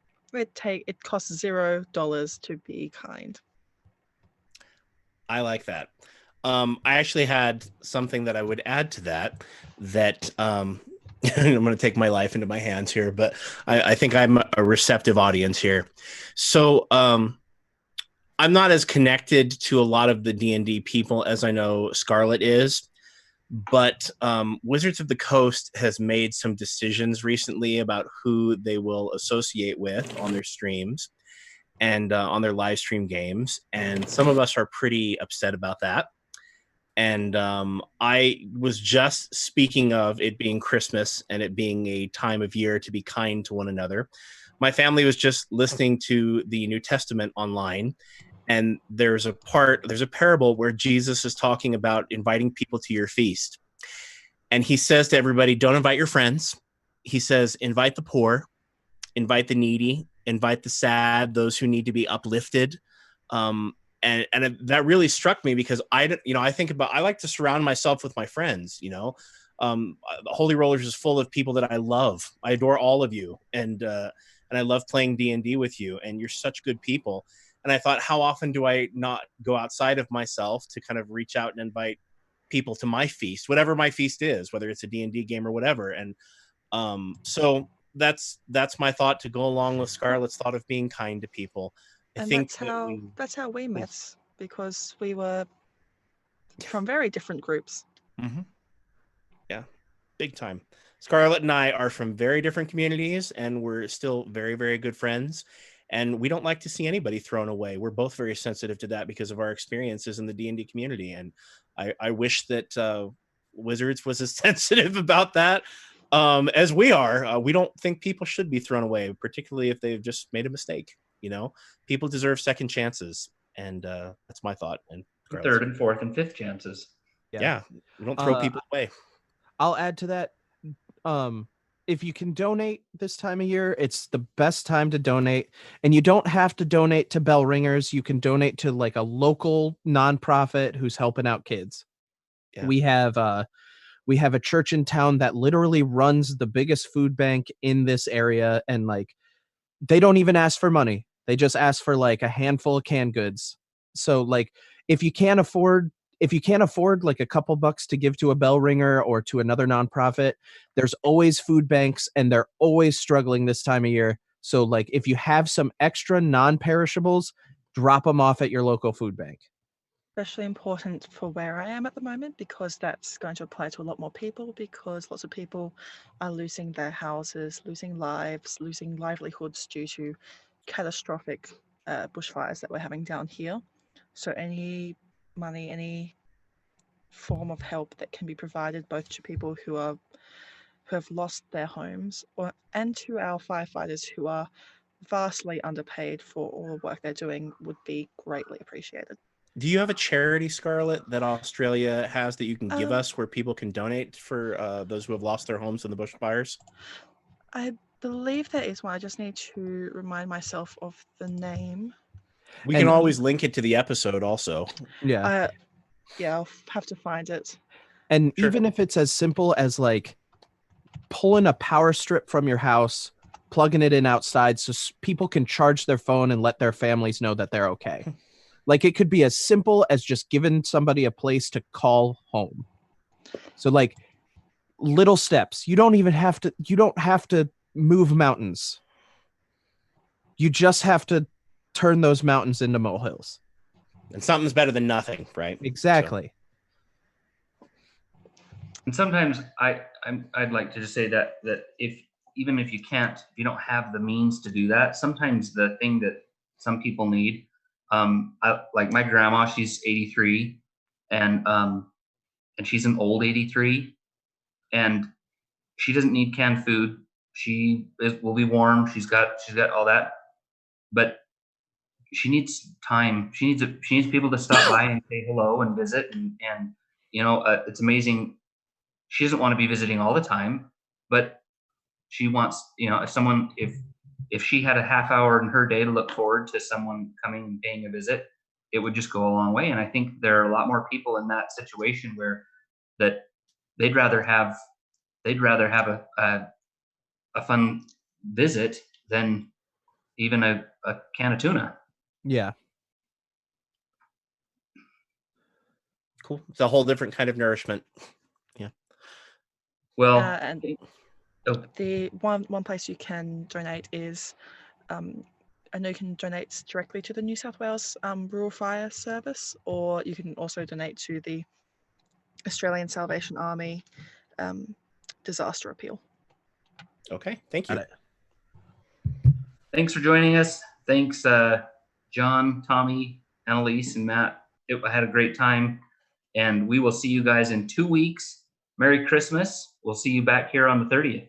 costs $0 to be kind. I like that. I actually had something that I would add to that I'm going to take my life into my hands here, but I think I'm a receptive audience here. So I'm not as connected to a lot of the D&D people as I know Scarlett is, but Wizards of the Coast has made some decisions recently about who they will associate with on their streams and on their live stream games. And some of us are pretty upset about that. And I was just speaking of it being Christmas and it being a time of year to be kind to one another. My family was just listening to the New Testament online, and there's a parable where Jesus is talking about inviting people to your feast. And he says to everybody, don't invite your friends. He says, invite the poor, invite the needy, invite the sad, those who need to be uplifted. And that really struck me because I like to surround myself with my friends. Holy Rollerz is full of people that I love. I adore all of you, and I love playing D&D with you. And you're such good people. And I thought, how often do I not go outside of myself to kind of reach out and invite people to my feast, whatever my feast is, whether it's a D&D game or whatever. And so that's my thought to go along with Scarlett's thought of being kind to people. That's how we met, because we were from very different groups. Mm-hmm. Yeah, big time. Scarlett and I are from very different communities, and we're still very, very good friends. And we don't like to see anybody thrown away. We're both very sensitive to that because of our experiences in the D&D community. And I wish that Wizards was as sensitive about that as we are. We don't think people should be thrown away, particularly if they've just made a mistake. People deserve second chances, and that's my thought. And third and fourth and fifth chances. Yeah, we don't throw people away. I'll add to that. If you can donate this time of year, it's the best time to donate. And you don't have to donate to bell ringers. You can donate to like a local nonprofit who's helping out kids. Yeah. We have a church in town that literally runs the biggest food bank in this area, and like they don't even ask for money. They just ask for like a handful of canned goods. So like if you can't afford like a couple bucks to give to a bell ringer or to another nonprofit, there's always food banks, and they're always struggling this time of year. So like if you have some extra non-perishables, drop them off at your local food bank. Especially important for where I am at the moment, because that's going to apply to a lot more people, because lots of people are losing their houses, losing lives, losing livelihoods due to catastrophic bushfires that we're having down here. So any money, any form of help that can be provided both to people who have lost their homes and to our firefighters who are vastly underpaid for all the work they're doing would be greatly appreciated. Do you have a charity, Scarlett, that Australia has that you can give us where people can donate for those who have lost their homes in the bushfires? I believe there is one. I just need to remind myself of the name. We can always link it to the episode also. Yeah. I'll have to find it. And even if it's as simple as like pulling a power strip from your house, plugging it in outside so people can charge their phone and let their families know that they're okay. Like it could be as simple as just giving somebody a place to call home. So like little steps. You don't have to move mountains. You just have to turn those mountains into molehills. And something's better than nothing, right? Exactly. And sometimes I'd like to just say that even if you don't have the means to do that, sometimes the thing that some people need, like my grandma, she's 83, and she's an old 83, and she doesn't need canned food. Will be warm. She's got all that, but she needs time. She needs people to stop by and say hello and visit, and it's amazing. She doesn't want to be visiting all the time, but she wants, if she had a half hour in her day to look forward to someone coming and paying a visit, it would just go a long way. And I think there are a lot more people in that situation where that they'd rather have a fun visit than even a can of tuna. Yeah. Cool. It's a whole different kind of nourishment. Yeah. Well, and the one place you can donate is, I know you can donate directly to the New South Wales Rural Fire Service, or you can also donate to the Australian Salvation Army disaster appeal. Okay, thank you. Thanks for joining us. Thanks, John, Tommy, Annalise, and Matt. I had a great time, and we will see you guys in 2 weeks. Merry Christmas. We'll see you back here on the 30th.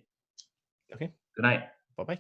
Okay. Good night. Bye-bye.